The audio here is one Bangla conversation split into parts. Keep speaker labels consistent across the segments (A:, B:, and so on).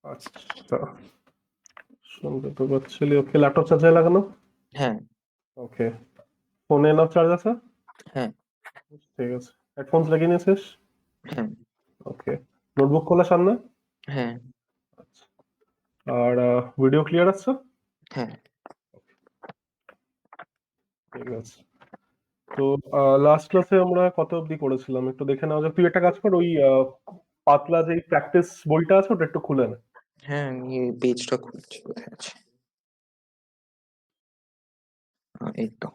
A: আচ্ছা, শুনতে তো পাচ্ছিলি। ওকে, ল্যাপটপ চার্জে লাগানো?
B: হ্যাঁ।
A: ওকে, ফোনে না চার্জ আছে?
B: হ্যাঁ।
A: ঠিক আছে। হেডফোনস লাগিয়ে নিয়েছিস?
B: হ্যাঁ।
A: ওকে, নোটবুক খোলা সামনে?
B: হ্যাঁ।
A: আচ্ছা, আর ভিডিও ক্লিয়ার আছে?
B: হ্যাঁ।
A: ঠিক আছে। তো লাস্ট ক্লাসে আমরা কত অবধি করেছিলাম একটু দেখে নেওয়া যাক। তুই একটা কাজ কর, ওই পাতলা যে প্র্যাকটিস বইটা আছে ওটা একটু খুলে নে।
B: হ্যাঁ, আমি এই পেজটা খুলছি, কোথায় আছে? এই তো।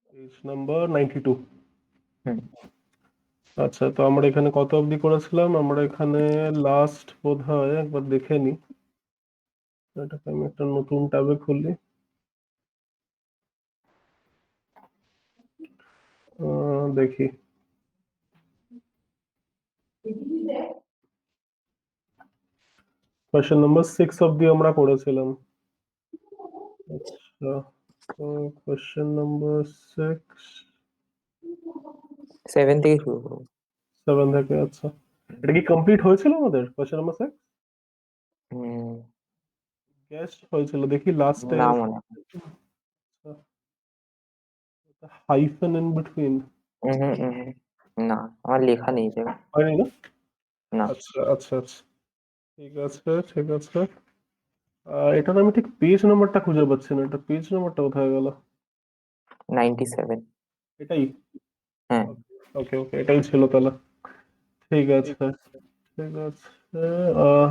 A: Page number 92।
B: হুম।
A: আচ্ছা, তো আমরা এখানে কত অবধি করেছিলাম? আমরা এখানে লাস্ট বোধহয় একবার দেখে নি। এটাকে আমি একটা নতুন ট্যাবে খুলি। দেখি। কোয়েশ্চেন নাম্বার 6 অবধি আমরা করেছিলাম। আচ্ছা, তো কোয়েশ্চেন নাম্বার 6
B: 7 থেকে শুরু করবো।
A: 7 থেকে। আচ্ছা, এটা কি কমপ্লিট হয়েছিল আমাদের কোয়েশ্চেন নাম্বার 6?
B: হুম।
A: গ্যাস হয়েছিল দেখি লাস্টে।
B: না মনে হয়।
A: হাইফেন ইন বিটুইন
B: হুম, হুম, না, আমার লেখা নেই যে।
A: হয়নি না?
B: না।
A: আচ্ছা আচ্ছা আচ্ছা, ঠিক আছে ঠিক আছে। এটার আমি ঠিক পেজ নাম্বারটা খুঁজে পাচ্ছি না। এটা পেজ নাম্বারটা কোথায় গেল?
B: 97।
A: এটাই?
B: হ্যাঁ।
A: ওকে ওকে, এটাই ছিল তাহলে। ঠিক আছে ঠিক আছে। আহ,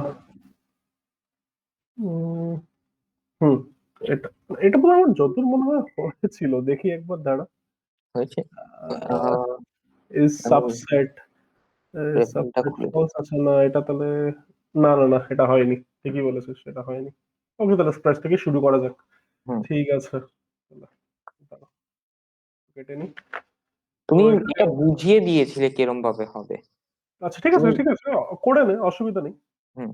A: উম, হুম, এটা এটা বোধহয় আমার যতদূর মনে হয় হয়েছিল। দেখি একবার দাঁড়া।
B: হয়েছে। আহ,
A: ইজ
B: আমি
A: সাবসেট
B: রেফারেন্সটা
A: সাবসেট
B: খুলে দিই।
A: ফলস আছে না? এটা তাহলে না না না, এটা হয়নি। ঠিকই বলেছিস, সেটা হয়নি। ওকে, তাহলে স্ক্র্যাচ থেকে শুরু করা যাক।
B: হুম।
A: ঠিক আছে, দাঁড়া, কেটে নি। তো
B: তুমি
A: এখানে
B: এটা বুঝিয়ে দিয়েছিলে কিরম ভাবে হবে।
A: আচ্ছা, ঠিক আছে
B: তুমি।
A: ঠিক আছে, করে নে, অসুবিধা নেই।
B: হুম।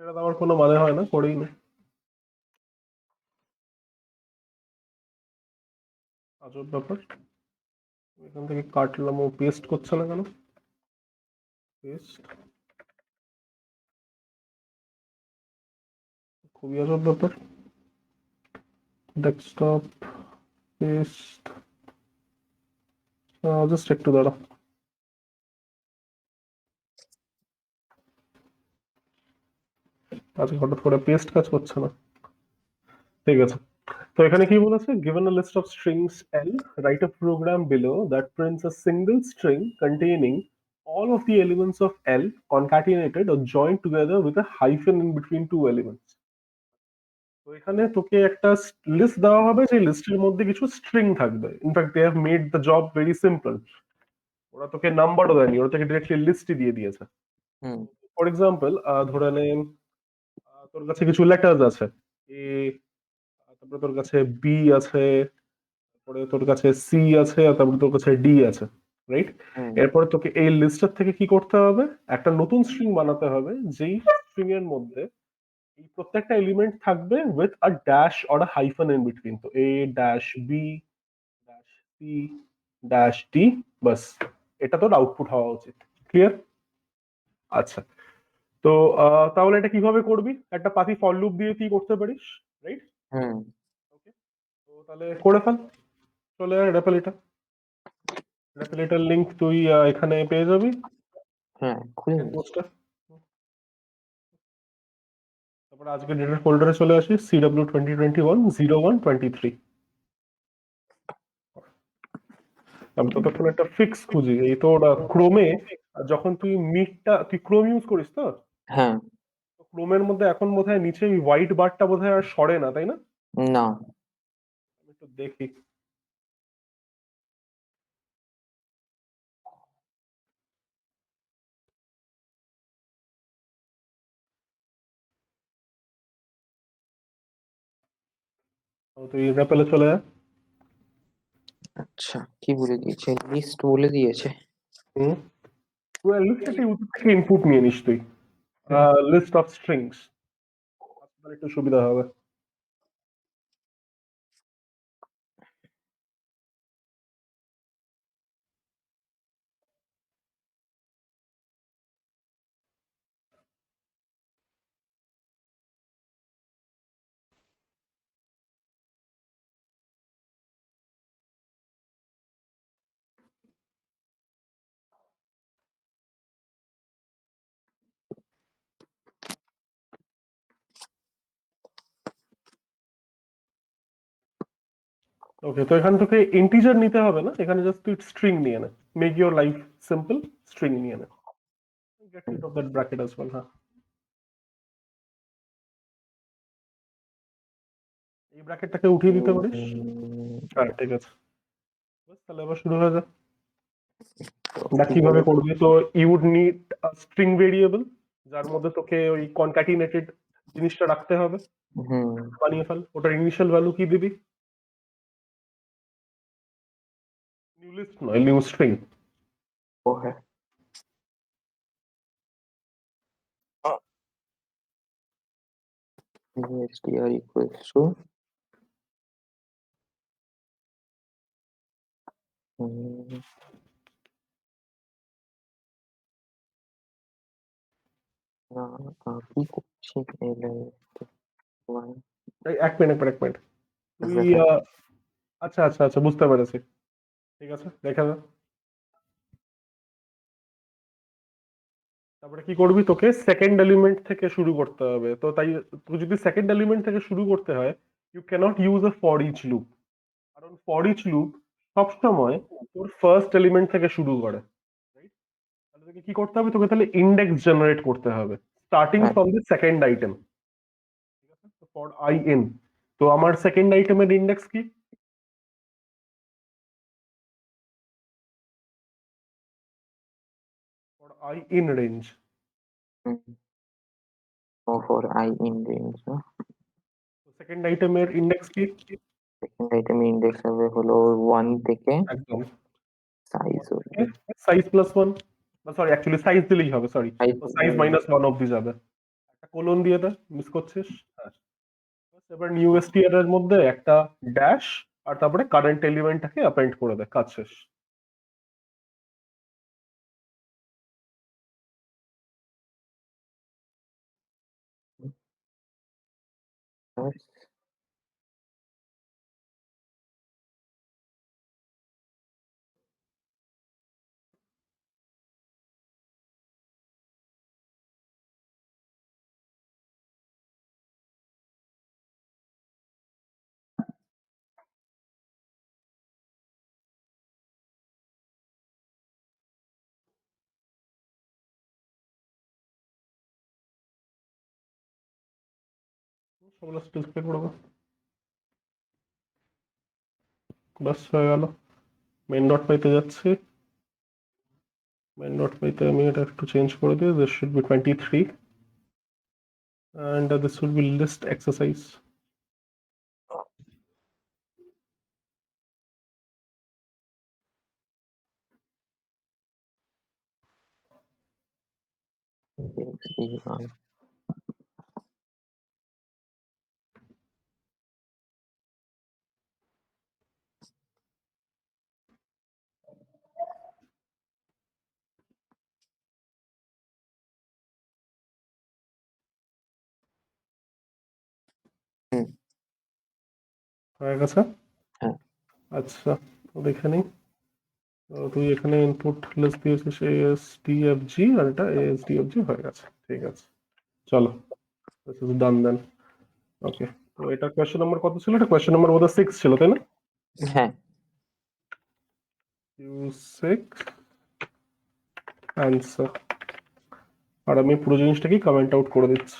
A: এটা তো আমার কোনো মানে হয় না, করেই নে। আজব ব্যাপার, এখান থেকে কাটলাম, ও পেস্ট করছে না কেন? পেস্ট, খুবই আজব ব্যাপার। ডেস্কটপ, পেস্ট, জাস্ট একটু দাঁড়া। আজকে হঠাৎ করে পেস্ট কাজ করছে না। ঠিক আছে, তো এখানে কি বলেছে? given a list of strings L, write a program below that prints a single string containing all of the elements of L concatenated or joined together with a hyphen in between two elements. তো এখানে তোকে একটা লিস্ট দেওয়া হবে, যে লিস্টের মধ্যে কিছু স্ট্রিং থাকবে। In fact they have made the job very simple. ওরা তোকে নাম্বারও দেয়নি, ওরা তোকে ডিরেক্টলি লিস্টই দিয়ে দিয়েছে।
B: হুম।
A: ফর এক্সাম্পল, ধরে নে তোর কাছে কিছু লেটার্স আছে, এ, তারপরে তোর কাছে বি আছে, তারপরে তোর কাছে সি আছে, আর তারপরে তোর কাছে ডি আছে, রাইট?
B: হুম।
A: এরপরে তোকে এই লিস্টার থেকে কি করতে হবে? একটা নতুন স্ট্রিং বানাতে হবে, যেই স্ট্রিং এর মধ্যে এই প্রত্যেকটা এলিমেন্ট থাকবে with a dash or a hyphen in between. তো A dash B dash C dash D, বাস, এটা তোর আউটপুট হওয়া উচিত। ক্লিয়ার? আচ্ছা, তো তাহলে এটা কিভাবে করবি? একটা পাতি ফর লুপ দিয়ে তুই করতে পারিস, রাইট?
B: হুম।
A: ওকে, তো তাহলে করে ফেল। চলে আয় রেপলিটা। রেপলিটার লিংক তুই এখানে পেয়ে যাবি,
B: হ্যাঁ, খুলে
A: সেকেন্ড
B: নিয়েছি।
A: পোস্টে। তারপরে আজকে ডেটার ফোল্ডারে চলে আসি, CW2021-01-23। আমি ততক্ষণ একটা ফিক্স খুঁজি। এই তোর ক্রোমে, যখন তুই ক্রোম ইউজ করিস তো,
B: হ্যাঁ।
A: ক্রোমের মধ্যে এখন বোধহয় নিচে ওই হোয়াইট বারটা বোধহয় আর সরে না, তাই না?
B: না।
A: আমি একটু দেখি। তুই রেপেলে চলে যা।
B: আচ্ছা, কি বলে দিয়েছে? লিস্ট বলে দিয়েছে।
A: হুম, লিস্ট একটা ইউটিউব থেকে ইনপুট নিয়ে নিস তুই,
B: হুম।
A: লিস্ট অফ স্ট্রিংস, তাহলে একটু সুবিধা হবে। ওকে, তো এখান থেকে ইন্টিজার নিতে হবে না, এখানে জাস্ট তুই স্ট্রিং নিয়ে নে, make your life simple, string নিয়ে নে, get rid of that bracket as well. হ্যাঁ, এই ব্র্যাকেটটাকে উঠিয়ে দিতে পারিস। হ্যাঁ, ঠিক আছে, বাস তাহলে আবার শুরু হয়ে যায়। দেখ কিভাবে করবি। তো you would need string variable, যার মধ্যে তোকে ওই কনক্যাটিনেটেড জিনিসটা রাখতে হবে। বানিয়ে ফেল, ওটার ইনিশিয়াল ভ্যালু কি দিবি? নিউ লিস্ট নয়, new string.
B: Okay, str equals to কি করছি
A: এক মিনিট, এক মিনিট, তুই আচ্ছা আচ্ছা আচ্ছা, বুঝতে পেরেছি, ঠিক আছে, দেখা যা। তারপরে কি করবি, তোকে সেকেন্ড এলিমেন্ট থেকে শুরু করতে হবে। তো তাই তুই যদি সেকেন্ড এলিমেন্ট থেকে শুরু করতে হয়, you cannot use a for each loop, কারণ ফর ইচ লুপ সবসময় তোর ফার্স্ট এলিমেন্ট থেকে শুরু করে, রাইট? তাহলে তোকে কি করতে হবে, তোকে তাহলে ইন্ডেক্স জেনারেট করতে হবে starting from the second item, ঠিক আছে? ফর আই ইন, তো আমার সেকেন্ড আইটেমের ইন্ডেক্স কি? For I in range.
B: for I in range, no?
A: Second আইটেমের ইন্ডেক্স কি?
B: সেকেন্ড আইটেম ইন্ডেক্স হবে হলো 1 থেকে
A: একদম,
B: size
A: size plus one, sorry actually size দিলেই হবে, sorry,
B: size
A: size minus one অব্দি যাবে। একটা কোলন দিয়ে দে, মিস করছিস। হ্যাঁ, এবার নিউ এসটিআর এর মধ্যে একটা ড্যাশ, আর তারপরে কারেন্ট এলিমেন্টটাকে অ্যাপেন্ড করে দে, কাজ শেষ। সবগুলো ডিসপ্লে করবো, বাস হয়ে গেল। মেন ডট পাইতে যাচ্ছি, মেন ডট পাইতে আমি এটা একটু চেঞ্জ করে দিই, this should be 23 and this will be list exercise. হয়ে গেছে।
B: হ্যাঁ।
A: আচ্ছা, তো দেখে নিই। তো তুই এখানে ইনপুট লিস্ট দিয়েছিস ASDFG, আর এটা ASDFG হয়ে গেছে, ঠিক আছে, চলো, দিস ইজ ডান দেন। ওকে, তো এটা কোয়েশ্চেন নাম্বার কত ছিল? এটা কোয়েশ্চেন নাম্বার বোধহয় 6 ছিল, তাই না?
B: হ্যাঁ,
A: Q6 অ্যান্সার। আর আমি পুরো জিনিসটাকেই কমেন্ট আউট করে দিচ্ছি,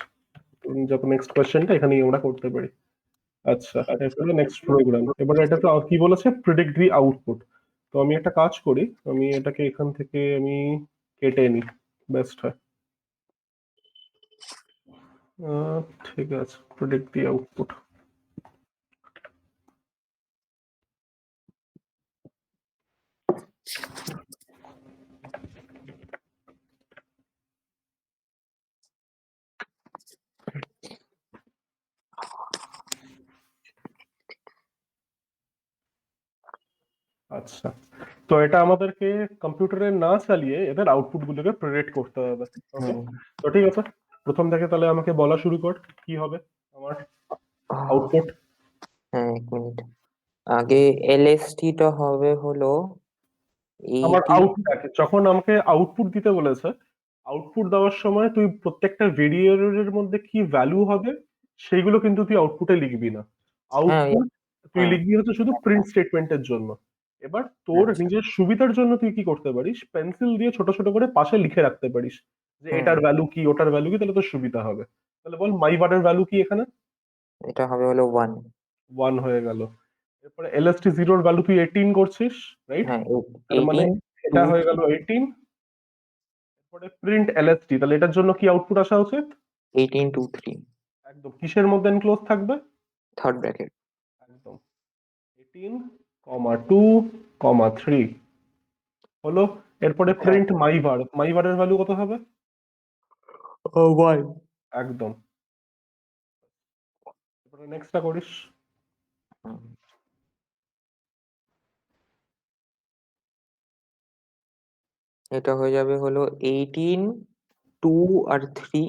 A: যাতে নেক্সট কোয়েশ্চেনটা এখানেই আমরা করতে পারি। আচ্ছা, এরপরে নেক্সট প্রোগ্রাম। এবারে এটা তো কি বলেছে, প্রিডিক্ট দি আউটপুট। তো আমি একটা কাজ করি, আমি এটাকে এখান থেকে আমি কেটে নিই, বেস্ট হয়। ঠিক আছে, প্রিডিক্ট দি আউটপুট। আচ্ছা, তো এটা আমাদেরকে কম্পিউটারে না চালিয়ে এদের আউটপুট গুলোকে প্রেডিক্ট করতে হবে। ওকে, তো ঠিক আছে, প্রথম থেকে তাহলে আমাকে বলা শুরু কর, কি হবে আমার আউটপুট।
B: হ্যাঁ, এক মিনিট, আগে এলএসটি টা হবে হলো
A: আমার
B: 80।
A: যখন আমাকে আউটপুট দিতে বলেছে, আউটপুট দেওয়ার সময় তুই প্রত্যেকটা ভেরিয়েবলের মধ্যে কি ভ্যালু হবে সেইগুলো কিন্তু তুই আউটপুটে লিখবি না।
B: হ্যাঁ,
A: আউটপুট তুই
B: হ্যাঁ,
A: লিখবি হচ্ছে শুধু প্রিন্ট স্টেটমেন্টের জন্য। এবার তোর
B: আচ্ছা।
A: নিজের সুবিধার জন্য তুই কি করতে পারিস, পেন্সিল দিয়ে ছোট ছোট করে পাশে লিখে রাখতে পারিস যে
B: হুম,
A: এটার ভ্যালু কি ওটার ভ্যালু কি, তাহলে তোর সুবিধা হবে। তাহলে বল মাই বারের ভ্যালু কি এখানে?
B: এটা হবে হলো 1।
A: 1 হয়ে গেল। এরপরে এলএসটি জিরোর ভ্যালু তুই 18 করছিস, রাইট?
B: হ্যাঁ,
A: তার মানে
B: 18 2
A: এটা হয়ে
B: 3
A: গেল 18। এরপরে প্রিন্ট এলএসটি, তাহলে এটার জন্য কি আউটপুট আসা উচিত?
B: 18 2 3
A: একদম কিসের মধ্যে এনক্লোজ থাকবে?
B: Third bracket.
A: একদম 18, 2, 3 হলো। এরপরে
B: হ্যাঁ,
A: প্রিন্ট মাইভারের ভ্যালু কত হবে?
B: 1।
A: একদম। এরপরে নেক্সটটা করিস।
B: এটা হয়ে যাবে হলো 18 2 আর 3।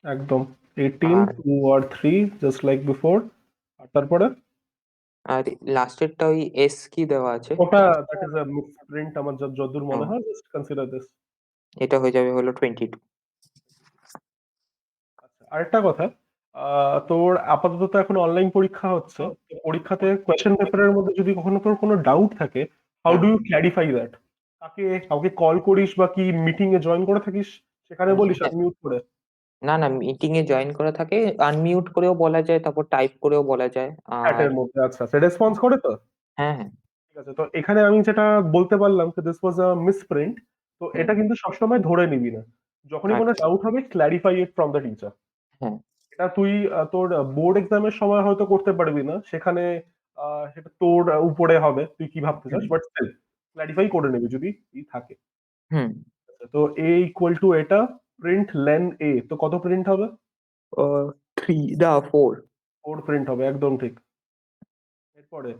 A: একদম 18,
B: আর
A: 2 আর 3 জাস্ট লাইক বিফোর। আর তারপরে
B: আর লাস্টেরটা ওই এস কি দেওয়া আছে।
A: ওটা দ্যাট ইজ আ প্রিন্ট, আমার যতদূর মনে
B: হ্যাঁ,
A: হয়, জাস্ট কনসিডার দিস।
B: এটা হয়ে যাবে হলো 22।
A: আচ্ছা, আরেকটা কথা, তোর আপাতত এখন অনলাইন পরীক্ষা হচ্ছে, তো পরীক্ষাতে কোয়েশ্চেন পেপারের মধ্যে যদি কখনো তোর কোনো ডাউট থাকে, হাউ
B: হ্যাঁ,
A: ডু ইউ ক্ল্যারিফাই দ্যাট? কাউকে কল করিস বা কি মিটিং এ জয়েন করে থাকিস, সেখানে বলিস
B: হ্যাঁ,
A: আনমিউট করে?
B: না না, মিটিং এ জয়েন করা থাকে, আনমিউট করেও বলা যায়, তারপর টাইপ করেও বলা যায়। আর
A: চ্যাটের মধ্যে? আচ্ছা, সে রেসপন্স করে তো?
B: হ্যাঁ, হ্যাঁ,
A: ঠিক আছে, তো এখানে আমি যেটা বলতে পারলাম দিস ওয়াজ আ মিসপ্রিন্ট, তো
B: হুম,
A: এটা কিন্তু সবসময় ধরে নিবি না। যখনই কোনো
B: আচ্ছা,
A: ডাউট হবে, clarify it from the teacher.
B: হ্যাঁ,
A: এটা তুই তোর বোর্ড এক্সামের সময় হয়তো করতে পারবি না, সেখানে সেটা তোর উপরে হবে তুই কি ভাবতে চাস,
B: হুম,
A: বাট স্টিল ক্ল্যারিফাই করে নিবি যদি ই থাকে।
B: হুম।
A: আচ্ছা, তো এ ইকুয়াল টু এটা প্রিন্ট লেন এ, তো কত প্রিন্ট হবে?
B: 3 না 4।
A: 4 প্রিন্ট হবে, একদম ঠিক। এরপরে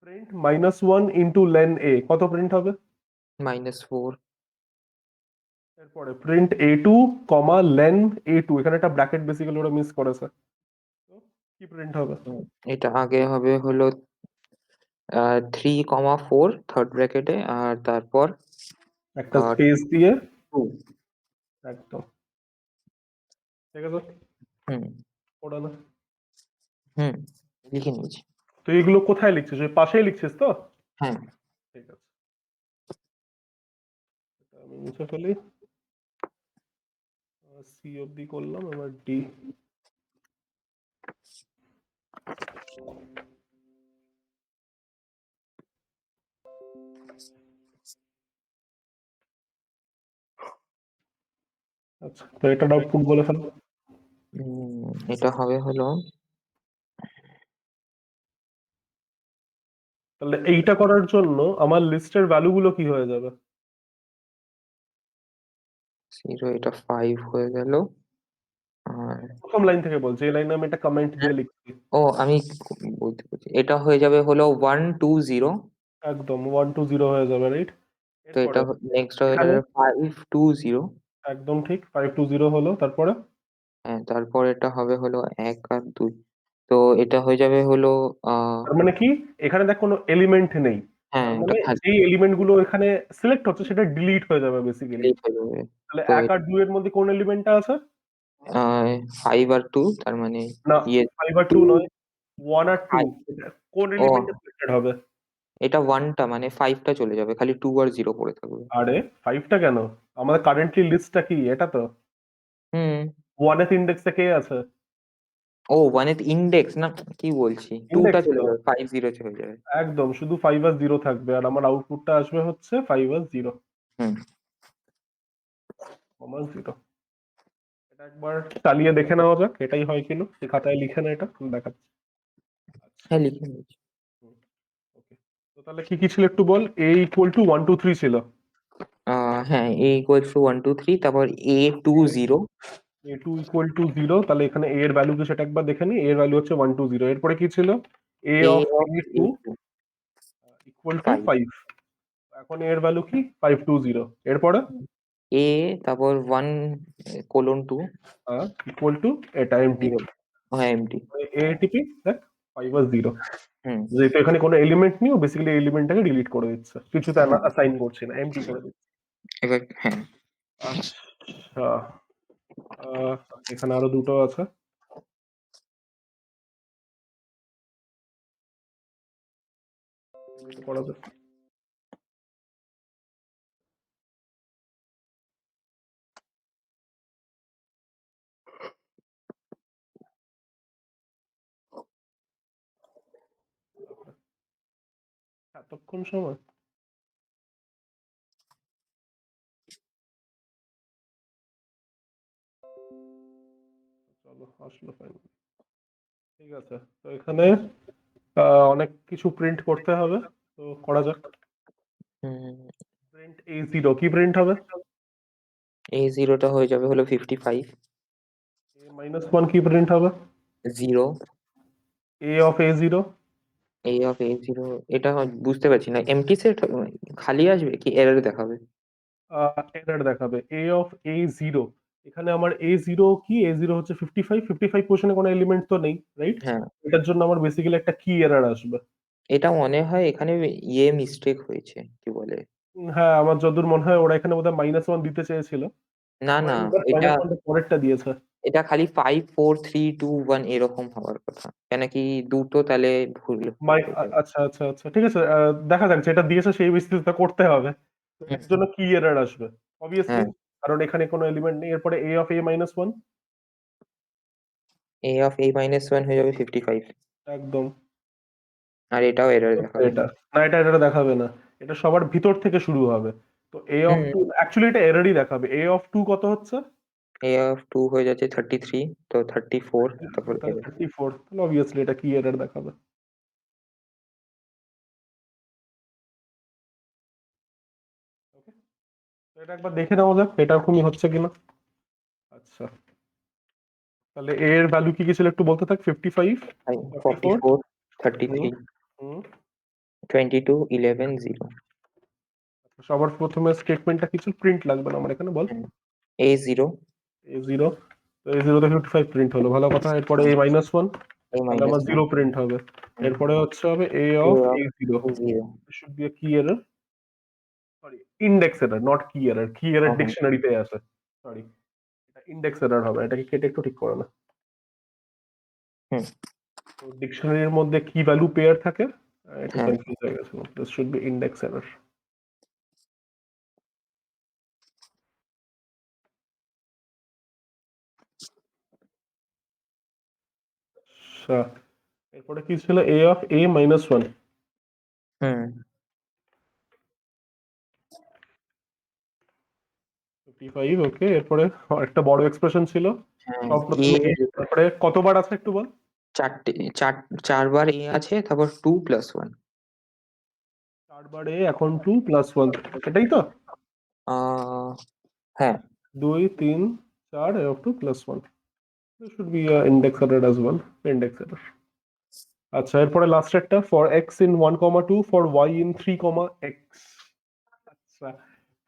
A: প্রিন্ট -1 ইন্টু লেন এ, কত প্রিন্ট হবে?
B: -4।
A: এরপরে প্রিন্ট এ2, লেন এ2, এখানে একটা ব্র্যাকেট বেসিক্যালি ওরা মিস করেছে, তো কি প্রিন্ট হবে?
B: এটা আগে হবে হলো 3, 4 থার্ড ব্র্যাকেটে, আর তারপর
A: একটা স্পেস দিয়ে।
B: 2।
A: একদম ঠিক আছে,
B: হুম,
A: ওটা না।
B: হুম, লিখে নিয়েছি।
A: তুই এগুলো কোথায় লিখছিস, ওই পাশেই লিখছিস তো?
B: হ্যাঁ,
A: ঠিক আছে, এটা আমি মুছে ফেলি। সি অব্দি করলাম, এবার ডি। আচ্ছা, তো এটা আউটপুট বলে ফেল।
B: এটা হবে হলো
A: তাহলে এইটা করার জন্য আমার লিস্টের ভ্যালু গুলো কি হয়ে যাবে?
B: 0, এটা 5 হয়ে গেল। আর
A: প্রথম লাইন থেকে বল, যে লাইনে আমি এটা কমেন্ট দিয়ে লিখছি।
B: ও, আমি বলতে পারছি, এটা হয়ে যাবে হলো 1 2 0।
A: একদম 1 2 0 হয়ে যাবে, রাইট?
B: তো এটা
A: এরপরে
B: নেক্সট হয়ে
A: এখানে
B: যাবে 5 2 0।
A: একদম ঠিক 5 2 0 হলো, তারপরে
B: হ্যাঁ, তারপর এটা হবে হলো 1 আর 2। তো এটা হয়ে যাবে হলো
A: তার মানে কি, এখানে দেখ কোনো এলিমেন্ট নেই,
B: হ্যাঁ,
A: তার
B: এটা
A: মানে যেই এলিমেন্ট গুলো এখানে সিলেক্ট হচ্ছে সেটা ডিলিট হয়ে যাবে বেসিক্যালি।
B: ডিলিট হয়ে যাবে।
A: তাহলে
B: তো
A: 1 আর 2 এর মধ্যে কোন এলিমেন্টটা আছে?
B: 5 আর 2, তার মানে
A: না,
B: ইয়ে
A: 5 আর 2
B: 2
A: নয়, 1 আর 2।
B: 5।
A: কোন
B: ও,
A: এলিমেন্টে সিলেক্টেড হবে?
B: এটা 1টা, মানে 5টা চলে যাবে, খালি 2 আর 0 পড়ে থাকবে।
A: আরে 5টা কেন? আমাদের কারেন্টলি লিস্টটা কি এটা তো?
B: হুম।
A: 1th ইন্ডেক্সে কে আছে?
B: ও, 1 এর ইন্ডেক্স না, কি বলছি, 2টা
A: ইন্ডেক্স
B: চলে
A: তো,
B: যাবে, 5 0 চলে যাবে।
A: একদম শুধু 5 আর 0 থাকবে, আর আমার আউটপুটটা আসবে হচ্ছে 5 আর 0,
B: হুম,
A: 0। এটা একবার চালিয়ে দেখে নেওয়া যাক এটাই হয় কিনা, তুই খাতায় লিখে না এটা দেখাচ্ছি। আচ্ছা,
B: হ্যাঁ, লিখে নিয়েছি।
A: ওকে। তো তাহলে কি কি ছিল একটু বল। A = 1 2 3 ছিল।
B: হ্যাঁ, a equals to 1 2 3, তারপর a 2 0।
A: A2 = 0, তাহলে এখানে A এর ভ্যালু কি সেটা একবার দেখে নি। A এর ভ্যালু হচ্ছে 1 2 0। এরপরে কি ছিল? A
B: a
A: of
B: of
A: A2
B: a2 5।
A: 5। এখন A এর ভ্যালু কি? 5 2 0। এরপরে
B: a, তারপর 1:2
A: ইকুয়াল টু এটা এমটি।
B: 0। হ্যাঁ, এমটি।
A: এ টিপি দেখ, 5 আর 0,
B: হুম,
A: যেহেতু এখানে কোনো এলিমেন্ট নেই, ও বেসিক্যালি এলিমেন্টটাকে ডিলিট করে দিচ্ছে, কিছুতে
B: হ্যাঁ,
A: অ্যাসাইন করছি না, এমটি করে দিচ্ছে।
B: এবার হ্যাঁ।
A: আচ্ছা, এখানে আরো দুটো আছে। করা যাক। এতক্ষণ সময়? চলো আসলো ফাইনালি। ঠিক আছে, তো এখানে অনেক কিছু প্রিন্ট করতে হবে, তো করা যাক। প্রিন্ট A0 কি প্রিন্ট হবে?
B: A0 টা হয়ে যাবে হলো 55
A: A-1 কি প্রিন্ট হবে?
B: 0
A: A of A0
B: A of A0 এটা বুঝতে পারছি না, এমটি সেট খালি আসবে কি এরর দেখাবে?
A: এরর দেখাবে। A of A0, এখানে আমার A0 কি, A0 হচ্ছে 55 পোর্শনে কোনো এলিমেন্ট তো নেই, রাইট?
B: হ্যাঁ,
A: এটার জন্য আমার বেসিক্যালি একটা কি এরর আসবে।
B: এটা মনে হয় এখানে মিস্টেক হয়েছে, কি বলে।
A: হ্যাঁ, আমার যতদূর মনে হয় ওরা এখানে বোধহয় -1 দিতে চেয়েছিল,
B: না না, এটা
A: -1 পরেরটা দিয়েছে।
B: এটা খালি 5 4 3 2 1 এরকম হওয়ার কথা, কেন কি দুটো তাহলে ভুল হয়ে যাবে।
A: আচ্ছা আচ্ছা আচ্ছা, ঠিক আছে, দেখা যাক যেটা দিয়েছে সেই ভিত্তিতে করতে হবে। তো
B: হুম,
A: এর জন্য কি এরর আসবে অবভিয়াসলি,
B: হ্যাঁ,
A: কারণ এখানে কোনো এলিমেন্ট নেই। এরপরে A of A-1
B: A of A-1 হয়ে যাবে 55,
A: একদম
B: আর এটাও এরর
A: হচ্ছে
B: দেখাবে।
A: এটা। না, এটা দেখাবে না, এটা সবার ভিতর থেকে শুরু হবে। তো A of 2
B: হুম,
A: অ্যাকচুয়ালি এটা এররই দেখাবে। A of 2 কত হচ্ছে?
B: A of 2 হয়ে যাচ্ছে 33, তো 34 তারপর
A: তাহলে
B: এরর।
A: 34, তাহলে অবভিয়াসলি এটা কি এরর দেখাবে। ওকে, তো এটা একবার দেখে নেওয়া যাক এটা এরকমই হচ্ছে কিনা। আচ্ছা, তাহলে A এর ভ্যালু কি কি ছিল একটু বলতে থাক। 55, 44,
B: 44
A: হুম
B: 33
A: হুম
B: 22 11 0।
A: সবার প্রথমে স্টেটমেন্টটা কিছু প্রিন্ট লাগবে না আমার এখানে, বল।
B: A0
A: A0, তো A0 তে 55 প্রিন্ট হলো, ভালো কথা। এরপরে A-1, তাহলে আমার
B: A-1,
A: 0 প্রিন্ট হবে। এরপরে হচ্ছে হবে A
B: A
A: of
B: of
A: A0,
B: A0।
A: Should be key error, sorry index error, not key error. Key error
B: হ্যাঁ, হ্যাঁ,
A: ডিকশনারিতে আছে, সরি, এটা ইন্ডেক্স এরর হবে। এটাকে কেটে একটু ঠিক করে না।
B: হুম,
A: তো ডিকশনারির মধ্যে কি ভ্যালু পেয়ার থাকে, একটু
B: হ্যাঁ,
A: কনফিউজ হয়ে গেছে। This should be index error. আচ্ছা, এরপরে কি ছিল? A of A-1,
B: হুম,
A: 55, ওকে। এরপরে একটা বড় এক্সপ্রেশন ছিল,
B: হ্যাঁ,
A: সব
B: এ
A: প্রথমে A, তারপরে কতবার আছে একটু বল।
B: চারটে, চারবার এ আছে, তারপর 2 + 1।
A: 4 বার A, এখন 2 + 1, এটাই তো।
B: আহ হ্যাঁ,
A: 2 3 4 of 2 + 1, there should be a index error as well, index error। আচ্ছা, এরপরে লাস্টেরটা for x in 1, 2 for y in 3, x। আচ্ছা,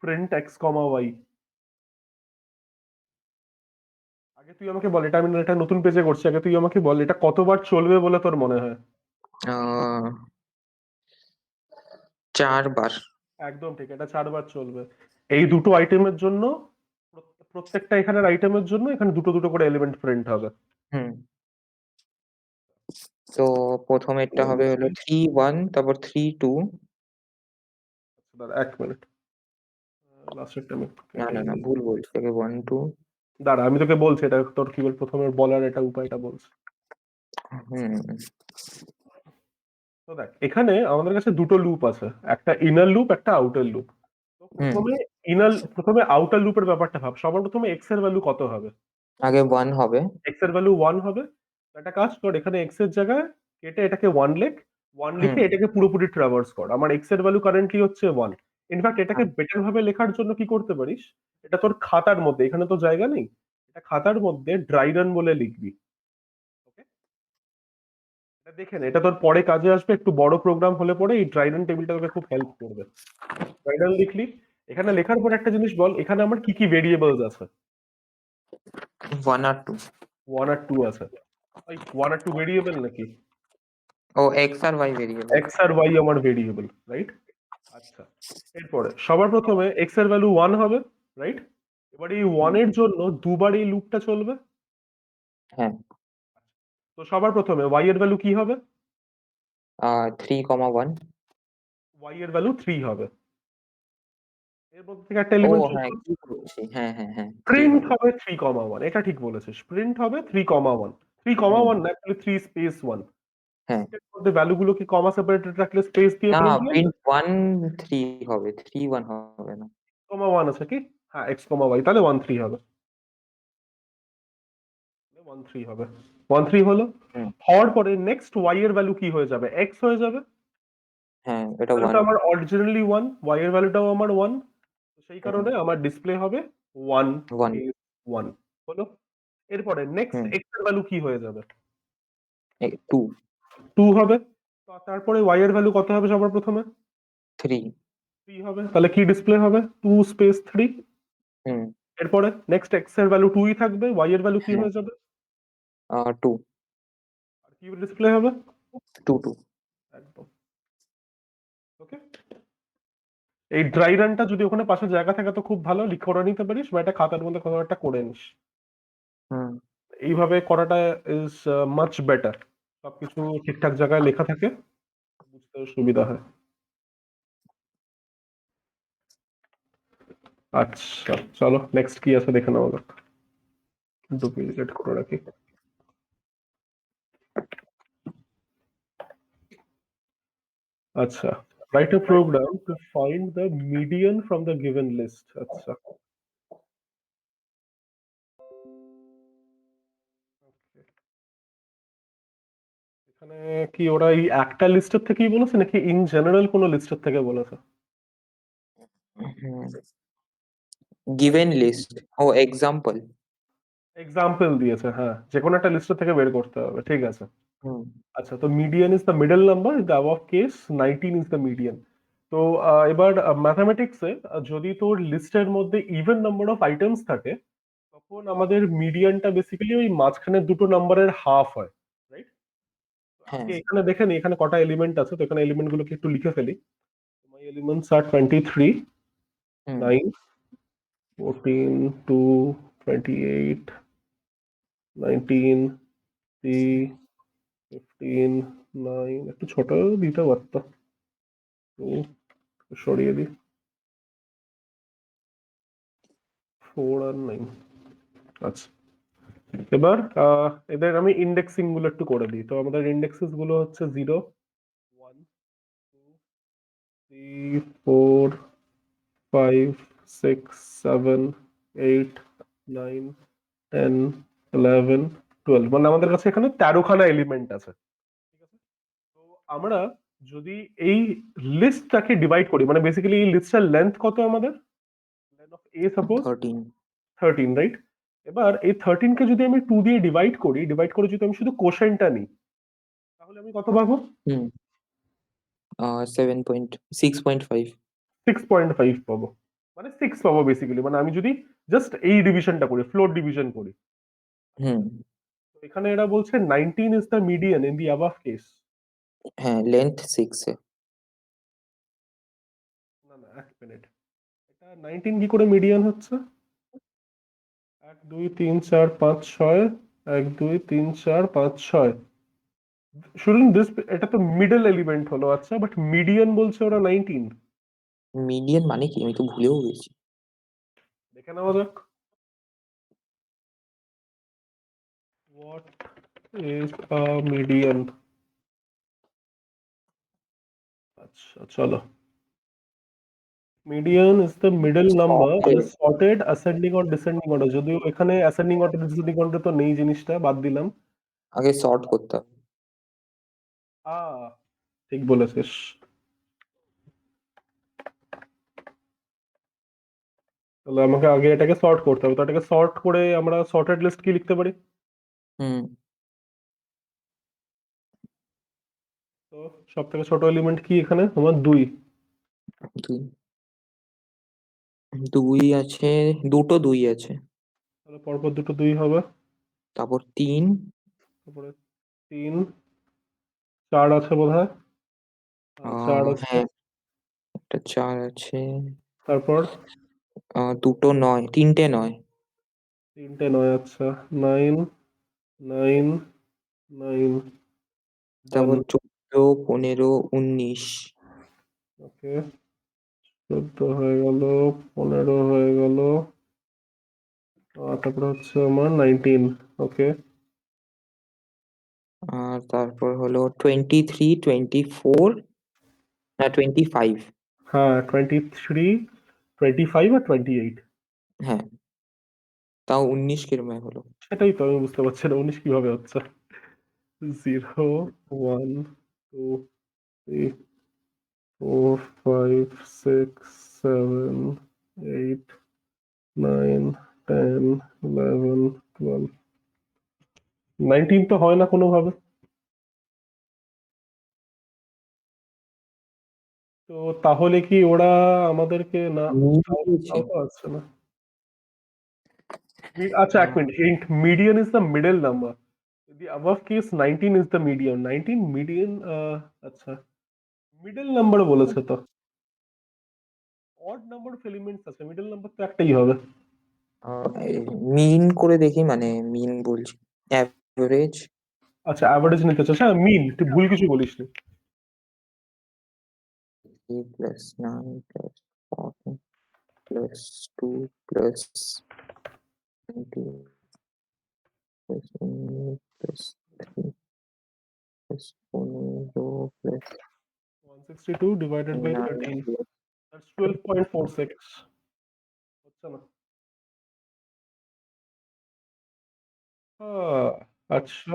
A: print x, y। আগে তুই আমাকে বল, এটা আমি এটা নতুন পেজে করছি, আগে তুই আমাকে বল এটা কতবার চলবে বলে তোর মনে হয়।
B: আহ 4 বার।
A: একদম ঠিক, এটা 4 বার চলবে। এই দুটো আইটেমের জন্য, প্রত্যেকটা এখানের আইটেমের জন্য এখানে দুটো দুটো করে এলিমেন্ট প্রিন্ট হবে।
B: হুম, তো প্রথমেরটা হবে হলো 3 1, তারপর 3 2।
A: দাঁড়া 1 মিনিট, লাস্টেরটা আমি
B: না
A: কেটে
B: না না,
A: নিই।
B: ভুল বলছি, আগে 1 2।
A: দাঁড়া, আমি তোকে বলছি এটা তোর কি বল, প্রথমে বলার এটা উপায়টা বলছি।
B: হুম,
A: তো দেখ, এখানে আমাদের কাছে দুটো লুপ আছে, একটা ইনার লুপ, একটা আউটার লুপ। তো
B: হুম,
A: প্রথমে আউটার লুপের ব্যাপারটা ভাব। সবার প্রথমে এক্স এর ভ্যালু কত হবে?
B: আগে 1 হবে।
A: এক্স এর ভ্যালু 1 হবে। তো একটা কাজ কর, এখানে এক্স এর জায়গায় কেটে এটাকে 1 লেখ, 1
B: হুম,
A: লিখে এটাকে পুরোপুরি ট্রাভার্স কর। আমার এক্স এর ভ্যালু কারেন্টলি হচ্ছে 1। ইনফ্যাক্ট এটাকে
B: হ্যাঁ,
A: বেটার ভাবে লেখার জন্য কি করতে পারিস, এটা তোর খাতার মধ্যে, এখানে তো জায়গা নেই, এটা খাতার মধ্যে ড্রাই রান বলে লিখবি। ওকে, এটা দেখে নে, এটা তোর পরে কাজে আসবে। একটু বড় প্রোগ্রাম হলে পরে এই ড্রাই রান টেবিলটা তোকে খুব হেল্প করবে। ড্রাই রান লিখলি, এখানে লেখার পর একটা জিনিস বল, এখানে আমার কি কি ভেরিয়েবলস আছে।
B: 1 আর 2।
A: 1 আর 2 আছে। ওই 1 আর 2 ভেরিয়েবল নাকি?
B: ও, এক্স আর ওয়াই ভেরিয়েবল।
A: এক্স আর ওয়াই আমার ভেরিয়েবল, রাইট? আচ্ছা, এরপরে সবার প্রথমে এক্স এর ভ্যালু 1 হবে, রাইট? এবার এই 1 এর জন্য দুবার এই লুপটা চলবে।
B: হ্যাঁ,
A: তো সবার প্রথমে ওয়াই এর ভ্যালু কি হবে?
B: 3, 1।
A: y এর ভ্যালু 3 হবে। এর মধ্যে থেকে একটা
B: ও
A: এলিমেন্ট চুজ
B: হ্যাঁ,
A: করো।
B: কি বলছি, হ্যাঁ হ্যাঁ হ্যাঁ, 3
A: প্রিন্ট
B: হবে।
A: হবে 3,1, এটা ঠিক বলেছিস। প্রিন্ট হবে 3,1, 3,1
B: হুম,
A: না, অ্যাকচুয়ালি 3 স্পেস 1।
B: হ্যাঁ।
A: এর মধ্যে ভ্যালুগুলো কি কমা সেপারেটেড রাখলে স্পেস দিয়ে
B: না,
A: প্রিন্ট হবে?
B: প্রিন্ট 1 3 হবে, 3 1 হবে না।
A: কমা 1 আছে কি? হ্যাঁ, x, y, তাহলে 1 3 হবে। 1 3 হবে। 1 3 হলো।
B: হুম,
A: হওয়ার পরে নেক্সট y এর ভ্যালু কি হয়ে যাবে? x হয়ে যাবে।
B: হ্যাঁ, এটা 1
A: ভ্যালুটা আমার অরিজিনালি 1, y এর ভ্যালুটাও আমার 1। সেই
B: হুম,
A: কারণে আমার ডিসপ্লে হবে 1
B: 1
A: স্পেস 1 হলো। এরপরে নেক্সট
B: হুম,
A: x এর ভ্যালু কি হয়ে যাবে?
B: 2
A: 2 হবে। তারপরে y এর ভ্যালু কত হবে সবার প্রথমে?
B: 3
A: 3 হবে। তাহলে কি ডিসপ্লে হবে? 2 স্পেস 3।
B: হুম,
A: এরপরে নেক্সট x এর ভ্যালু 2 ই থাকবে, y এর ভ্যালু কি
B: হ্যাঁ,
A: হয়ে যাবে?
B: 2
A: আর কি ডিসপ্লে হবে?
B: 2 2
A: একদম। ওকে। এই ড্রাই রানটা যদি ওখানে পাশে জায়গা থাকে তো খুব ভালো, লিখে করে নিতে পারিস, বা এটা খাতার মধ্যে কোনো একটা করে নিস।
B: হুম,
A: এইভাবে করাটা ইজ মাচ বেটার। সবকিছু ঠিকঠাক জায়গায় লেখা থাকে, বুঝতে সুবিধা হয়। আচ্ছা, চলো নেক্সট কি আছে দেখে নেওয়া যাক। ডুপ্লিকেট করে রাখি। আচ্ছা, write a program to find the median from the given list. আচ্ছা, এখানে কি ওরা এই একটা লিস্টের থেকেই বলেছে নাকি ইন জেনারেল কোনো লিস্টের থেকে বলেছে?
B: গিভেন লিস্ট, ও এক্সাম্পল।
A: এক্সাম্পল দিয়েছে, হ্যাঁ, যে কোনো একটা লিস্টের থেকে বের করতে হবে, ঠিক আছে।
B: হুম,
A: আচ্ছা, তো median is the middle number, in the above case 19 is the median. তো এবার ম্যাথামেটিক্সে যদি তোর লিস্টের মধ্যে ইভেন নাম্বার অফ আইটেমস থাকে, তখন আমাদের মিডিয়ানটা বেসিক্যালি ওই মাঝখানের দুটো নাম্বারের হাফ হয়, রাইট?
B: হ্যাঁ,
A: আগে এখানে দেখে নি এখানে কটা এলিমেন্ট আছে, তো এখানে এলিমেন্ট গুলোকে একটু লিখে ফেলি। মাই এলিমেন্টস আর 23,
B: হুম,
A: 9, 14, 2, 28, 19, 3, 15, 9, একটু ছোট দিতে পারতো। সরিয়ে দিই। 4 আর 9। আচ্ছা, এবার এদের আমি ইন্ডেক্সিং গুলো একটু করে দিই। তো আমাদের ইন্ডেক্সেস গুলো হচ্ছে 0, 1, 2, 3, 4, 5, 6, 7, 8, 9, 10, 11, 12, মানে আমাদের কাছে এখানে 13খানা এলিমেন্ট আছে, ঠিক আছে। তো আমরা যদি এই লিস্টটাকে ডিভাইড করি, মানে বেসিক্যালি এই লিস্টটার লেন্থ কত আমাদের? Length of A suppose
B: 13
A: 13, right? এবার এই 13 কে যদি আমি 2 দিয়ে ডিভাইড করে যদি আমি শুধু কোশেন্টটা নিই, তাহলে আমি কত পাবো?
B: হুম, 6.5
A: 6.5 পাবো। মানে 6 পাবো বেসিক্যালি, মানে আমি যদি জাস্ট এই ডিভিশনটা করি, ফ্লোর ডিভিশন করি।
B: হুম,
A: তো এখানে এরা বলছে 19 is the median in the above case.
B: হ্যাঁ, লেন্থ 6
A: না না, এক মিনিট, এটা 19 কি করে মিডিয়ান হচ্ছে? 1 2 3 4 5 6, 1 2 3 4 5 6, শুনুন দিস, এটা তো মিডল এলিমেন্ট হলো, আচ্ছা, বাট মিডিয়ান বলছে ওরা 19।
B: মিডিয়ান মানে কি, আমি তো ভুলেও গেছি।
A: দেখে নেওয়া যাক। What is a median? আচ্ছা, চলো। Median is the middle number is sorted ascending or descending order, যদিও এখানে অ্যাসেন্ডিং অর্ডার ডিসেন্ডিং অর্ডার তো নেই, জিনিসটা বাদ দিলাম।
B: আগে সর্ট করতে হবে।
A: আ ঠিক বলেছিস। তাহলে আমাকে আগে এটাকে সর্ট করতে হবে, তো এটাকে সর্ট করে আমরা সর্টেড লিস্ট কি লিখতে পারি?
B: হুম,
A: তো সব থেকে ছোট এলিমেন্ট কি এখানে আমার? 2।
B: 2 2 আছে, দুটো 2 আছে।
A: তাহলে পরপর দুটো 2 হবে।
B: তারপর 3,
A: তারপরে 3, 4 আছে বোধহয়। হ্যাঁ, 4 আছে।
B: হ্যাঁ, একটা 4 আছে।
A: তারপর
B: দুটো 9, তিনটে 9।
A: 3টে 9, আচ্ছা। 9, 9, 9,
B: তারপর
A: ডান।
B: 14, 15, 19।
A: ওকে, 14 হয়ে গেল, 15 হয়ে গেল, তারপরে হচ্ছে আমার 19। ওকে,
B: আর তারপর হলো 23, 24, না 25।
A: হ্যাঁ 23, 25 আর 28।
B: হ্যাঁ, তাও 19 কিরম হলো?
A: সেটাই তো আমি বুঝতে পারছি না 19 কিভাবে হচ্ছে। 0, 1, 2, 3, 4, 5, 6, 7, 8, 9, 10, 11, 12, 19 তো হয় না কোনোভাবে। তো তাহলে কি ওরা আমাদেরকে না, তাও তাও তো আসছে না। আচ্ছা এক
B: ah,
A: minute, median is the middle number, the above case 19 is the median, 19 median, আচ্ছা মিডল নাম্বার বলেছে তো, অড নাম্বার অফ এলিমেন্টস আছে, মিডল নাম্বার তো একটাই হবে।
B: মিন করে দেখি, মানে মিন বলছি, অ্যাভারেজ।
A: আচ্ছা অ্যাভারেজ নিতে চাস, হ্যাঁ মিন, তুই ভুল কিছু বলিস নি।
B: 3 + 9 + 14 + 2 + 20 + 19 + 3 + 15 +
A: 162 divided by
B: 9
A: 13, that's 12.46, হচ্ছে না। আহ, আচ্ছা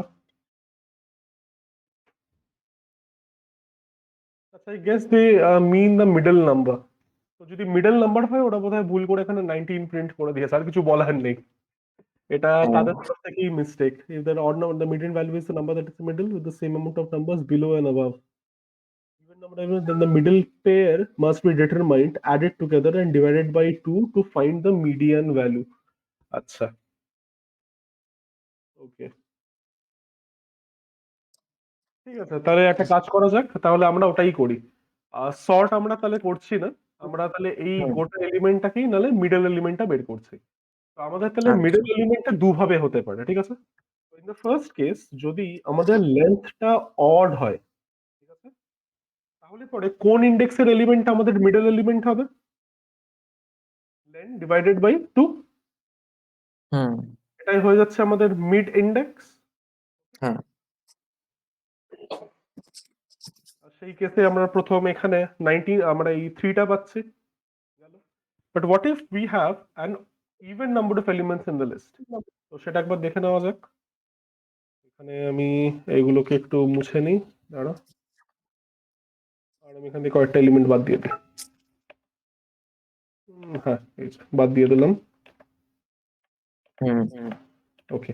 A: আচ্ছা, I guess they mean the middle number. তো যদি মিডল নাম্বার হয় ওরা বোধহয় ভুল করে এখানে 19 প্রিন্ট করে দিয়েছে, আর কিছু বলার নেই। এটা
B: হ্যাঁ,
A: তাদের তরফ থেকেই mistake. If the odd number, the median value is the number that is the middle with the same amount of numbers below and above. Even number of elements, then the middle pair must be determined, added together and divided by 2 to find the median value. আচ্ছা, ওকে, ঠিক আছে, তাহলে একটা কাজ করা যাক, তাহলে আমরা ওটাই করি। সর্ট আমরা তাহলে করছি না, আমরা তাহলে এই
B: হুম,
A: গোটা এলিমেন্টটাকেই নাহলে মিডল এলিমেন্টটা বের করছি। তো আমাদের তাহলে
B: আচ্ছা,
A: মিডল এলিমেন্টটা দুভাবে হতে পারে, ঠিক আছে। ইন দ্য ফার্স্ট কেস যদি আমাদের লেন্থটা অড হয়, ঠিক আছে, তাহলে পরে কোন ইন্ডেক্সের এলিমেন্ট আমাদের মিডল এলিমেন্ট হবে? লেন ডিভাইডেড বাই 2,
B: হুম,
A: এটাই হয়ে যাচ্ছে আমাদের মিড ইন্ডেক্স।
B: হ্যাঁ,
A: সেই কেসে আমরা প্রথম এখানে 19, আমরা এই 3টা পাচ্ছি। But what if we have an even number of elements in the list? তো সেটা একবার দেখে নেওয়া যাক। এখানে আমি এইগুলোকে একটু মুছে নিই, দাঁড়া, আর আমি এখান থেকে কয়েকটা এলিমেন্ট বাদ দিয়ে দিই। হ্যাঁ এই যে, বাদ দিয়ে দিলাম।
B: হুম,
A: ওকে,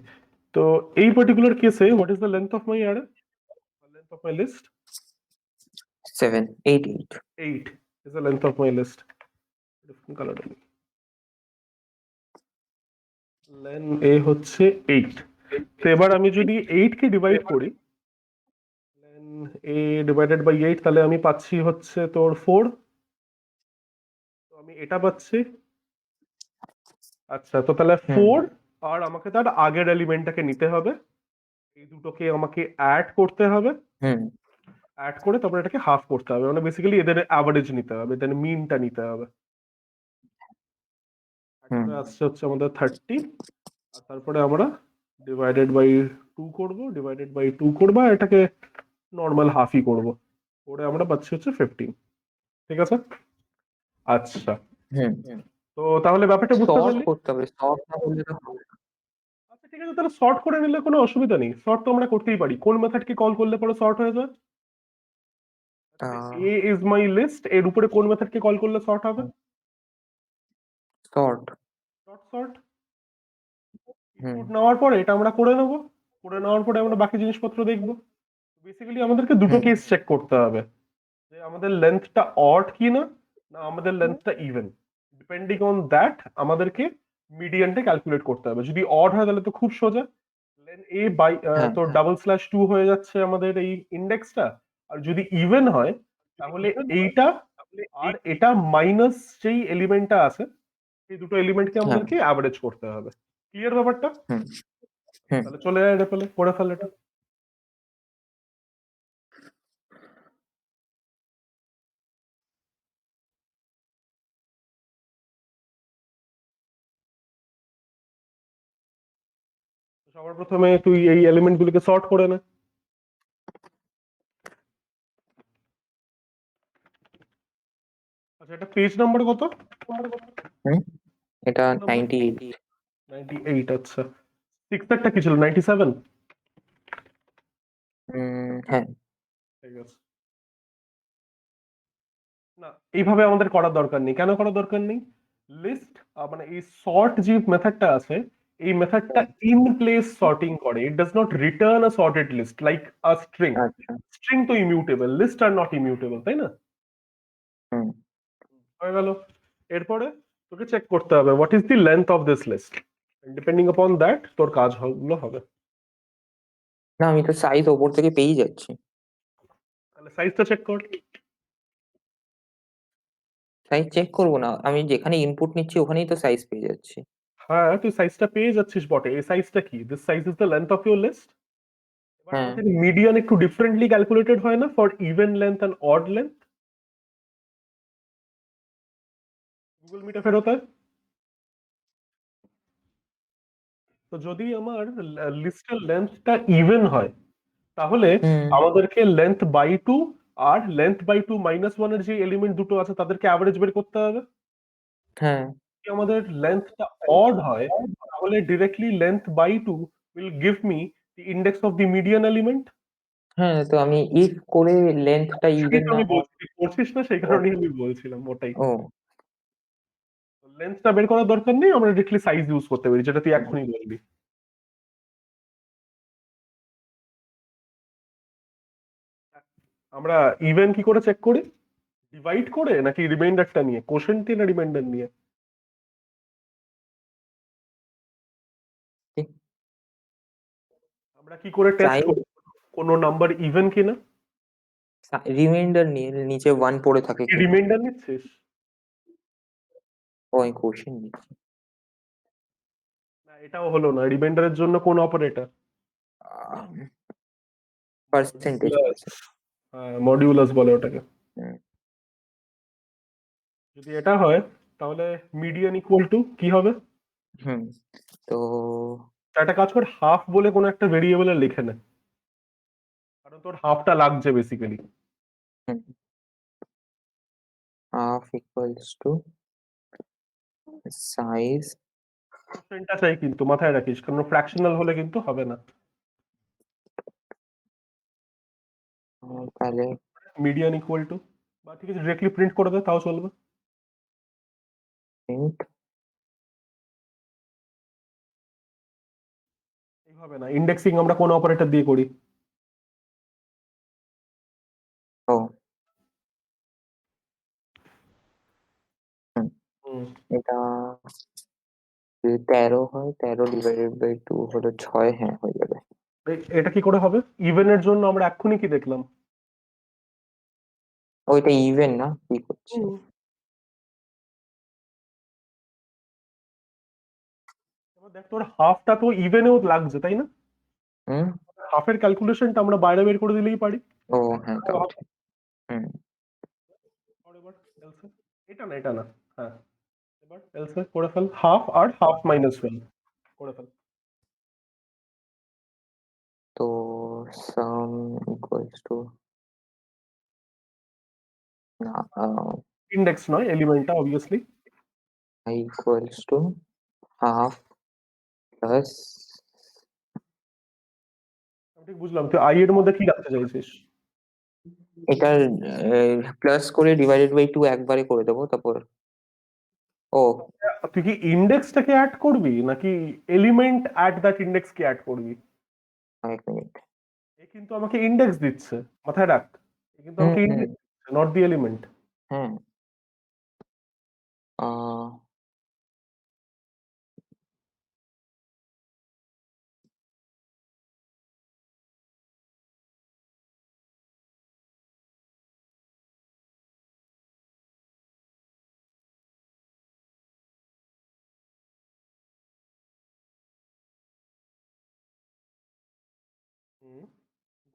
A: তো এই পার্টিকুলার কেসে what is the length of my array, length of my list?
B: 7, 8, 8।
A: 8 is the length of my list. Different color len A হচ্ছে 8। তো এবার আমি যদি 8 কে ডিভাইড করি, লেন এ ডিভাইডেড বাই 8, তাহলে আমি পাচ্ছি হচ্ছে তোর 4। তো আমি এটা পাচ্ছি। আচ্ছা, তো তাহলে
B: হুম,
A: 4, আর আমাকে তার আগের এলিমেন্টটাকে নিতে হবে, এই দুটোকে আমাকে অ্যাড করতে হবে,
B: হুম,
A: অ্যাড করে তারপর এটাকে হাফ করতে হবে, মানে বেসিক্যালি এদের অ্যাভারেজ নিতে হবে, এদের মিনটা নিতে হবে। অ্যাড
B: হুম,
A: করে আসছে হচ্ছে আমাদের 30, আর তারপরে আমরা ডিভাইডেড বাই 2 করব, ডিভাইডেড বাই 2 করবো, আর এটাকে নর্মাল হাফই করব, করে আমরা পাচ্ছি হচ্ছে 15। ঠিক আছে, আচ্ছা,
B: হুম।
A: তো তাহলে ব্যাপারটা বুঝতে
B: সর্ট
A: পারলি।
B: করতে হবে, সর্ট না করলে তো হবে না।
A: আচ্ছা ঠিক আছে, তাহলে শর্ট করে নিলে কোনো অসুবিধা নেই, শর্ট তো আমরা করতেই পারি। কোন মেথডকে কল করলে পরে শর্ট হয়ে যায়? তাহলে এ ইজ মাই লিস্ট এর উপরে কোন মেথডকে কল করলে শর্ট হবে?
B: সর্ট।
A: Dot sort.
B: হুম,
A: ইনপুট নেওয়ার পরে এটা আমরা করে নেবো, করে নেওয়ার পরে আমরা বাকি জিনিসপত্র দেখবো। বেসিক্যালি আমাদেরকে দুটো
B: হুম,
A: কেস চেক করতে হবে, যে আমাদের লেন্থটা অড কি না, না আমাদের লেন্থটা ইভেন। ডিপেন্ডিং অন দ্যাট আমাদেরকে মিডিয়ানটা ক্যালকুলেট করতে হবে। যদি অড হয় তাহলে তো খুব সোজা, লেন এ বাই
B: হ্যাঁ,
A: তোর /2 হয়ে যাচ্ছে আমাদের এই ইন্ডেক্সটা। আর যদি ইভেন হয় তাহলে এইটা আর এটা মাইনাস যেই এলিমেন্টটা আছে, এই দুটো এলিমেন্টকে
B: হ্যাঁ,
A: আমাদেরকে অ্যাভারেজ করতে হবে। ক্লিয়ার ব্যাপারটা?
B: হুম, হুম।
A: তাহলে চলে যায় এটা, ফেলে করে ফেল এটা। সবার প্রথমে তুই এই এলিমেন্ট গুলিকে সর্ট করে নে। আচ্ছা, এটা পেজ নাম্বার কত?
B: হুম, এটা
A: পেজ নাম্বার
B: 98।
A: 98। আচ্ছা, সিক্সেরটা কি ছিল? 97।
B: হ্যাঁ।
A: ঠিক আছে। না, এইভাবে আমাদের করার দরকার নেই। কেন করার দরকার নেই? লিস্ট মানে এই সর্ট যে মেথডটা আছে, এই মেথডটা ইন প্লেস সর্টিং করে। It does not return a sorted list like a string.
B: আচ্ছা।
A: স্ট্রিং তো ইমিউটেবল, লিস্ট আর নট ইমিউটেবল, তাই না?
B: হুম।
A: হয়ে গেল। এরপরে তোকে চেক করতে হবে what is the length of this list. Depending upon that তোর কাজগুলো হবে।
B: না, আমি তো সাইজ ওপর থেকে পেয়ে যাচ্ছি।
A: তাহলে সাইজটা চেক কর।
B: সাইজ চেক করবো না, আমি যেখানে ইনপুট নিচ্ছি ওখানেই তো সাইজ পেয়ে যাচ্ছি।
A: হ্যাঁ, তুই সাইজটা পেয়ে যাচ্ছিস বটে। এই সাইজটা কি? This size is the length of your list. এবার
B: হ্যাঁ।
A: আমাদের মিডিয়ান একটু ডিফারেন্টলি ক্যালকুলেটেড হয় না for even length and odd length? Google মিটে ফেরত হয়। তো যদি আমার লিস্টের লেন্থটা ইভেন হয়, তাহলে
B: হুম।
A: আমাদেরকে লেন্থ বাই টু আর লেন্থ বাই টু মাইনাস ওয়ানের যে এলিমেন্ট দুটো আছে তাদেরকে অ্যাভারেজ বের করতে হবে।
B: হ্যাঁ।
A: যদি আমাদের লেন্থটা অড হয়, তাহলে directly length by two will give me the index of the median element.
B: হ্যাঁ, তো আমি ইফ করে লেন্থটা
A: সেটাই
B: ইভেন
A: তো
B: না
A: আমি
B: হয়।
A: বলছি, তুই করছিস না, সেই কারণেই আমি বলছিলাম ওটাই।
B: ও।
A: লেন্থটা বের করার দরকার নেই, আমরা ডিরেক্টলি সাইজ ইউজ করতে পারি, যেটা তুই এক্ষুনি বলবি। আমরা ইভেন কি করে চেক করি? ডিভাইড করে নাকি রিমাইন্ডারটা নিয়ে? কোশেন্ট দিয়ে না রিমাইন্ডার নিয়ে? আমরা কি করে টেস্ট
B: সাইজ
A: করি কোনো নাম্বার ইভেন কিনা?
B: রিমাইন্ডার নিয়ে নিচে 1 পড়ে থাকে
A: কি
B: কিনা।
A: রিমাইন্ডার নিচ্ছিস?
B: ও, আমি কোশ্চেন নিচ্ছি।
A: না, এটাও হলো না। রিমাইন্ডারের জন্য কোন অপারেটর?
B: পার্সেন্টেজ।
A: মডিউলাস বলে ওটাকে।
B: হুম।
A: যদি এটা হয়, তাহলে মিডিয়ান ইকুয়াল টু কি হবে?
B: হুম, তো
A: একটা কাজ কর, হাফ বলে কোনো একটা ভেরিয়েবলে লিখে নে, কারণ তোর হাফটা লাগছে basically.
B: Half equals to size.
A: কোশ্চেনটা চাই কিন্তু, মাথায় রাখিস, কারণ ফ্র্যাকশনাল হলে কিন্তু হবে না।
B: তাহলে
A: মিডিয়ান ইকুয়াল টু, বা ঠিক আছে ডিরেক্টলি প্রিন্ট করে দে, তাও চলবে।
B: প্রিন্ট।
A: এইভাবে না, ইন্ডেক্সিং আমরা কোন অপারেটর দিয়ে করি?
B: ও। হুম,
A: হুম।
B: এটা যদি 13 হয়, 13 ডিভাইডেড বাই 2 হলো 6। হ্যাঁ, হয়ে যাবে।
A: এটা কি করে হবে? ইভেনের জন্য আমরা এক্ষুনি কি দেখলাম?
B: ওইটা ইভেন না, কি করছে?
A: হুম। এবার দেখ, তোর হাফটা তো ইভেনেও লাগছে, তাই না?
B: হুম।
A: হাফের ক্যালকুলেশনটা আমরা বাইরে বের করে দিলেই পারি।
B: ও হ্যাঁ, তাও ঠিক। হুম।
A: আর এবার এলসে, এটা না, এটা না। হ্যাঁ, এবার এলসে করে ফেল, হাফ আর হাফ মাইনাস ওয়ান করে ফেল।
B: তো সাম ইকুয়ালস টু, না,
A: ইন্ডেক্স নয়, এলিমেন্টটা obviously.
B: i equals to half plus.
A: আমি ঠিক বুঝলাম, তুই আই এর মধ্যে কি রাখতে চাইছিস?
B: এটার প্লাস করে ডিভাইডেড বাই 2 একবারে করে দেবো, তারপর ও।
A: তুই কি ইন্ডেক্সটাকে অ্যাড করবি নাকি এলিমেন্ট অ্যাট দ্যাট ইন্ডেক্স কে অ্যাড করবি?
B: এক মিনিট।
A: এ কিন্তু আমাকে ইন্ডেক্স দিচ্ছে, মাথায় রাখ। এ কিন্তু
B: হুম
A: আমাকে
B: হুম।
A: Index, not the element.
B: হ্যাঁ। আহ,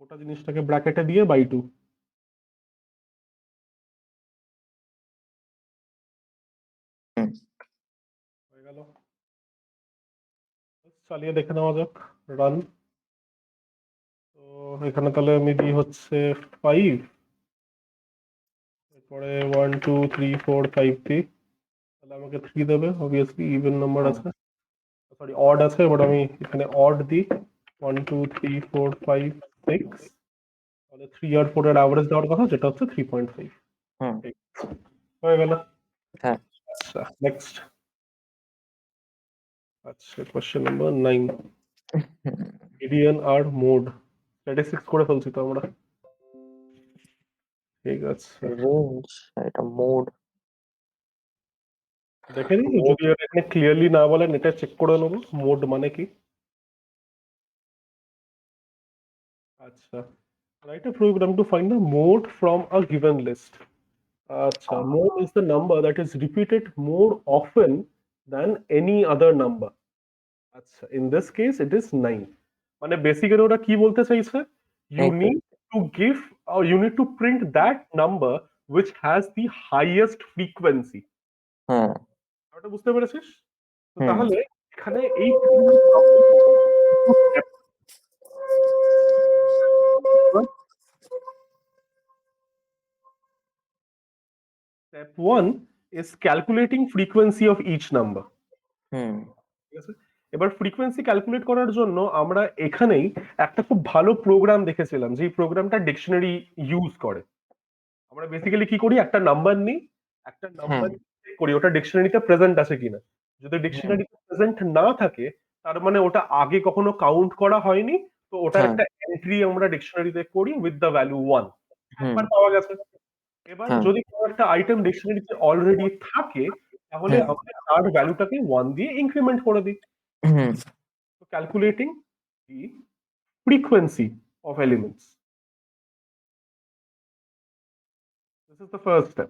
A: গোটা জিনিসটাকে ব্র্যাকেটে দিয়ে বাই টু
B: হুম।
A: হয়ে গেল। চালিয়ে দেখে নেওয়া যাক। রান। তো এখানে তাহলে আমি দিই হচ্ছে 5, এরপরে 1 2 3 4 5 দিই, তাহলে আমাকে 3 দেবে। অবভিয়াসলি ইভেন নাম্বার
B: হুম
A: আছে, সরি অড আছে, বাট আমি এখানে অড দিই 1 2 3 4 5 6, তাহলে 3 আর 4 এর অ্যাভারেজ দেওয়ার কথা, যেটা হচ্ছে 3.5।
B: হুম
A: ঠিক হয়ে গেল।
B: হ্যাঁ
A: আচ্ছা নেক্সট। আচ্ছা কোশ্চেন নাম্বার 9, মিডিয়ান আর মোড। স্ট্যাটিস্টিক্স করে ফেলছি তো আমরা। ঠিক আছে,
B: রেঞ্জ, এটা মোড।
A: দেখে নিই,
B: মোড
A: যদি এটা এখানে ক্লিয়ারলি না বলেন এটা চেক করে নেবো মোড মানে কি। আচ্ছা, write a program to find the mode from a given list. আচ্ছা, mode is the number that is repeated more often than any other number. আচ্ছা, in this case it is 9। মানে বেসিক্যালি ওরা কি বলতে চাইছে, you
B: এই তো।
A: need to give or you need to print that number which has the highest frequency।
B: হ্যাঁ
A: ওটা বুঝতে পেরেছিস? তো
B: হুম
A: তাহলে এখানে এই step 1 is calculating frequency of each number।
B: হুম
A: ঠিক আছে, এবার ফ্রিকোয়েন্সি ক্যালকুলেট করার জন্য আমরা এখানেই একটা খুব ভালো প্রোগ্রাম দেখেছিলাম, যে প্রোগ্রামটা ডিকশনারি ইউজ করে। আমরা বেসিক্যালি কি করি, একটা নাম্বার নিই, একটা
B: হ্যাঁ
A: নাম্বার চেক করি ওটা ডিকশনারিতে প্রেজেন্ট আছে কিনা। যদি
B: হুম
A: ডিকশনারিতে প্রেজেন্ট না থাকে, তার মানে ওটা আগে কখনো কাউন্ট করা হয়নি। তো ওটার
B: হ্যাঁ
A: একটা এন্ট্রি আমরা ডিকশনারিতে করি উইথ দ্য ভ্যালু 1।
B: হুম
A: একবার পাওয়া গেছে। এবার
B: হ্যাঁ
A: যদি কোনো একটা আইটেম ডিকশনারিতে অলরেডি থাকে, তাহলে
B: হুম
A: আমরা তার ভ্যালুটাকে 1 দিয়ে ইনক্রিমেন্ট করে দিই।
B: হুম
A: So calculating the frequency of elements. This is the first step.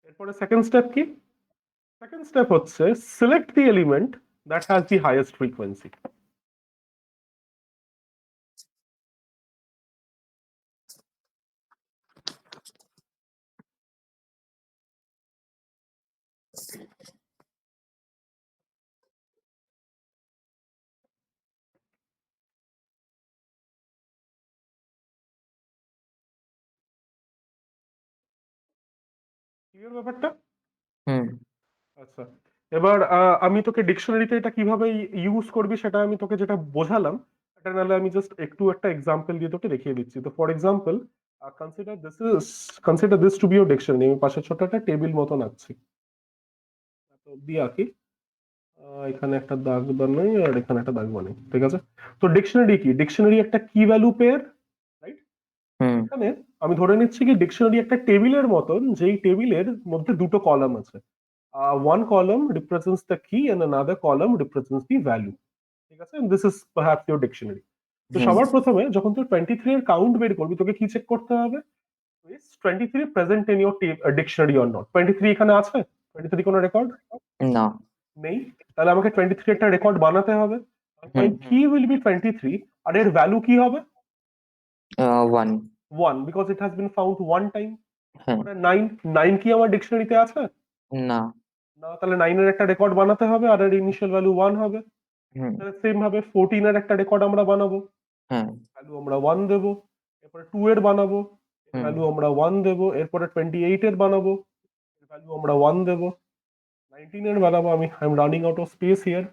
A: এরপরে সেকেন্ড স্টেপ কি? সেকেন্ড স্টেপ হচ্ছে select the element that has the highest frequency. Clear ব্যাপারটা?
B: হুম
A: আচ্ছা, এবার আমি তোকে ডিকশনারিতে এটা কিভাবে ইউজ করবি সেটা আমি তোকে যেটা বোঝালাম, এটা নাহলে আমি জাস্ট একটু একটা এক্সাম্পল দিয়ে তোকে দেখিয়ে দিচ্ছি। তো for example, consider this to be your dictionary. আমি পাশে ছোট একটা টেবিল মতন আঁকছি, তো দিয়ে আঁকি। এখানে একটা দাগ বানাই আর এখানে একটা দাগ বানাই, ঠিক আছে? তো ডিকশনারি কি? ডিকশনারি একটা কি ভ্যালু পেয়ার, রাইট?
B: হুম
A: এখানে আমি ধরে নিচ্ছি কি ডিকশনারি একটা টেবিলের মতন, যেই টেবিলের মধ্যে দুটো কলাম আছে। One column represents the key and another column represents the value. ঠিক আছে, this is perhaps your dictionary. তো
B: হুম
A: সবার প্রথমে যখন তুই 23 এর কাউন্ট বের করবি, তোকে কি চেক করতে হবে? Is 23 present in your dictionary or not? 23 এখানে আছে? 23 কোনো রেকর্ড
B: না
A: নেই। তাহলে আমাকে 23 একটা রেকর্ড বানাতে হবে। মাই
B: হুম
A: কি উইল বি 23, আর এর ভ্যালু কি হবে?
B: One
A: 1, because it has been found one time.
B: হ্যাঁ
A: 9, 9 কি আমার ডিকশনারিতে আছে?
B: না
A: না, তাহলে 9 এর একটা রেকর্ড বানাতে হবে, আর এর ইনিশিয়াল ভ্যালু 1 হবে।
B: হুম
A: তাহলে সেম ভাবে 14 এর একটা রেকর্ড আমরা বানাবো,
B: হ্যাঁ
A: ভ্যালু আমরা 1 দেবো। এরপরে 2 এর বানাবো, এর
B: হুম
A: ভ্যালু আমরা 1 দেবো। এরপরে 28 এর বানাবো, এর ভ্যালু আমরা 1 দেবো। 19 এর বানাবো, I am running out of speech here,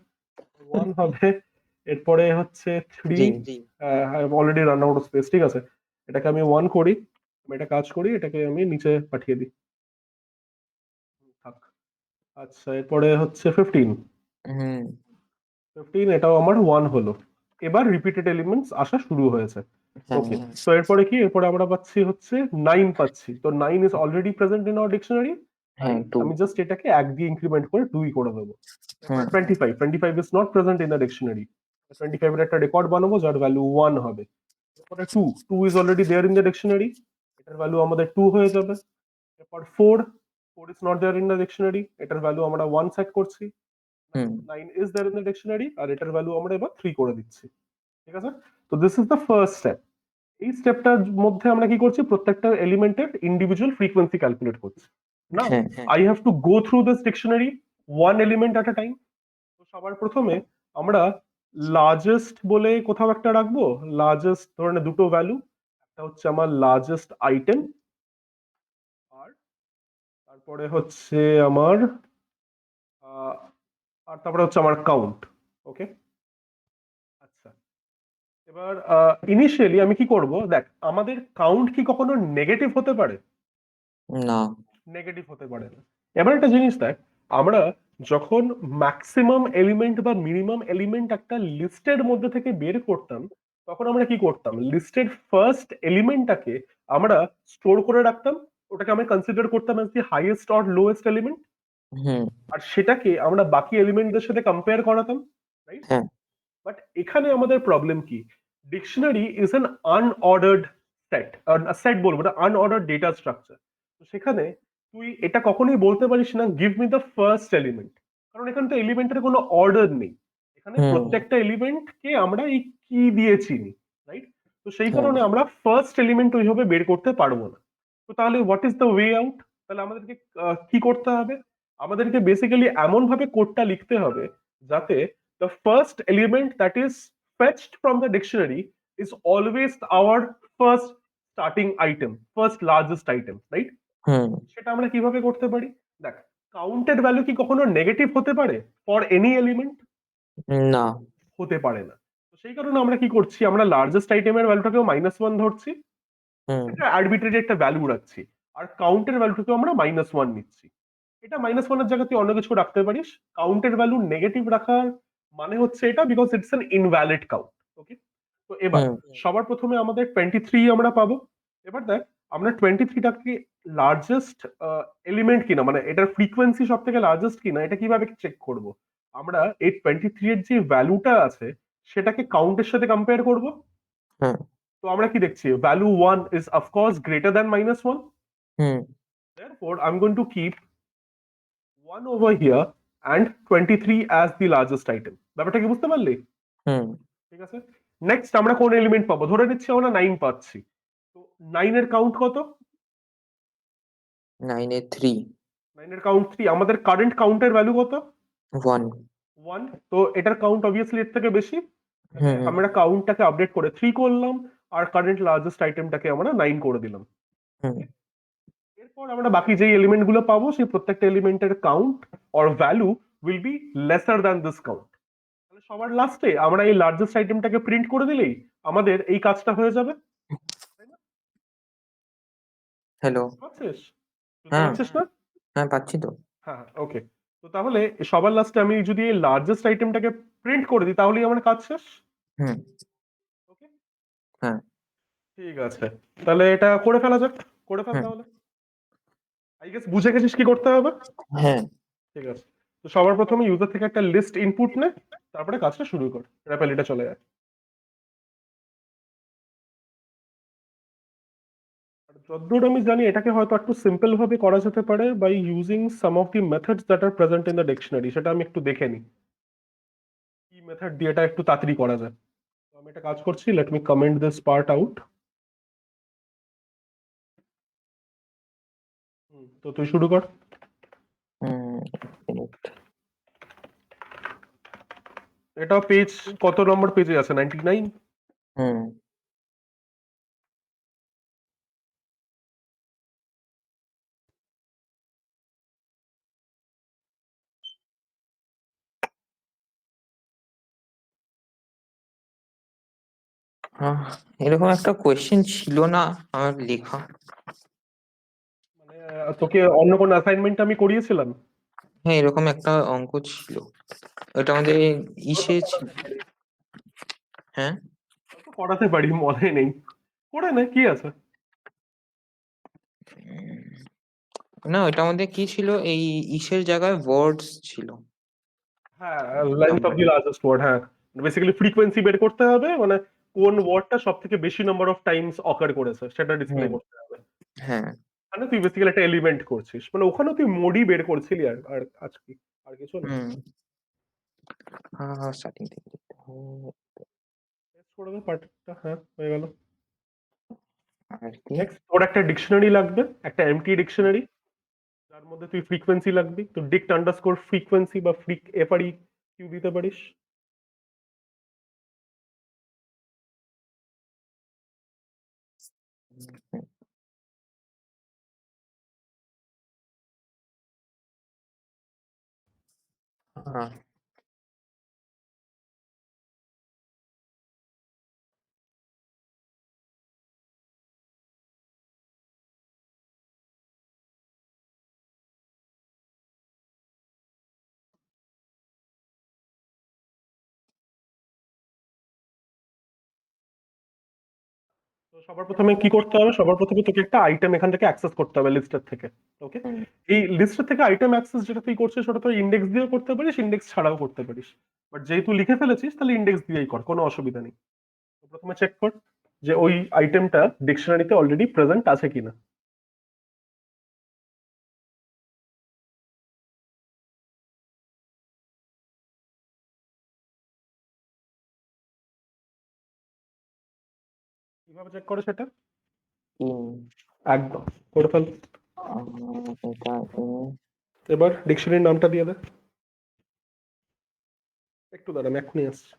A: 1 হবে। এরপরে হচ্ছে 3,
B: G
A: I have already run out of speech. ঠিক আছে, এটাকে আমি 1 করি, আমি এটা কাজ করি, এটাকে আমি নিচে পাঠিয়ে দিই, থাক। আচ্ছা, এরপরে হচ্ছে 15,
B: হুম
A: 15 এটাও আমার 1 হলো। এবার রিপিটেড এলিমেন্টস আসা শুরু হয়েছে।
B: হ্যাঁ
A: ওকে, তো এরপরে কি? এরপরে আমরা পাচ্ছি হচ্ছে 9 পাচ্ছি। তো 9 is already present in our dictionary, তাই
B: হ্যাঁ টু
A: আমি জাস্ট এটাকে 1 দিয়ে ইনক্রিমেন্ট করে 2 করে দেবো। এরপরে
B: হুম
A: 25 is not present in the dictionary. 25 এর একটা রেকর্ড বানাবো যার ভ্যালু 1 হবে। এরপরে 2 is already there in the dictionary, এটার ভ্যালু আমাদের 2 হয়ে যাবে। এরপর 4 is not there in the dictionary, এটার ভ্যালু আমরা 1 সেট করছি।
B: Hmm
A: 9 is there in the dictionary, আর এটার ভ্যালু আমরা এবার 3 করে দিচ্ছি। ঠিক আছে, তো this is the first step. এই স্টেপটার মধ্যে আমরা কি করছি? প্রত্যেকটা এলিমেন্টের ইন্ডিভিজুয়াল ফ্রিকোয়েন্সি ক্যালকুলেট করছি। নাও
B: হ্যাঁ
A: I have to go through this dictionary one element at a time. তো সবার প্রথমে আমরা লার্জেস্ট বলে কোথাও একটা রাখবো। লার্জেস্ট ধরনের দুটো ভ্যালু, একটা হচ্ছে আমার লার্জেস্ট আইটেম, আর তারপরে হচ্ছে আমার আহ, আর তারপরে হচ্ছে আমার কাউন্ট। ওকে, আচ্ছা। এবার ইনিশিয়ালি আমি কি করব, দেখ আমাদের কাউন্ট কি কখনো নেগেটিভ হতে পারে?
B: না।
A: নেগেটিভ হতে পারে না। এবার একটা জিনিস দেখ, আমরা যখন ম্যাক্সিমাম এলিমেন্ট বা মিনিমাম এলিমেন্ট একটা লিস্টের মধ্যে থেকে বের করতাম, তখন আমরা কি করতাম, লিস্টের ফার্স্ট এলিমেন্টটাকে আমরা স্টোর করে রাখতাম, ওটাকে আমরা কনসিডার করতাম as the highest or lowest element,
B: হুম।
A: আর সেটাকে আমরা বাকি এলিমেন্টদের সাথে কম্পেয়ার করাতাম, রাইট?
B: হ্যাঁ।
A: বাট এখানে আমাদের প্রবলেম কি, dictionary is an unordered set, set বলবো না, আনঅর্ডার্ড ডেটা স্ট্রাকচার। তো সেখানে তুই এটা কখনোই বলতে পারিস না give me the first element, কারণ এখানে তো এলিমেন্টের কোনো অর্ডার নেই। এখানে
B: হুম।
A: প্রত্যেকটা এলিমেন্টকে আমরা এই কি দিয়ে চিনি, রাইট? তো সেই
B: হ্যাঁ।
A: কারণে আমরা ফার্স্ট এলিমেন্ট ওইভাবে বের করতে পারবো না। তো তাহলে what is the way out? তাহলে আমাদেরকে কি করতে হবে, আমাদেরকে বেসিক্যালি এমন ভাবে কোডটা লিখতে হবে যাতে the first element that is fetched from the dictionary is always our first starting item, first largest item, right?
B: হুম।
A: সেটা আমরা কিভাবে করতে পারি? দেখ, কাউন্টেড ভ্যালু কি কখনো নেগেটিভ হতে পারে ফর এনি এলিমেন্ট?
B: না।
A: হতে পারে না। তো সেই কারণে আমরা কি করছি, আমরা লার্জেস্ট আইটেমের ভ্যালুটাকেও -1 ধরছি,
B: হুম।
A: এটা আরবিট্রারি একটা ভ্যালু রাখছি, আর কাউন্টের ভ্যালুটাকেও আমরা -1 নিচ্ছি। এটা -1 এর জায়গায় তুই অন্য কিছু রাখতে পারিস। কাউন্টের ভ্যালু নেগেটিভ রাখার মানে হচ্ছে এটা because it's an invalid count. Okay, তো এবার
B: হুম।
A: সবার প্রথমে আমাদের 23 আমরা পাবো। এবার দেখ, আমরা 23টাকে লার্জেস্ট এলিমেন্ট কিনা, মানে এটার ফ্রিকোয়েন্সি সব থেকে লার্জেস্ট কিনা, এটা কিভাবে চেক করব? আমরা এই 23 এর যে ভ্যালুটা আছে সেটাকে কাউন্টের সাথে কম্পেয়ার করব।
B: হ্যাঁ।
A: তো আমরা কি দেখছি, value 1 is of course greater than -1,
B: hmm.
A: therefore I'm going to keep 1 over here and 23 as the largest item. ব্যাপারটা কি বুঝতে পারলি?
B: হুম।
A: ঠিক আছে, নেক্সট আমরা কোন এলিমেন্ট পাবো, ধরে নিচ্ছি আমরা 9 পাচ্ছি। তো 9 এর কাউন্ট কত?
B: 9 এ 3।
A: 9 এর কাউন্ট 3, আমাদের কারেন্ট কাউন্টের ভ্যালু কত?
B: 1।
A: 1, তো এটার কাউন্ট অবভিয়াসলি এর থেকে বেশি, তাহলে
B: হুম। হুম।
A: আমরা কাউন্টটাকে আপডেট করে 3 করলাম, আর কারেন্ট লার্জেস্ট আইটেমটাকে আমরা 9 করে দিলাম।
B: হুম।
A: এরপর আমরা বাকি যেই এলিমেন্ট গুলো পাবো সেই প্রত্যেকটা এলিমেন্টের count or value will be lesser than this count. তাহলে সবার লাস্টে আমরা এই লার্জেস্ট আইটেমটাকে প্রিন্ট করে দিলেই আমাদের এই কাজটা হয়ে যাবে, তাই না?
B: হ্যালো।
A: বুঝতে পারছিস? বুঝতে
B: হ্যাঁ।
A: পারছিস না?
B: হ্যাঁ, পাচ্ছি তো।
A: হ্যাঁ, ওকে। তো তাহলে সবার লাস্টে আমি যদি এই লার্জেস্ট আইটেমটাকে প্রিন্ট করে দিই তাহলেই আমার কাজ শেষ।
B: হুম।
A: ওকে,
B: হ্যাঁ।
A: ঠিক আছে, তাহলে এটা করে ফেলা যাক। করে ফেল
B: হুম।
A: তাহলে। আই গেস বুঝে গেছিস কি করতে হবে।
B: হ্যাঁ।
A: ঠিক আছে, তো সবার প্রথমে ইউজার থেকে একটা লিস্ট ইনপুট নে, তারপরে কাজটা শুরু কর, র্যাপেলিটা চলে যায়। আর যতদূর আমি জানি এটাকে হয়তো একটু সিম্পল ভাবে করা যেতে পারে by using some of the methods that are present in the dictionary. সেটা আমি একটু দেখে নিই কি মেথড দিয়ে এটা একটু তাড়াতাড়ি করা যায়। তো আমি একটা কাজ করছি, let me comment this part out. তো তুই শুরু কর।
B: হুম। minute।
A: এটা পেজ কত নম্বর পেজে আছে, 99?
B: হুম। আহ, এরকম একটা কোয়েশ্চেন ছিল না আমার লেখা।
A: মানে তোকে অন্য কোন অ্যাসাইনমেন্ট আমি করিয়েছিলাম?
B: হ্যাঁ, এরকম একটা অঙ্ক ছিল। ওটা আমাদের ইসে ছিল। হ্যাঁ।
A: হয়তো করাতে পারি, মনে নেই, করে নে, কি আছে।
B: উম, না, ওটা আমাদের কি ছিল, এই ইসের জায়গায় ওয়ার্ডস ছিল।
A: হ্যাঁ, length of
B: number.
A: The largest word, হ্যাঁ। বেসিক্যালি ফ্রিকোয়েন্সি বের করতে হবে, মানে কোন ওয়ার্ডটা সব থেকে বেশি নাম্বার অফ টাইমস অকার করেছে সেটা ডিসপ্লে
B: হুম।
A: করতে হবে।
B: হ্যাঁ।
A: মানে তুই বেসিক্যালি একটা এলিমেন্ট করছিস, মানে ওখানে তুই মোডই বের করছিলি, আর আর আজ কি, আর কিছু না।
B: হুম। হ্যাঁ, হ্যাঁ, স্টার্টিং থেকে লিখতে হবে।
A: টেস্ট করে দে পার্টটা, হ্যাঁ হয়ে গেল।
B: আর কি?
A: নেক্সট ওর একটা ডিকশনারি লাগবে, একটা এমটি ডিকশনারি। তার মধ্যে তুই ফ্রিকোয়েন্সি লাগবি, তো ডিক্ট আন্ডারস্কোর ফ্রিকোয়েন্সি বা ফ্রিক এফআরই কিউ দিতে পারিস।
B: হ্যাঁ,
A: তো সবার প্রথমে কি করতে হবে, সবার প্রথমে তোকে একটা আইটেম এখান থেকে অ্যাক্সেস করতে হবে লিস্টের থেকে। ওকে,
B: হুম,
A: এই লিস্টের থেকে আইটেম অ্যাক্সেস যেটা তুই করছিস সেটা তুই ইন্ডেক্স দিয়েও করতে পারিস, ইন্ডেক্স ছাড়াও করতে পারিস, বাট যেহেতু লিখে ফেলেছিস তাহলে ইন্ডেক্স দিয়েই কর, কোনো অসুবিধা নেই। তো প্রথমে চেক কর যে ওই আইটেমটা ডিকশনারিতে অলরেডি প্রেজেন্ট আছে কিনা। কিভাবে চেক করে সেটা?
B: তিন।
A: একদম করে ফেল।
B: এটা
A: এবার ডিকশনারির নামটা দিয়ে দে। একটু দাঁড়া, আমি এক্ষুনি আসছি।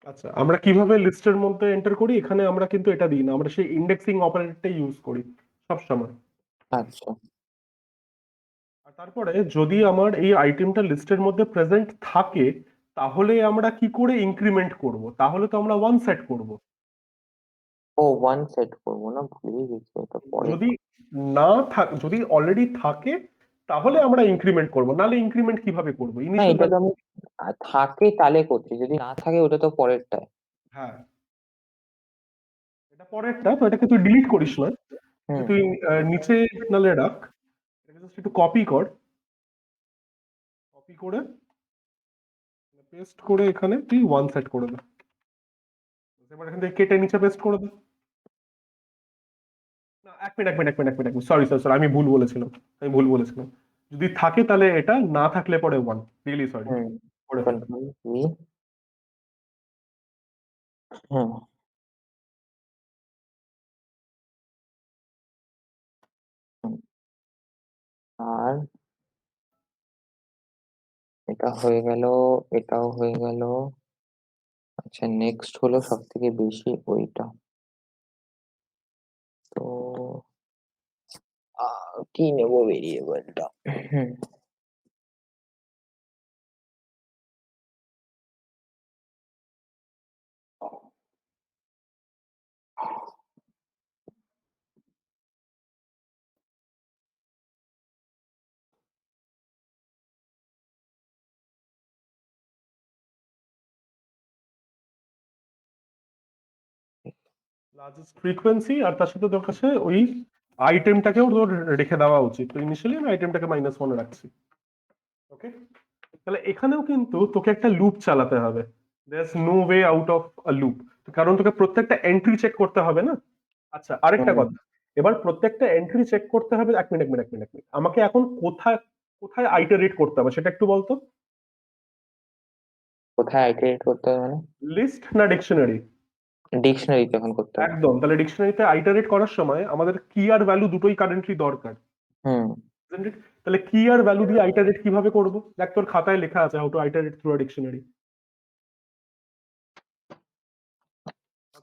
A: আচ্ছা, আমরা কিভাবে লিস্টের মধ্যে এন্টার করি, এখানে আমরা কিন্তু এটা দিই না, আমরা সেই ইন্ডেক্সিং অপারেটরটা ইউজ করি সব সময়।
B: আচ্ছা।
A: আর তারপরে যদি আমার এই আইটেমটা লিস্টের মধ্যে প্রেজেন্ট থাকে, তাহলে আমরা কি করে ইনক্রিমেন্ট করব? তাহলে তো আমরা ওয়ান সেট করব।
B: ও, ওয়ান সেট করবো না, ভুলেই গেছি, এটা পরে
A: যদি না থাক, যদি অলরেডি থাকে তাহলে আমরা ইনক্রিমেন্ট করব, নাহলে ইনক্রিমেন্ট কিভাবে করব
B: না,
A: ইনিশিয়াল
B: এটা তো
A: ভ্যালু?
B: আমি থাকে তাহলে করছি, যদি না থাকে ওটা তো পরেরটায়।
A: হ্যাঁ, এটা পরেরটা, তো এটাকে তুই ডিলিট করিস না,
B: হুম।
A: তুই নিচে নালে রাখ, এটাকে জাস্ট একটু কপি কর, কপি করে পেস্ট করে এখানে তুই ওয়ান সেট করে দে। এবার এখান থেকে কেটে নিচে পেস্ট করে দে। না, এক মিনিট, এক মিনিট, সরি সরি সরি, আমি ভুল বলেছিলাম, আমি ভুল বলেছিলাম। যদি থাকে তাহলে এটা, না থাকলে পরে ওয়ান। রিয়েলি সরি,
B: হুম,
A: করে ফেল।
B: Control V. হুম। হুম, আর এটা হয়ে গেল, এটাও হয়ে গেল। আচ্ছা, নেক্সট হলো সব থেকে বেশি ওইটা। তো কি নেব ভেরিয়েবলটা? হুম।
A: লার্জেস্ট ফ্রিকোয়েন্সি, আর তার সাথে তোর কাছে ওই আইটেমটাকেও তোর রেখে দেওয়া উচিত। তো ইনিশিয়ালি আমি আইটেমটাকে -1 রাখছি। ওকে, তাহলে এখানেও কিন্তু তোকে একটা লুপ চালাতে হবে। There is no way out of a loop, কারণ তোকে প্রত্যেকটা এন্ট্রি চেক করতে হবে না। আচ্ছা, আরেকটা
B: হুম,
A: কথা, এবার প্রত্যেকটা এন্ট্রি চেক করতে হবে। এক মিনিট, আমাকে এখন কোথায় কোথায় আইটারেট করতে হবে সেটা একটু বলতো।
B: কোথায় আইটারেট করতে হবে মানে?
A: লিস্ট না ডিকশনারি?
B: ডিকশনারিতে এখন করতে হবে।
A: একদম, তাহলে ডিকশনারিতে আইটারেট করার সময় আমাদের কি আর ভ্যালু দুটোই কারেন্টলি দরকার,
B: হুম।
A: isn't it? তাহলে কি আর ভ্যালু দিয়ে আইটারেট কিভাবে করব? দেখ, তোর খাতায় লেখা আছে how to আইটারেট through a dictionary.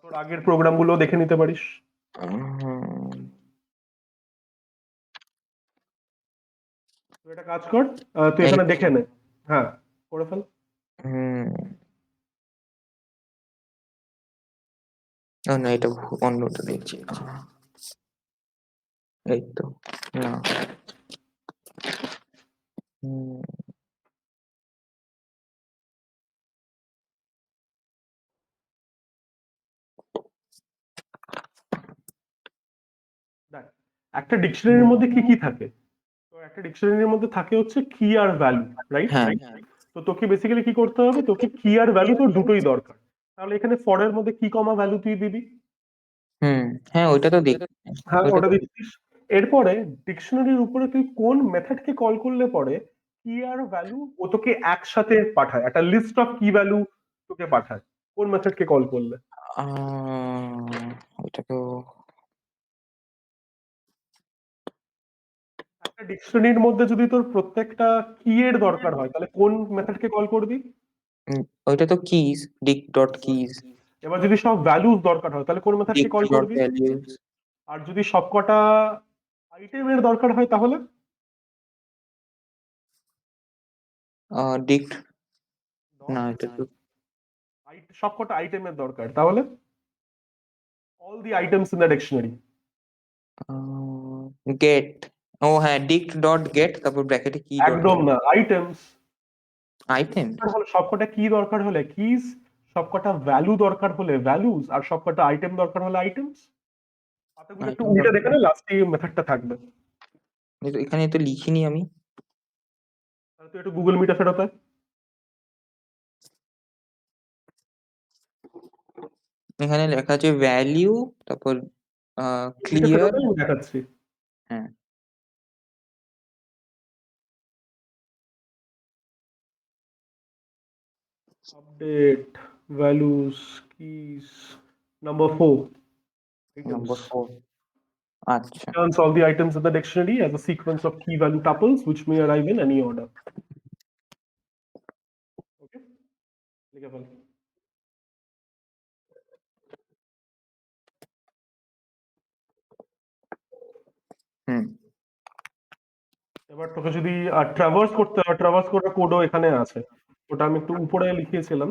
A: তোর আগের প্রোগ্রাম গুলো দেখে নিতে পারিস।
B: হুম,
A: তুই একটা কাজ কর, তুই এখানে
B: এই-
A: দেখে নে। হ্যাঁ, করে ফেল।
B: হুম না, এটা অন্যটা দেখছি। এই তো, না। হুম,
A: দেখ, একটা ডিকশনারির মধ্যে কি কি থাকে? তো একটা ডিকশনারির মধ্যে থাকে হচ্ছে কি আর ভ্যালু, রাইট?
B: হ্যাঁ।
A: তো তোকে বেসিক্যালি কি করতে হবে, তোকে কি আর ভ্যালু তোর দুটোই দরকার। তাহলে এখানে ফর এর মধ্যে কি কমা ভ্যালু তুই দিবি।
B: হুম, হ্যাঁ, ওইটা তো দেখছি।
A: হ্যাঁ,
B: ওইটা
A: ওটা
B: তো
A: দিচ্ছিস। এরপরে ডিকশনারির উপরে তুই কোন মেথডকে কল করলে পরে কি আর ভ্যালু ও তোকে একসাথে পাঠায়, একটা লিস্ট অফ কি ভ্যালু তোকে পাঠায় কোন মেথডকে কল করলে।
B: ওইটা তো
A: একটা ডিকশনারির মধ্যে যদি তোর প্রত্যেকটা কি এর দরকার হয় তাহলে কোন মেথডকে কল করবি।
B: উম, ওইটা তো কিজ, ডিক ডট কিজ,
A: এবার যদি সব ভ্যালুস দরকার হয় তাহলে কোন মেথডকে
B: ডিক
A: কল
B: ডট
A: করবি।
B: ভ্যালিউজ,
A: আর যদি সবকটা আইটেমের দরকার হয় তাহলে
B: ডিক,
A: ডট
B: না এটা তো
A: সবকটা আইটেমের দরকার তাহলে all the items in the dictionary.
B: Get. ও হ্যাঁ, ডিক ডট গেট, তারপর ব্র্যাকেটে কি ডট
A: একদম না, আইটেমস।
B: আইটেম।
A: সবকটা কি দরকার হলে কিস, সবকটা ভ্যালু দরকার হলে ভ্যালুস, আর সবকটা আইটেম দরকার হলে আইটেমস। পাতাগুলো একটু
B: আইটেম
A: উল্টে
B: দরকার,
A: দেখে না, লাস্টে এই মেথডটা থাকবে।
B: এখানে তো লিখিনি আমি।
A: তাহলে তুই একটু গুগল মিটে ফেরত আয়।
B: এখানে লেখা আছে ভ্যালিউ, তারপর
A: মিটে
B: ক্লিয়ার।
A: ফেরত আয়, আমি দেখাচ্ছি।
B: হ্যাঁ,
A: আপডেট ভ্যালুস কিস নাম্বার 4
B: নম্বর
A: items.
B: 4। আচ্ছা।
A: Returns all the items in the dictionary as a sequence of key value tuples which may arrive in any order. Okay, লিখে ফেল।
B: হুম
A: এবার তোকে যদি ট্রাভার্স করতে হয়, ট্রাভার্স করার কোডও এখানে আছে। ওটা আমি একটু উপরে লিখিয়েছিলাম।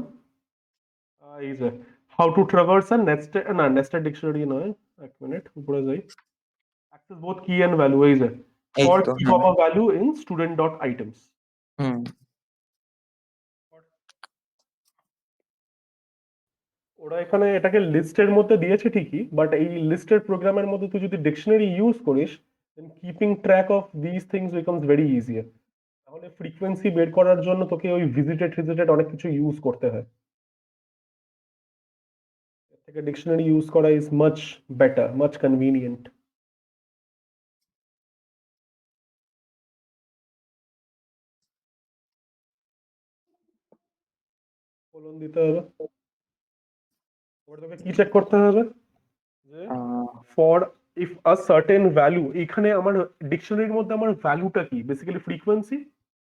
A: এই যে how to traverse and nested, না নেস্টেড ডিকশনারি নয়, এক মিনিট উপরে যাই। Access both key and value, এই যে
B: এই
A: ফর
B: তো,
A: কি
B: হ্যাঁ।
A: Comma value in student dot items.
B: হুম
A: ওরা এখানে এটাকে লিস্টের মধ্যে দিয়েছে ঠিকই, বাট এই লিস্টের প্রোগ্রামের মধ্যে তুই যদি ডিকশনারি ইউজ করিস then keeping track of this things becomes very easier. তাহলে ফ্রিকোয়েন্সি বের করার জন্য তোকে ওই ভিজিটেড অনেক কিছু ইউজ করতে হয়। এর থেকে ডিকশনারি ইউজ করা is much better, much convenient. Colon দিতে হবে। এবার তোকে কি চেক করতে হবে যে
B: ah,
A: for if a certain value, এখানে আমার ডিকশনারির মধ্যে আমার ভ্যালুটা কি, বেসিক্যালি ফ্রিকোয়েন্সি।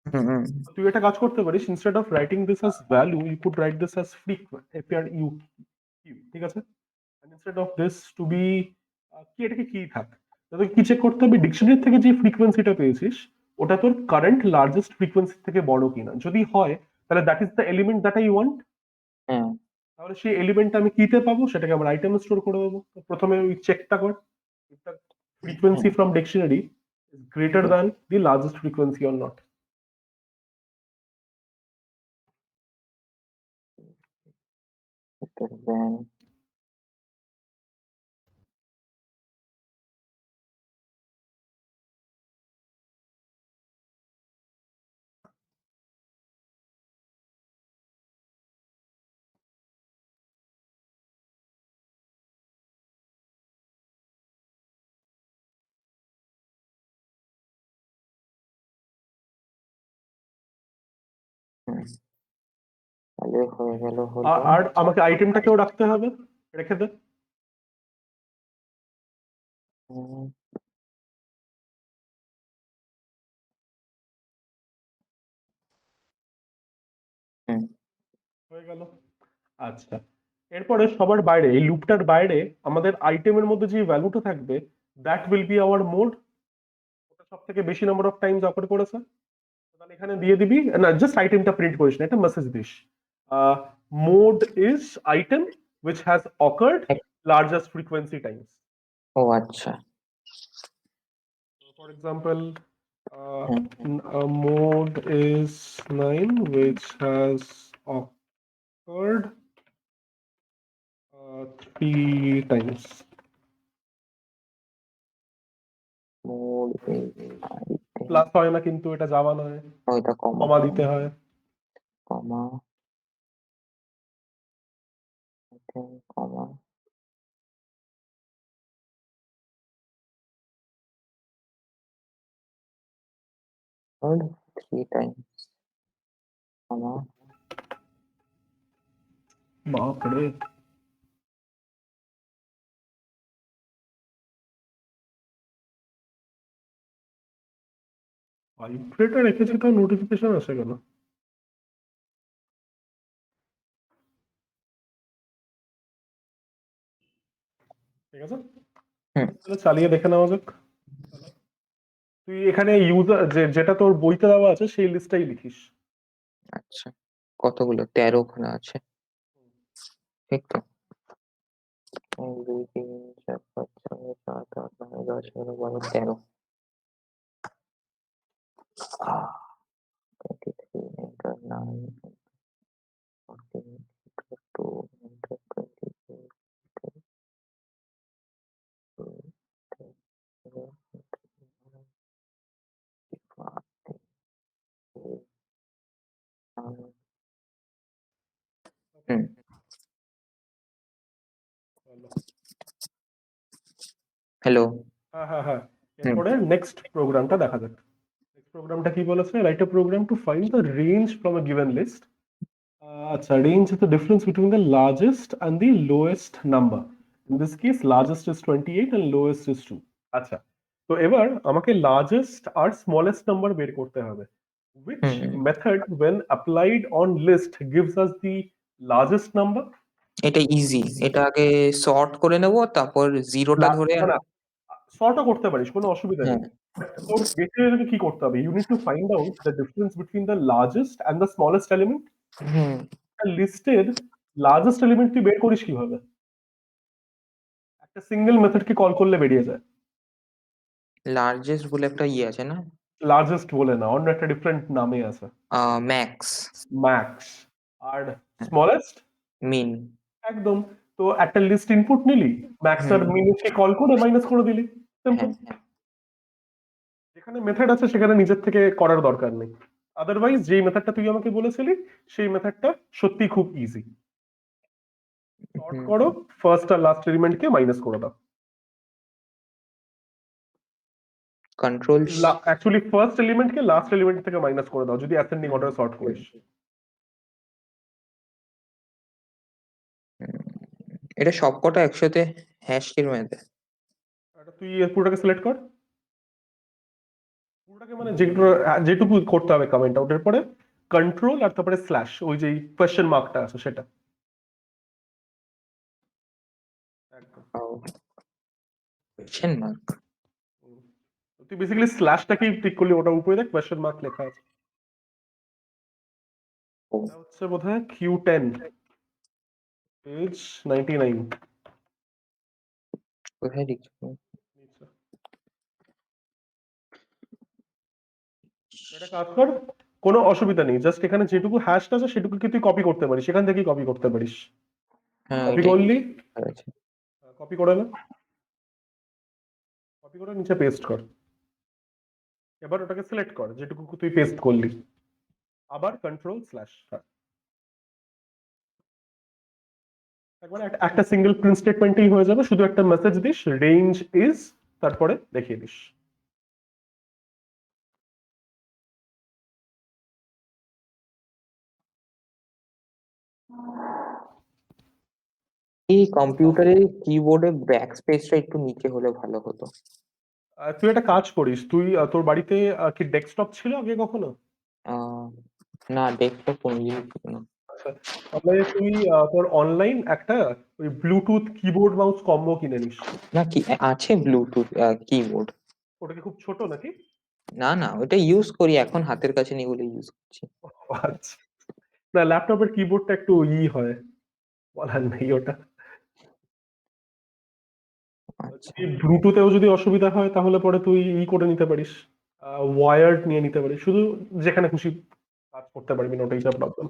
B: হুম হুম
A: তুই এটা কাজ করতে পারিস, instead of writing this as value you could write this as frequent, FR U Q, ঠিক আছে। Instead of this to be কি, এটাকে কি থাক, তোকে কি চেক করতে হবে ডিকশনারি থেকে যে ফ্রিকোয়েন্সিটা পেয়েছিস ওটা তোর কারেন্ট লার্জেস্ট ফ্রিকোয়েন্সি থেকে বড় কিনা। যদি হয় তাহলে that is the element that I want.
B: হ্যাঁ।
A: তাহলে সেই এলিমেন্টটা আমি কিতে পাবো, সেটাকে আমার আইটেমে স্টোর করে দেবো। তো প্রথমে ওই চেকটা কর,
B: হ্যাঁ,
A: frequency from dictionary is greater than the largest frequency or not.
B: then হুম, তাহলে হয়ে গেল হলো।
A: আর আমাকে আইটেমটাকেও রাখতে হবে, রেখে দে।
B: হুম, হুম,
A: হয়ে গেল। আচ্ছা, এরপরে সবার বাইরে এই লুপটার বাইরে আমাদের আইটেমের মধ্যে যে ভ্যালুটা থাকবে that will be hour mode. ওটা সব থেকে বেশি নাম্বার অফ টাইমস অপার করেছে। তাহলে তাহলে এখানে দিয়ে দিবি না, জাস্ট আইটেমটা প্রিন্ট করিস না, একটা message this, mode is item which has occurred largest frequency times.
B: ও আচ্ছা।
A: For example,
B: hmm,
A: mode is 9 which has occurred 3 times.
B: Mode
A: plus হয় না কিন্তু, এটা জাভা নয়,
B: ওইটা কমা
A: কমা দিতে হয়।
B: কমা কমা third 3 times কমা
A: বাপরে, ভাইব্রেটে রেখেছি তো নোটিফিকেশন আসে কেন? ঠিক আছে,
B: হুম,
A: তাহলে চালিয়ে দেখে নেওয়া যাক। তুই এখানে ইউজার যেটা তোর বইতে দেওয়া আছে সেই লিস্টটাই লিখিস।
B: আচ্ছা। কতগুলো? 13 ওখানে আছে, ঠিক তো? 1 2 3 4 5 6 7 8 9 10 11 12 13 23 enter 9 14 enter 2 enter 24 enter 25 হুম, হ্যালো।
A: হ্যাঁ হ্যাঁ হ্যাঁ,
B: হুম,
A: এরপরে নেক্সট প্রোগ্রামটা দেখা যাক। নেক্সট প্রোগ্রামটা কি বলেছে, write a program to find the range from a given list. আচ্ছা, range is the difference between the largest and the lowest number. In this case largest is 28 and lowest is 2। আচ্ছা, তো এবার আমাকে লার্জেস্ট আর স্মলেস্ট নাম্বার বের করতে হবে। Which
B: hmm,
A: method when applied on list gives us the largest number?
B: এটা ইজি। এটা আগে সর্ট করে নেব, তারপর জিরোটা ধরে
A: না না, সর্টও করতে পারিস, কোনো অসুবিধা
B: হ্যাঁ,
A: নেই। তোর বেসিক্যালি তোকে কি করতে হবে, you need to find out the difference between the largest and the smallest element.
B: Hmm,
A: লিস্টের লার্জেস্ট এলিমেন্ট তুই বের করিস কিভাবে? একটা সিঙ্গেল মেথডকে কল করলে বেরিয়ে যায়।
B: লার্জেস্ট বলে একটা ইয়ে আছে না?
A: লার্জেস্ট বলে না, অন্য একটা ডিফারেন্ট নামে আছে,
B: ম্যাক্স।
A: ম্যাক্স। আর স্মলেস্ট
B: মিন।
A: একদম। তো একটা লিস্ট ইনপুট নিলি, ম্যাক্স আর
B: হুম,
A: মিনকে কল করে মাইনাস করে দিলি, সিম্পল।
B: হ্যাঁ হ্যাঁ।
A: যেখানে মেথড আছে সেখানে নিজের থেকে করার দরকার নেই। আদারওয়াইজ যেই মেথডটা তুই আমাকে বলেছিলি সেই মেথডটা সত্যি খুব ইজি। সর্ট
B: হুম,
A: করো, ফার্স্ট আর লাস্ট এলিমেন্টকে মাইনাস করে দাও।
B: কন্ট্রোল।
A: অ্যাকচুয়ালি ফার্স্ট এলিমেন্টকে লাস্ট এলিমেন্ট থেকে মাইনাস করে দাও যদি অ্যাসেন্ডিং অর্ডারে সর্ট করিস।
B: এটা সবকটা একসাথে হ্যাশ কিরম এতে?
A: এটা তুই পুরোটাকে সিলেক্ট কর, পুরোটাকে মানে যেটুকু যেটুকু করতে হবে কমেন্ট আউটের পরে কন্ট্রোল আর তারপরে স্ল্যাশ, ওই যে কোয়েশ্চেন মার্কটা আছে সেটা, একদম।
B: Question mark.
A: হুম। তুই বেসিক্যালি স্ল্যাশটাকেই টিক করলি, ওটা উপরে দেখ কোয়েশ্চেন মার্ক লেখা আছে। এটা হচ্ছে বোধহয় Q10 পেজ 99।
B: কোথায় লিখছো?
A: এটা কাজ কর, কোনো অসুবিধা নেই, জাস্ট এখানে যেটুকু হ্যাশটা আছে সেটুকুকে তুই কপি করতে পারিস, সেখান থেকেই কপি করতে পারিস।
B: হ্যাঁ,
A: কপি
B: এটাই
A: করলি,
B: আছে।
A: কপি করে নে, কপি করে নিচে পেস্ট কর। এবার ওটাকে সিলেক্ট কর যেটুকু তুই পেস্ট করলি, আবার কন্ট্রোল স্ল্যাশ। একবার একটা সিঙ্গেল প্রিন্ট স্টেটমেন্টেই হয়ে যাবে, শুধু একটা মেসেজ দিস রেঞ্জ ইজ, তারপরে দেখিয়ে দিস।
B: এই কম্পিউটারের কিবোর্ডে ব্যাক স্পেসটা একটু নিচে হলে ভালো হতো।
A: তুই একটা কাজ করিস, তুই তোর বাড়িতে কি ডেস্কটপ ছিল আগে কখনো?
B: আহ, না, ডেস্কটপ কোনোদিনই ছিল না।
A: আচ্ছা, তাহলে তুই তোর অনলাইন একটা ওই ব্লুটুথ কিবোর্ড মাউস কম্বো কিনে নিস।
B: না, কি আছে ব্লুটুথ কিবোর্ড?
A: ওটা কি খুব ছোট নাকি?
B: না ওটা ইউজ করি, এখন হাতের কাছে নেই বলে ইউজ করছি।
A: আচ্ছা, না ল্যাপটপের কিবোর্ডটা একটু হয়, বলার নেই ওটা।
B: আচ্ছা।
A: যদি ব্লুটুথেও যদি অসুবিধা হয় তাহলে পরে তুই করে নিতে পারিস, ওয়ার্ড নিয়ে নিতে পারিস, শুধু যেখানে খুশি কাজ করতে পারবি না, ওটাই যা প্রবলেম।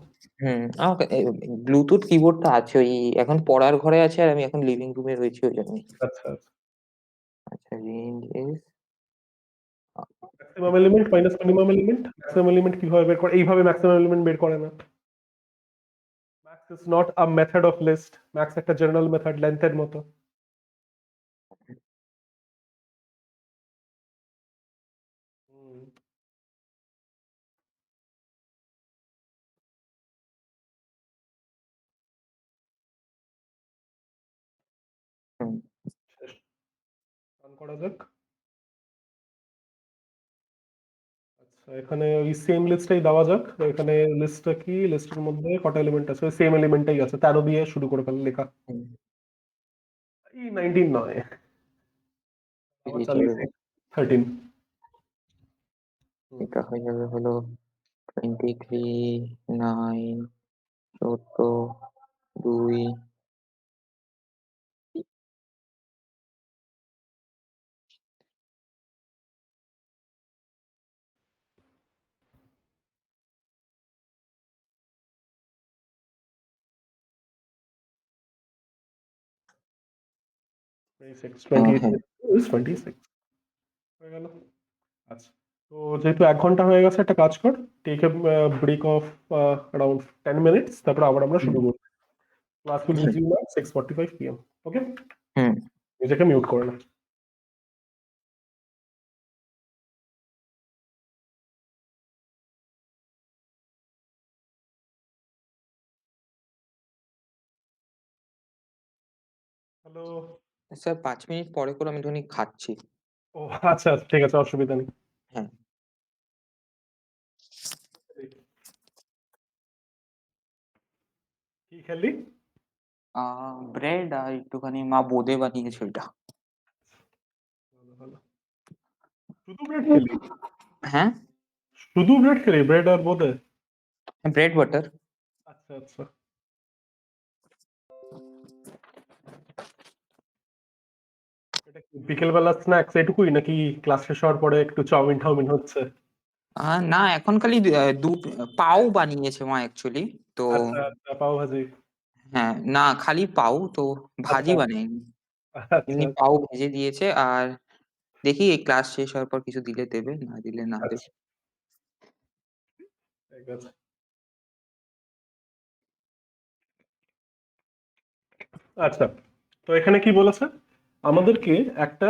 B: আমাকে ব্লুটুথ কিবোর্ডটা আছে, ওই এখন পড়ার ঘরে আছে আর আমি এখন লিভিং রুমে রয়েছি ওই জন্যই।
A: আচ্ছা আচ্ছা,
B: আচ্ছা, range is
A: maximum element minus minimum element, maximum element কিভাবে বের করে, এইভাবে ম্যাক্সিমাম এলিমেন্ট বের করে না। Max is not a method of list, max একটা জেনারেল মেথড লেন্থের মতো। হুম, শেষ, রান করা যাক। আচ্ছা, এখানে ওই সেম লিস্টটাই দেওয়া যাক। তো এখানে লিস্টটা কি, লিস্টের মধ্যে কটা এলিমেন্ট আছে, সেম এলিমেন্টটাই আছে, 13 দিয়ে শুরু করে ফেলে লেখা। এই 19 নয়, আবার চালিয়েছি, 13।
B: এটা হয়ে যাবে হলো 23, 9, 14, 2,
A: 26,
B: হ্যাঁ
A: 28, 26 হয়ে গেল। আচ্ছা, তো যেহেতু 1 ঘন্টা হয়ে গেছে, একটা কাজ কর, take a break of around 10 minutes, তারপর আবার আমরা শুরু করব। Class will resume at 6:45 PM। Okay,
B: hmm
A: নিজেকে মিউট করে না। হ্যালো।
B: স্যার 5 মিনিট পরে করে, আমি একটুখানি খাচ্ছি।
A: ও আচ্ছা আচ্ছা, ঠিক আছে, অসুবিধা নেই।
B: হ্যাঁ।
A: কি খেলি?
B: ব্রেড আর একটুখানি মা বোঁদে বানিয়েছে ওইটা।
A: ভালো ভালো। শুধু ব্রেড খেলি?
B: হ্যাঁ,
A: শুধু ব্রেড খেলি, ব্রেড আর বোধে?
B: Bread butter.
A: আচ্ছা আচ্ছা, এটা কি বিকেলবেলা স্ন্যাক্স এটুকুই, নাকি ক্লাস শেষ হওয়ার পরে একটু চাউমিন টাউমিন হচ্ছে?
B: না, এখন খালি পাও বানিয়েছে মা অ্যাকচুয়ালি। তো
A: আচ্ছা আচ্ছা, পাও ভাজি।
B: হ্যাঁ, না খালি পাও তো, ভাজি
A: আচ্ছা
B: বানায়নি।
A: আচ্ছা
B: এমনি পাও ভেজে দিয়েছে, আর দেখি এই ক্লাস শেষ হওয়ার পর কিছু দিলে দেবে, না দিলে না দেবে।
A: আচ্ছা, ঠিক আছে। আচ্ছা, তো এখানে কি বলেছে, আমাদেরকে একটা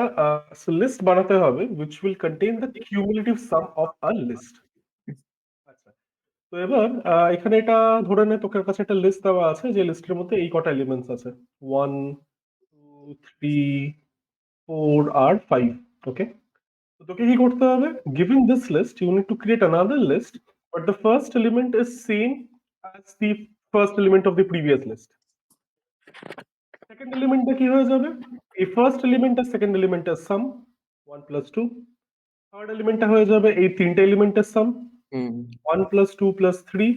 A: লিস্ট বানাতে হবে which will contain the cumulative sum of a list। আচ্ছা, তো এবার এখানে এটা ধরে নে তোর কাছে একটা লিস্ট দেওয়া আছে, যে লিস্টের মধ্যে এই কটা এলিমেন্টস আছে, 1, 2, 3, 4 আর 5। ওকে, তো তোকে কি করতে হবে, given this list you need to create another list, but the first element is same as the first element of the previous list। Second এলিমেন্টটা কি হয়ে যাবে, এই ফার্স্ট এলিমেন্ট আর সেকেন্ড এলিমেন্টের সাম, 1 + 2। থার্ড এলিমেন্টটা হয়ে যাবে এই তিনটে এলিমেন্টের সাম,
B: হুম
A: 1 + 2 + 3।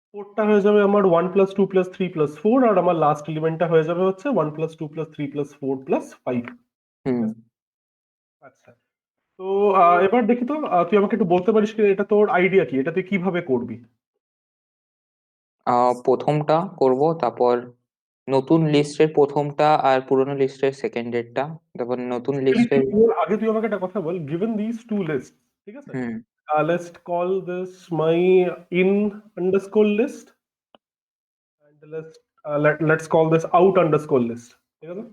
A: ফোরটা হয়ে যাবে আমার 1 + 2 + 3 + 4, আর আমার লাস্ট এলিমেন্টটা হয়ে যাবে হচ্ছে 1 + 2 + 3 + 4 + 5। ঠিক
B: হুম।
A: আছে, আচ্ছা। তো এবার দেখি তো, তুই আমাকে একটু বলতে পারিস কি, এটা তোর আইডিয়া কি, এটা তুই কিভাবে করবি?
B: প্রথমটা করব, তারপর নতুন লিস্টের প্রথমটা আর পুরোনো লিস্টের সেকেন্ডেরটা, তারপর নতুন
A: Basically,
B: লিস্টের।
A: আগে তুই আমাকে একটা কথা বল, given these two lists, ঠিক আছে,
B: হুম
A: let's call this my in_list, and let's call this out_list। ঠিক আছে,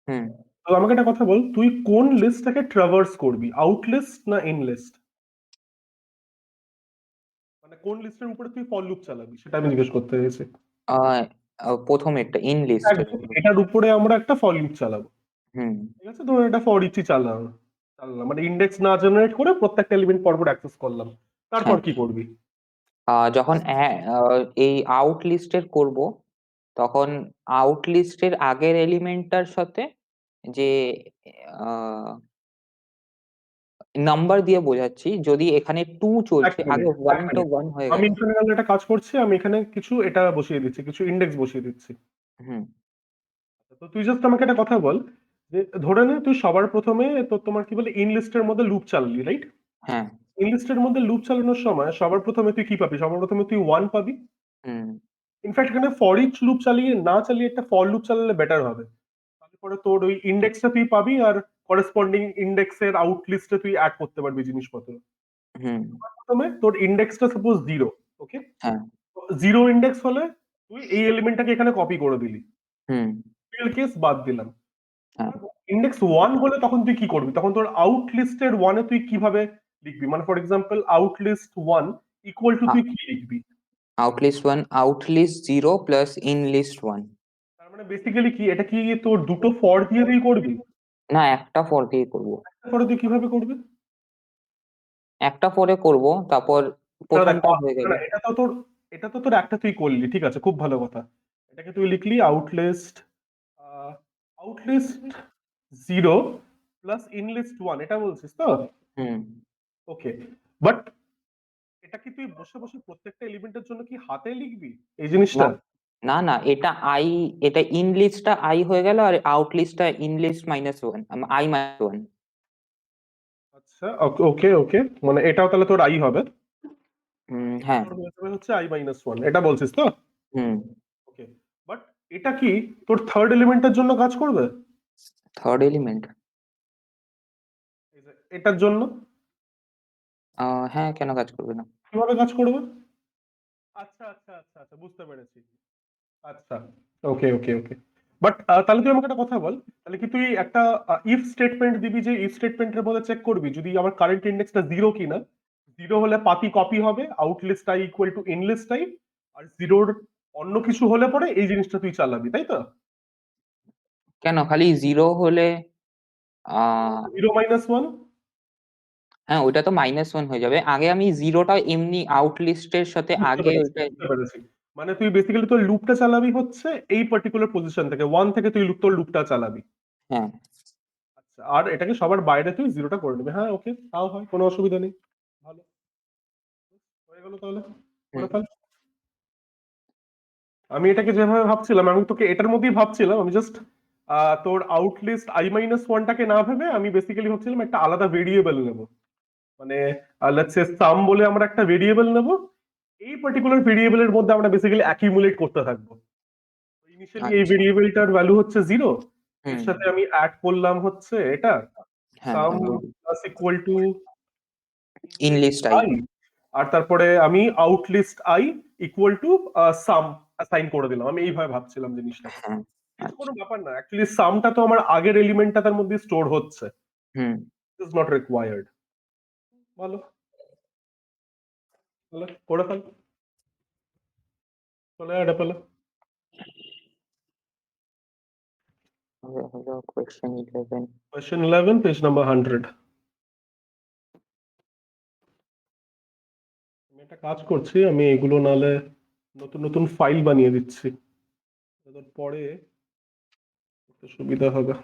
B: হুম।
A: তো আমাকে একটা কথা বল, তুই কোন লিস্টটাকে ট্রাভার্স করবি, আউট লিস্ট না ইন লিস্ট? মানে কোন লিস্টের উপরে তুই ফর লুপ চালাবি, সেটা আমি জিজ্ঞেস করতে চাইছি।
B: আহ প্রথমেরটা ইন লিস্টের।
A: একদম, এটার উপরে আমরা একটা ফর লুপ চালাবো।
B: হুম
A: ঠিক আছে, ধর এটা ফর ইচই চালালাম, মানে ইন্ডেক্স না জেনারেট করে প্রত্যেকটা এলিমেন্ট পরপর অ্যাক্সেস করলাম, তারপর
B: হ্যাঁ।
A: কি করবি?
B: যখন এই আউট লিস্টের করব, তখন আউট লিস্টের আগের এলিমেন্টটার সাথে যে নাম্বার দিয়ে বোঝাচ্ছি, যদি এখানে 2
A: এক
B: চলছে, আগে
A: মিনিট
B: 1 তো 1 হয়ে
A: আমি
B: গেছে।
A: এখানে তাহলে একটা কাজ করছি, আমি এখানে কিছু এটা বসিয়ে দিচ্ছি, কিছু ইন্ডেক্স বসিয়ে দিচ্ছি।
B: হুম
A: তো তুই জাস্ট আমাকে একটা কথা বল, যে ধরে নে তুই সবার প্রথমে তো তোমার কি বলে ইন লিস্টের মধ্যে লুপ চালালি, রাইট?
B: হ্যাঁ
A: ইন লিস্টের মধ্যে লুপ চালানোর সময় সবার প্রথমে তুই কি পাবি? সবার প্রথমে তুই 1 পাবি।
B: হুম
A: ইনফ্যাক্ট এখানে ফর ইচ লুপ চালিয়ে না চালিয়ে একটা ফর লুপ চালালে বেটার হবে। তারপরে তোর ওই ইন্ডেক্সটা তুই পাবি, আর করেসপন্ডিং ইন্ডেক্সের আউট লিস্টে তুই অ্যাড করতে পারবি জিনিসপত্র।
B: হুম
A: প্রথমে তোর ইন্ডেক্সটা সাপোজ 0, ওকে?
B: হ্যাঁ
A: 0 ইন্ডেক্স হলে তুই এই এলিমেন্টটাকে এখানে কপি করে দিলি,
B: হুম
A: রিয়েল কেস বাদ দিলাম।
B: হ্যাঁ
A: ইন্ডেক্স 1 হলে তখন তুই কি করবি? তখন তোর আউট লিস্টের 1 এ তুই কিভাবে লিখবি? মানে for example out list 1 equal to তুই কি লিখবি?
B: Out list 1 out list 0 plus in list 1।
A: তার মানে বেসিক্যালি কি, এটা কি তোর দুটো ফর দিয়ে তুই করবি?
B: না, একটা ফর দিয়ে করবো।
A: পরে তুই কিভাবে করবি?
B: একটা ফরে করব, তারপর
A: না দেখ,
B: প্রথমটা হয়ে
A: না
B: গেলে।
A: না, এটা তো তোর একটা তুই করলি, ঠিক আছে, খুব ভালো কথা। এটাকে তুই লিখলি আউটলিস্ট 0 প্লাস ইনলিস্ট 1, এটা বলছিস তো?
B: হুম
A: ওকে, বাট এটা কি তুই বসে বসে প্রত্যেকটা এলিমেন্টের জন্য কি হাতে লিখবি এই জিনিসটা?
B: না না না, এটা আই, এটা ইনলিস্টটা আই হয়ে গেল, আর আউটলিস্টটা ইনলিস্ট -1, আই -1।
A: আচ্ছা, ওকে ওকে, মানে এটাও তাহলে তোর আই হবে, এটা
B: হ্যাঁ
A: তোর হয়ে যাবে হচ্ছে i-1, এটা বলছিস তো?
B: হুম।
A: ওকে, বাট এটা কি তোর থার্ড এলিমেন্টের জন্য কাজ করবে?
B: থার্ড এলিমেন্ট,
A: এই যে এটার জন্য
B: হ্যাঁ, কেন কাজ করবে না?
A: কিভাবে কাজ করবে? আচ্ছা আচ্ছা আচ্ছা আচ্ছা, বুঝতে পেরেছি। আচ্ছা, ওকে ওকে ওকে, বাট তাহলে তুই আমাকে একটা কথা বল, তাহলে কি তুই একটা ইফ স্টেটমেন্ট দিবি, যে ইফ স্টেটমেন্টের মধ্যে চেক করবি যদি আমার কারেন্ট ইন্ডেক্সটা 0 কিনা। 0 হলে পাতি কপি হবে, outlist I equal to inlist I, আর 0-র অন্য কিছু হলে পরে এই জিনিসটা তুই চালাবি, তাই তো?
B: কেন খালি 0 হলে? আহ
A: 0-1।
B: হ্যাঁ, ওইটা তো -1 হয়ে যাবে। আগে আমি জিরোটা এমনি আউটলিস্টের সাথে
A: বুঝতে
B: আগে
A: পেরেছি
B: ওইটা।
A: বুঝতে পেরেছি, মানে তুই বেসিক্যালি তোর লুপটা চালাবি হচ্ছে এই পার্টিকুলার পজিশন থেকে 1 থেকে তুই তোর লুপটা চালাবি।
B: হ্যাঁ
A: আচ্ছা, আর এটাকে সবার বাইরে তুই 0টা করে নিবি, হ্যাঁ ওকে, তাও হয়, কোনো অসুবিধা নেই। ভালো, হয়ে গেল তাহলে,
B: হুম
A: করে ফেল। আমি এটাকে যেভাবে ভাবছিলাম, আমি তোকে এটার মধ্যেই ভাবছিলাম, আমি জাস্ট তোর আউটলিস্ট i-1টাকে না ভেবে আমি বেসিক্যালি ভাবছিলাম একটা আলাদা ভেরিয়েবল নেব। মানে লেটস সে সাম বলে আমরা একটা ভেরিয়েবল নেব, এই পার্টিকুলার ভেরিয়েবলের মধ্যে আমরা বেসিক্যালি অ্যাকিউমুলেট করতে থাকবো। ইনিশিয়ালি এই
B: আচ্ছা
A: ভেরিয়েবলটার ভ্যালু হচ্ছে 0, এর
B: হুম
A: সাথে আমি অ্যাড করলাম হচ্ছে এটা
B: হ্যাঁ
A: sum plus equal to
B: inlist I.
A: I, আর তারপরে আমি outlist I equal to sum assign করে দিলাম। আমি এইভাবে ভাবছিলাম জিনিসটাকে,
B: হ্যাঁ
A: কিন্তু কোনো
B: আচ্ছা
A: ব্যাপার না, অ্যাকচুয়ালি সামটা তো আমার আগের এলিমেন্টটা তার মধ্যে স্টোর হচ্ছে,
B: হুম
A: ইজ নট রিকোয়ার্ড। ভালো, তাহলে করে ফেল, চলে এটা পেলে।
B: হলো হলো কোয়েশ্চেন 11।
A: Question 11, page number 100। আমি একটা কাজ করছি, আমি এগুলো নালে নতুন নতুন ফাইল বানিয়ে দিচ্ছি, তাদের পরে একটু সুবিধা হবে।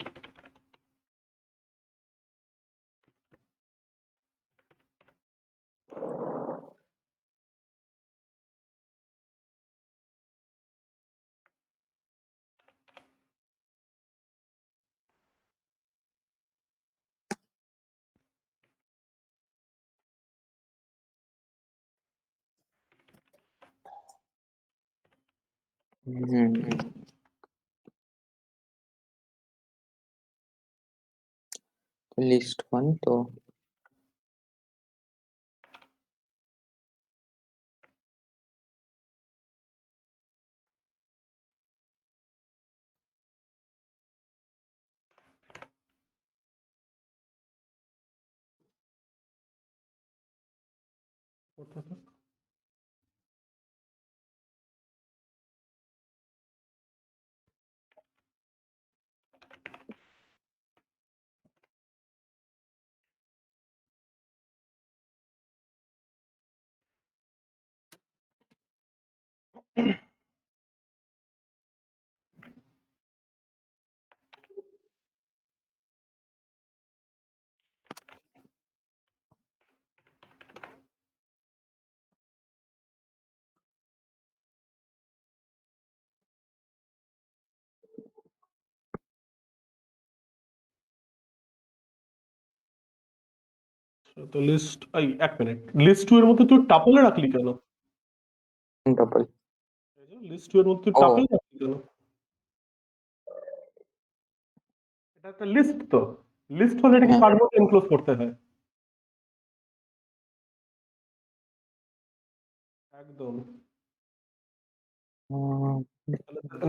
B: হুম লিস্ট 1 তো।
A: তো লিস্ট এই এক মিনিট, লিস্ট টু এর মধ্যে তুই টাপলে রাখলি কেন?
B: ডবল।
A: লিস্ট টু এর মধ্যে তুই
B: ও
A: টাপল রাখলি কেন? এটা একটা লিস্ট তো, লিস্ট হলে এটাকে
B: হ্যাঁ।
A: কার মধ্যে এনক্লোজ করতে হয়? একদম।
B: উম,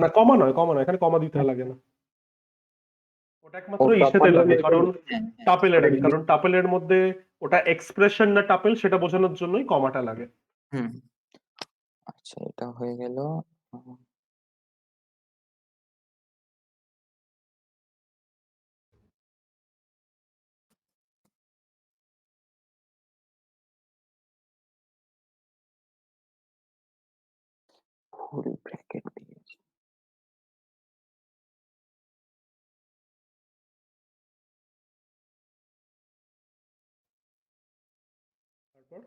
A: না কমা নয়, কমা নয়, এখানে কমা দিতে লাগে না। ওটা
B: ও
A: একমাত্র ইসেতে
B: টপার
A: লাগে,
B: লাগে।
A: কারণ
B: হ্যাঁ,
A: টাপেলে লাগে, কারণ টাপেলের মধ্যে ওটা এক্সপ্রেশন না টাপেল সেটা বোঝানোর জন্যই কমাটা লাগে।
B: হুম। আচ্ছা, এটা হয়ে গেল। ফুল ব্র্যাকেট দিয়েছি।
A: তারপর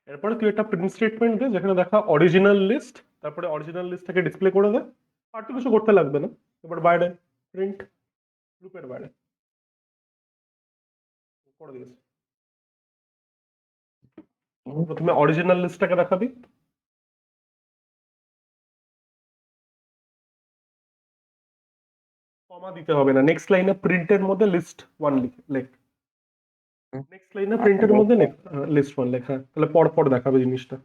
A: এরপরে তুই একটা প্রিন্ট স্টেটমেন্ট দে যেখানে দেখা অরিজিনাল লিস্ট, তারপরে অরিজিনাল লিস্টটাকে ডিসপ্লে করে দে। আর তো কিছু করতে লাগবে না। এবার বাইরে প্রিন্ট, লুপের বাইরে করে দিয়েছে। প্রথমে অরিজিনাল লিস্টটাকে দেখাবি। কমা দিতে হবে না, নেক্সট লাইনে প্রিন্টের মধ্যে লিস্ট ওয়ান লেখ।
B: হুম,
A: নেক্সট লাইনে
B: আচ্ছা
A: প্রিন্টের মধ্যে
B: নেক্সট।
A: লিস্ট ওয়ান লেখা, তাহলে পর পর দেখাবে জিনিসটা।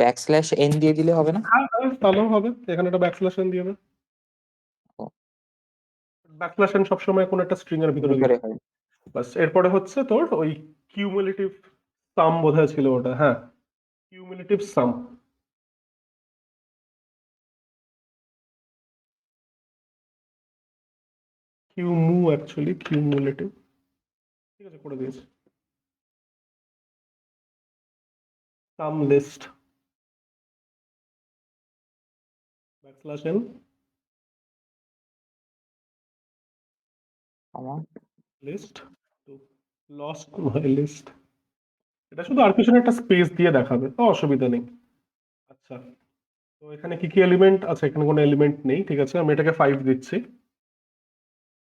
B: ব্যাকস্ল্যাশ এন দিয়ে দিলে হবে না?
A: হ্যাঁ হ্যাঁ, তাহলেও হবে, এখানে একটা ব্যাকস্ল্যাশ এন দিয়ে দে।
B: ও,
A: ব্যাকস্ল্যাশ এন সবসময় কোনো একটা স্ট্রিং এর ভিতরে দিতে।
B: ভিতরে হয়।
A: বাস এরপরে হচ্ছে তোর ওই কিউমুলেটিভ সাম বোধহয় ছিল ওটা, হ্যাঁ কিউমুলেটিভ সাম। কিউমু অ্যাকচুয়ালি কিউমুলেটিভ, ঠিক আছে করে দিয়েছে। সাম লিস্ট ব্যাকস্ল্যাশ এন
B: আমার
A: list to lost my list. এটা শুধু আর পিছনে একটা স্পেস দিয়ে দেখাবে, তো অসুবিধা নেই। আচ্ছা, তো এখানে কি কি এলিমেন্ট আছে? এখানে কোনো এলিমেন্ট নেই, ঠিক আছে, আমি এটাকে 5 দিচ্ছি।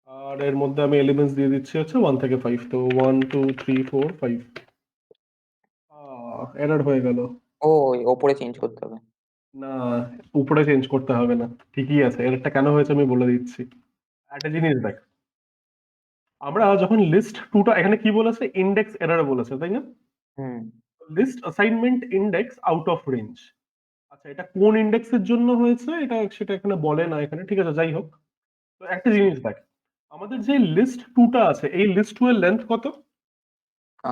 A: আর এর মধ্যে আমি এলিমেন্টস দিয়ে দিচ্ছি হচ্ছে 1 থেকে 5, তো 1 2 3 4 5। এরর হয়ে গেল।
B: ও ওপরে চেঞ্জ করতে হবে।
A: না, উপরে চেঞ্জ করতে হবে না, ঠিকই আছে। এররটা কেন হয়েছে আমি বলে দিচ্ছি। একটা জিনিস দেখ, আমরা যখন লিস্ট টুটা, এখানে কি বলেছে, ইন্ডেক্স এরর বলেছে তাই না?
B: হুম।
A: List assignment index out of range. আচ্ছা, এটা কোন ইন্ডেক্সের জন্য হয়েছে এটা সেটা এখানে বলে না এখানে, ঠিক আছে, যাই হোক। তো একটা জিনিস দেখ, আমাদের যে লিস্ট টুটা আছে, এই লিস্ট টু এর লেন্থ কত?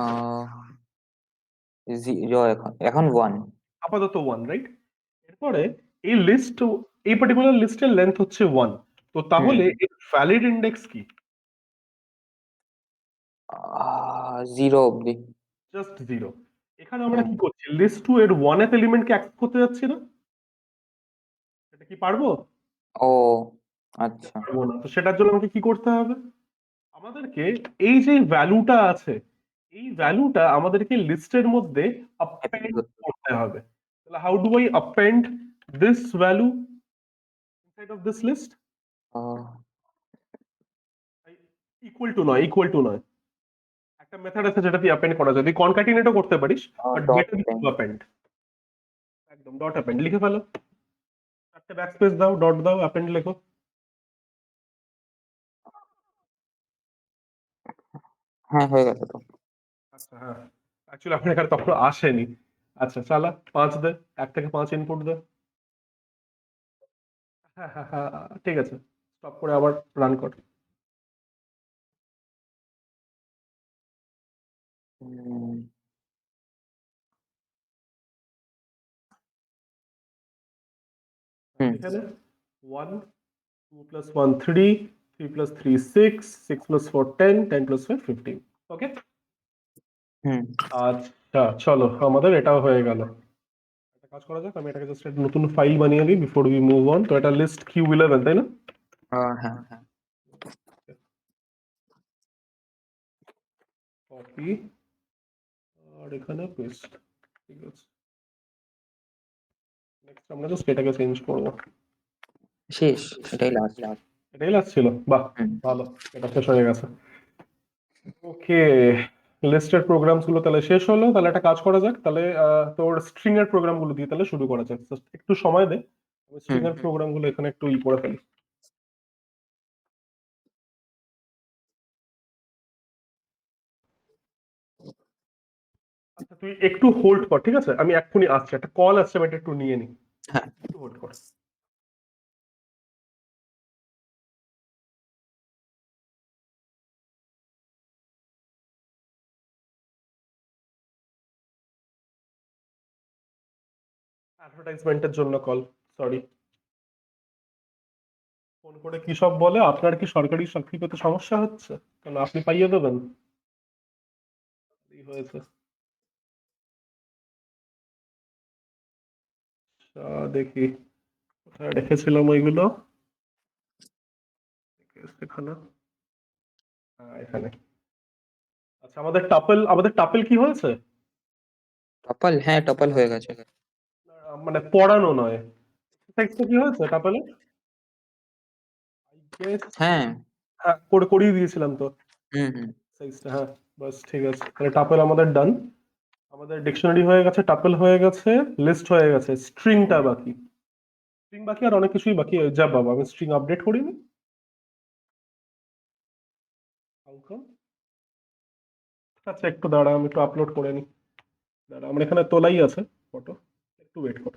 B: আহ জিরো, এখন ওয়ান।
A: আপাতত ওয়ান, রাইট? এরপরে এই লিস্ট, এই পার্টিকুলার লিস্টের লেন্থ হচ্ছে ওয়ান, তো
B: হুম।
A: তাহলে এর ভ্যালিড ইন্ডেক্স কি?
B: জিরো অব্দি।
A: Just zero. এখানে আমরা
B: হুম।
A: কি করছি, লিস্ট টু এর ওয়ানেথ এলিমেন্টকে অ্যাক্সেস করতে যাচ্ছি না? এটা কি পারবো?
B: ও
A: এটা
B: আচ্ছা।
A: পারবো না, তো সেটার জন্য আমাকে কি করতে হবে? আমাদেরকে এই যে ভ্যালুটা আছে, এই ভ্যালুটা আমাদেরকে লিস্টের মধ্যে
B: হ্যাপি
A: append
B: করতে।
A: করতে হবে। তাহলে how do I append this value inside of this list? Equal to নয়, ইকুয়াল টু নয়, একটা মেথড আছে যেটা দিয়ে append করা যায়, তুই কনক্যাটিনেটও করতে পারিস, but
B: dot
A: better
B: ten.
A: To append। একদম ডট append লিখে ফেলো, একটা ব্যাকস্পেস দাও, ডট দাও, append লেখো।
B: হ্যাঁ, হয়ে গেছে তো।
A: আচ্ছা হ্যাঁ, অ্যাকচুয়ালি আপনার এখানে তখন আসেনি। আচ্ছা চালা 5 দে, 1 থেকে 5 ইনপুট দে। হ্যাঁ হ্যাঁ হ্যাঁ, ঠিক আছে, স্টপ করে আবার রান কর।
B: হুম। হুম।
A: এখানে 1 2 plus 1 3, 3 plus 3 6, 6 plus 4 10, 10 plus 5 15। ওকে,
B: হুম।
A: আচ্ছা চলো, আমাদের এটাও হয়ে গেল। একটা কাজ করা যাক, আমি এটাকে জাস্ট একটা নতুন ফাইল বানিয়ে দিই বিফোর উই মুভ অন। তো এটা লিস্ট কিউ 11 তাই না?
B: হ্যাঁ হ্যাঁ।
A: কপি, আর এখানে পেস্ট, ঠিক আছে। নেক্সট আমরা জাস্ট এটাকে চেঞ্জ করবো।
B: শেষ, এটাই লাস্ট।
A: এটাই লাস্ট ছিল, বাহ
B: হুম।
A: ভালো, এটা শেষ হয়ে গেছে। ওকে, লিস্টের প্রোগ্রামস গুলো তাহলে শেষ হলো। তাহলে একটা কাজ করা যাক, তাহলে তোর স্ট্রিং এর প্রোগ্রাম গুলো দিয়ে তাহলে শুরু করা যাক। Just একটু সময় দে, আমি স্ট্রিং
B: হুম।
A: এর প্রোগ্রাম গুলো এখানে একটু করে ফেলি। আচ্ছা তুই একটু হোল্ড কর, ঠিক আছে? আমি এক্ষুনি আসছি, একটা কল আসছে, আমি এটা একটু নিয়ে নিই।
B: হ্যাঁ।
A: একটু হোল্ড কর। অ্যাডভার্টাইজমেন্টের জন্য কল, সরি। ফোন করে কি সব বলে, আপনার কি সরকারি চাকরি পেতে সমস্যা হচ্ছে? কেন, আপনি পাইয়ে দেবেন? এই হয়েছে। দেখি কোথায় রেখেছিলাম ওইগুলো। এখানে, এখানে। আচ্ছা, আমাদের টাপেল কি হয়েছে?
B: টপল, হ্যাঁ টপল হয়ে গেছে।
A: মানে পড়ানো নয়, এক্সারসাইজটা কি হয়েছে টাপেলে?
B: হ্যাঁ।
A: হ্যাঁ, করিয়ে দিয়েছিলাম তো
B: হুম হুম।
A: এক্সারসাইজটা, হ্যাঁ। বাস ঠিক আছে, তাহলে টাপেল আমাদের ডান। আমাদের ডিকশনারি হয়ে গেছে, টাপেল হয়ে গেছে, লিস্ট হয়ে গেছে, স্ট্রিংটা বাকি। স্ট্রিং বাকি, আর অনেক কিছুই বাকি। যা বাবা, আমি স্ট্রিং আপডেট করিনি। হালকা। আচ্ছা একটু দাঁড়া, আমি একটু আপলোড করে নিই। দাঁড়া, আমার এখানে তোলাই আছে ফটো, একটু ওয়েট কর।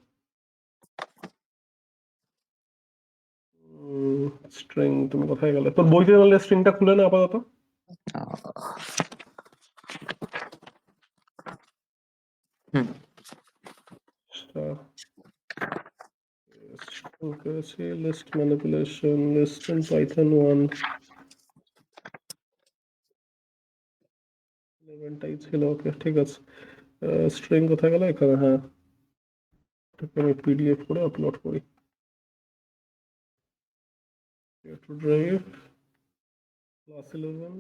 A: স্ট্রিং, তুমি কোথায় গেলে? তোর বইতে গেলে স্ট্রিংটা খুলে না আপাতত।
B: হুম।
A: Okay, see list manipulation, list in Python 1 11টাই ছিল। ওকে ঠিক আছে, স্ট্রিং কোথায় গেল? এখানে, হ্যাঁ। এটাকে আমি পিডিএফ করে আপলোড করি। Drive class 11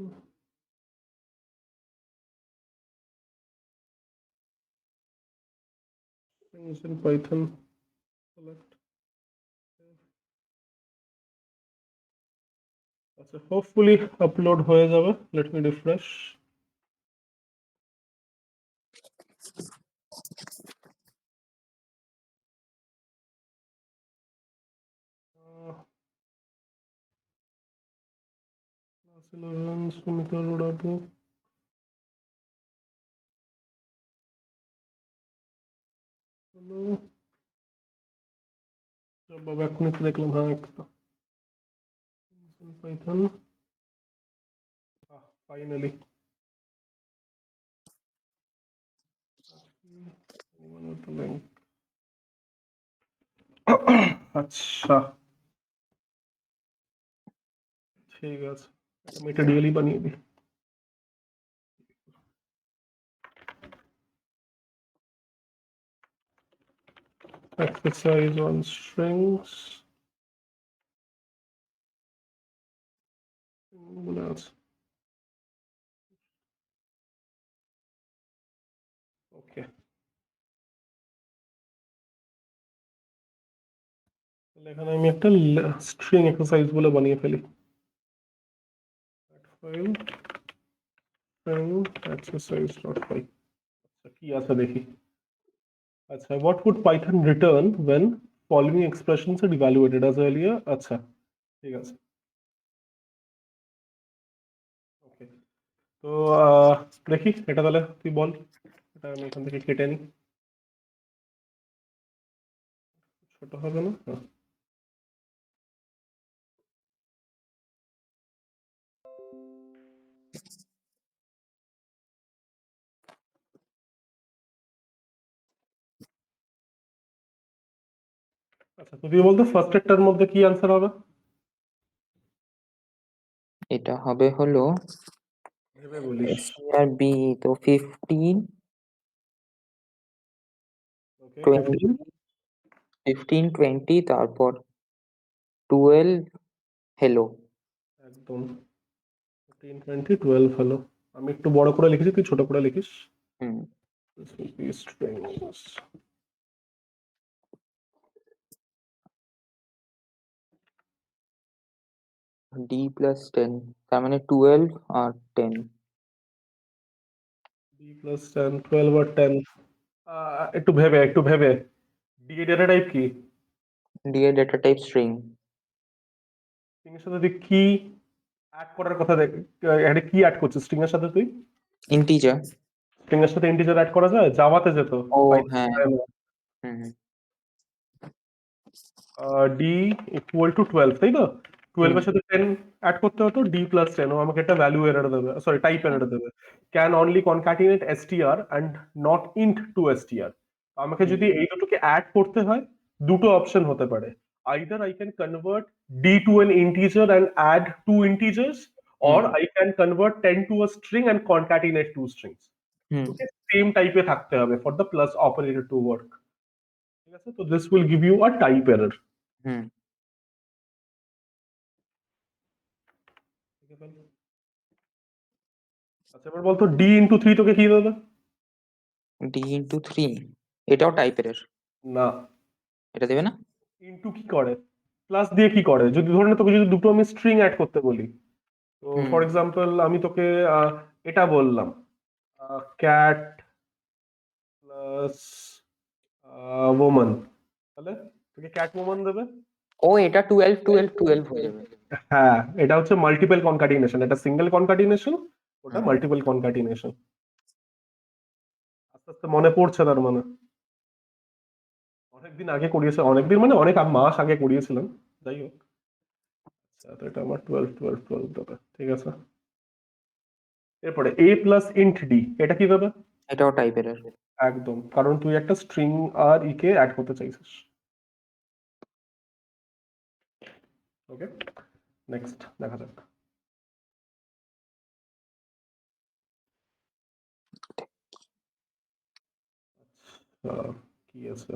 A: strings in Python select। আচ্ছা, হোপফুলি আপলোড হয়ে যাবে। Let me refresh. Class 11 Sumita রোডা বুক। হ্যালো বাবা, এখনই তো দেখলাম, হ্যাঁ একটা পাইথন। ফাইনালি। আচ্ছা ঠিক আছে, এটা মেটেরিয়ালই বানিয়ে দিই। exercise on strings বলে আছে। ওকে, তাহলে এখানে আমি একটা স্ট্রিং এক্সারসাইজ বলে বানিয়ে ফেলি। File string exercise.py। আচ্ছা কি আছে দেখি। আচ্ছা, what would Python return when following expressions are evaluated as earlier? আচ্ছা ঠিক আছে, ওকে। তো দেখি এটা, তাহলে তুই বল। এটা আমি এখান থেকে কেটে নিই, ছোট হবে না? হ্যাঁ। আচ্ছা, তুই বলতো ফার্স্ট একটার মধ্যে কি অ্যান্সার হবে?
B: এটা হবে হলো
A: ভেবে বলিস।
B: সি আর বি, তো 15
A: ওকে,
B: 20, 15 20, তারপর 12 হেলো।
A: একদম 15 20 12 হলো। আমি একটু বড় করে লিখেছি, তুই ছোট করে লিখিস।
B: হুম।
A: This will be strings
B: D plus 10, তার মানে 12 আর 10।
A: ডি প্লাস 10, 12 আর 10। একটু ভেবে ডি এর ডেটা টাইপ কি?
B: ডি এর ডেটা টাইপ স্ট্রিং।
A: স্ট্রিং এর সাথে তুই কি অ্যাড করার কথা দেখ, এটা কি অ্যাড করছিস স্ট্রিং এর সাথে তুই?
B: ইন্টিজার।
A: স্ট্রিং এর সাথে ইন্টিজার অ্যাড করা যায়? জাভাতে যেত,
B: ও
A: পাইথনে
B: হ্যাঁ।
A: যায় না।
B: হুম
A: ডি ইকুয়াল টু 12, তাই তো? 12
B: হুম
A: এর সাথে 10 অ্যাড করতে হতো, ডি প্লাস 10, ও আমাকে একটা ভ্যালু এরর দেবে, সরি টাইপ
B: হ্যাঁ,
A: এরর দেবে। Can only concatenate STR and not int to STR. আমাকে
B: হুম
A: যদি এই দুটোকে অ্যাড করতে হয়, দুটো অপশন হতে পারে। Either I can convert D to an integer and add two integers, or
B: hmm
A: I can convert 10 to a string and concatenate two strings.
B: Hmm
A: দুটোকে সেম টাইপে থাকতে হবে for the plus operator to work. ঠিক আছে, তো this will give you a type error.
B: হুম।
A: আচ্ছা এবার বলতো ডি ইন্টু 3 তোকে কি দেবে?
B: ডি ইন্টু 3, এটাও টাইপের।
A: না।
B: এটা দেবে না?
A: ইন্টু কি করে? প্লাস দিয়ে কি করে? যদি ধরে নে তোকে যদি দুটো আমি স্ট্রিং অ্যাড করতে বলি, তো
B: হুম
A: ফর এক্সাম্পল আমি তোকে এটা বললাম, ক্যাট প্লাস ওমান, তাহলে তোকে ক্যাট ওমান দেবে।
B: ও, এটা 12 12 12 হয়ে যাবে।
A: হ্যাঁ, এটা হচ্ছে মাল্টিপল কনকাটিনেশন, এটা সিঙ্গেল কনকাটিনেশন, ওটা
B: হুম
A: মাল্টিপল কনকাটিনেশন। আস্তে আস্তে মনে পড়ছে তার মানে। অনেকদিন আগে করিয়েছে, অনেকদিন মানে অনেক মাস আগে করিয়েছিলাম। যাই হোক, আচ্ছা তো এটা আমার 12 12 12 দেবে, ঠিক আছে। এরপরে এ প্লাস ইন্ট ডি, এটা কি দেবে?
B: এটাও টাইপের।
A: একদম, কারণ তুই একটা স্ট্রিং আর ই কে অ্যাড করতে চাইছিস। ওকে, নেক্সট দেখা যাক। কি আছে?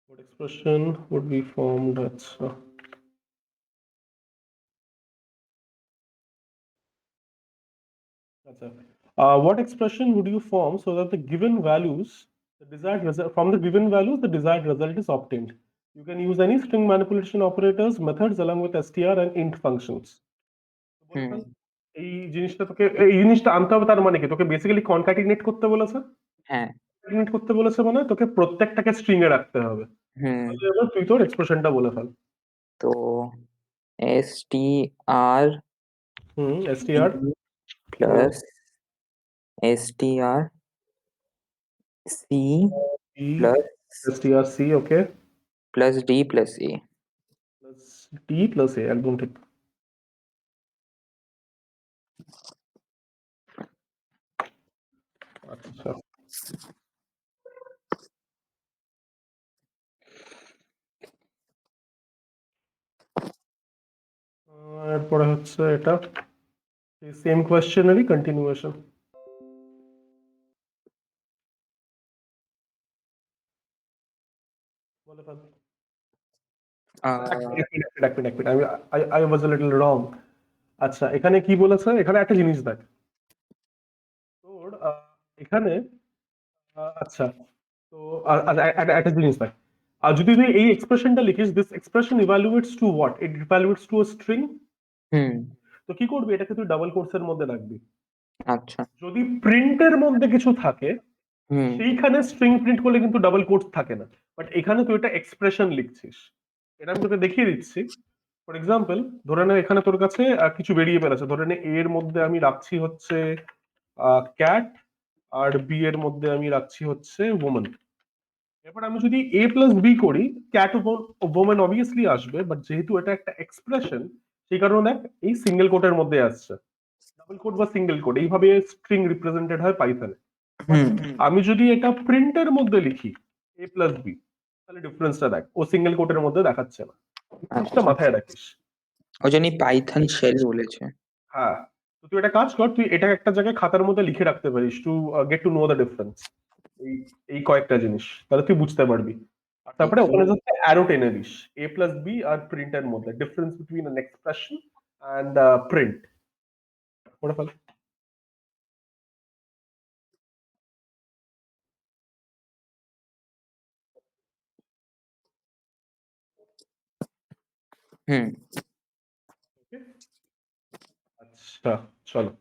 A: What expression would be formed? আচ্ছা আচ্ছা, what expression would you form so that the given values, the desired result, from the given values the desired result is obtained? You can use any string manipulation operators methods along with str and int functions. বলে
B: হুম
A: ফেল। এই জিনিসটা আনতে হবে, তার মানে কি তোকে বেসিক্যালি কনক্যাটিনেট করতে বলেছে।
B: হ্যাঁ।
A: কনক্যাটিনেট করতে বলেছে মানে তোকে প্রত্যেকটাকে স্ট্রিং এ রাখতে হবে।
B: হুম।
A: তাহলে এবার তুই তোর এক্সপ্রেশনটা বলে ফেল।
B: তো S T R
A: str,
B: plus S T R C
A: e,
B: plus
A: strc, okay,
B: plus D plus A.
A: Plus d plus a, একদম ঠিক। আচ্ছা, এরপরে হচ্ছে এটা সেম কোয়েশ্চেনেরই কন্টিনিউয়েশন, বলে ফেল। এক মিনিট, আমি I was a little wrong. আচ্ছা এখানে কি বলেছে, এখানে একটা জিনিস দেখ তোর, এখানে আচ্ছা, তো একটা জিনিস দেখ, আর যদি তুই এই এক্সপ্রেশনটা লিখিস, this expression evaluates to what, it evaluates to a string.
B: হুম।
A: তো কি করবি, এটাকে তুই ডাবল কোটসের মধ্যে রাখবি।
B: আচ্ছা।
A: যদি প্রিন্টের মধ্যে কিছু থাকে,
B: হুম
A: সেইখানে স্ট্রিং প্রিন্ট করলে কিন্তু ডাবল কোটস থাকে না, বাট এখানে তুই একটা এক্সপ্রেশন লিখছিস। এটা আমি তোকে দেখিয়ে দিচ্ছি। ফর এক্সাম্পল, ধরে নে এখানে তোর কাছে কিছু ভেরিয়েবল আছে, ধরে নে এ এর মধ্যে আমি রাখছি হচ্ছে ক্যাট, আর বি এর মধ্যে আমি রাখছি হচ্ছে ওমেন। এবার আমি যদি এ প্লাস বি করি, ক্যাট ওমেন অবভিয়াসলি আসবে, বাট যেহেতু এটা একটা এক্সপ্রেশন, সেই কারণে দেখ এই সিঙ্গেল কোটের মধ্যে আসছে। ডাবল কোট বা সিঙ্গেল কোট এইভাবে স্ট্রিং রিপ্রেজেন্টেড হয় পাইথনে। বাট
B: হুম।
A: আমি যদি এটা প্রিন্টের মধ্যে লিখি এ প্লাস বি, তাহলে ডিফারেন্সটা দেখ, ও সিঙ্গেল কোটের মধ্যে দেখাচ্ছে না। জিনিসটা
B: আচ্ছা,
A: মাথায় রাখিস।
B: ওই জন্যই পাইথন শেল বলেছে।
A: হ্যাঁ, তো তুই একটা কাজ কর, তুই এটা একটা জায়গায় খাতার মধ্যে লিখে রাখতে পারিস to get to know the difference. এই এই কয়েকটা জিনিস তাহলে তুই বুঝতে পারবি। আর তারপরে
B: দেখি।
A: ওখানে জাস্ট অ্যারো টেনে দিস, এ প্লাস বি আর প্রিন্টের মধ্যে difference between an expression and print, করে ফেল।
B: হুম
A: ওকে, আচ্ছা চলো।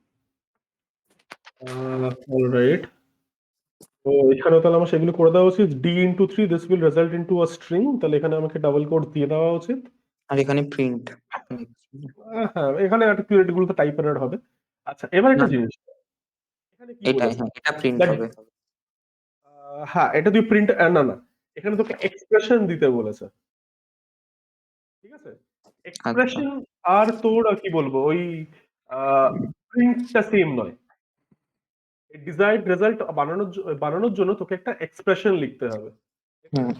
A: অলরাইট, তো এখানে তাহলে আমার সেগুলো করে দেওয়া উচিত। d × 3 this will result into a string, তাহলে এখানে আমাকে ডাবল কোট দিয়ে দেওয়া উচিত।
B: আর এখানে প্রিন্ট
A: হ্যাঁ, এখানে একটা পিরিয়ড গুলো তো টাইপ এরর হবে। আচ্ছা, এবার
B: না
A: একটা জিনিস, এখানে কি
B: এটাই,
A: বলেছে
B: হ্যাঁ এটা প্রিন্ট
A: that
B: হবে।
A: হ্যাঁ, এটা তুই প্রিন্ট, না না, এখানে তোকে এক্সপ্রেশন দিতে বলেছে, ঠিক আছে?
B: আচ্ছা
A: এক্সপ্রেশন আর তোর কি বলবো ওই প্রিন্টটা সেম নয়। ডিজায়ার্ড রেজাল্ট বানানোর জন্য তোকে একটা এক্সপ্রেশন লিখতে হবে।
B: হুম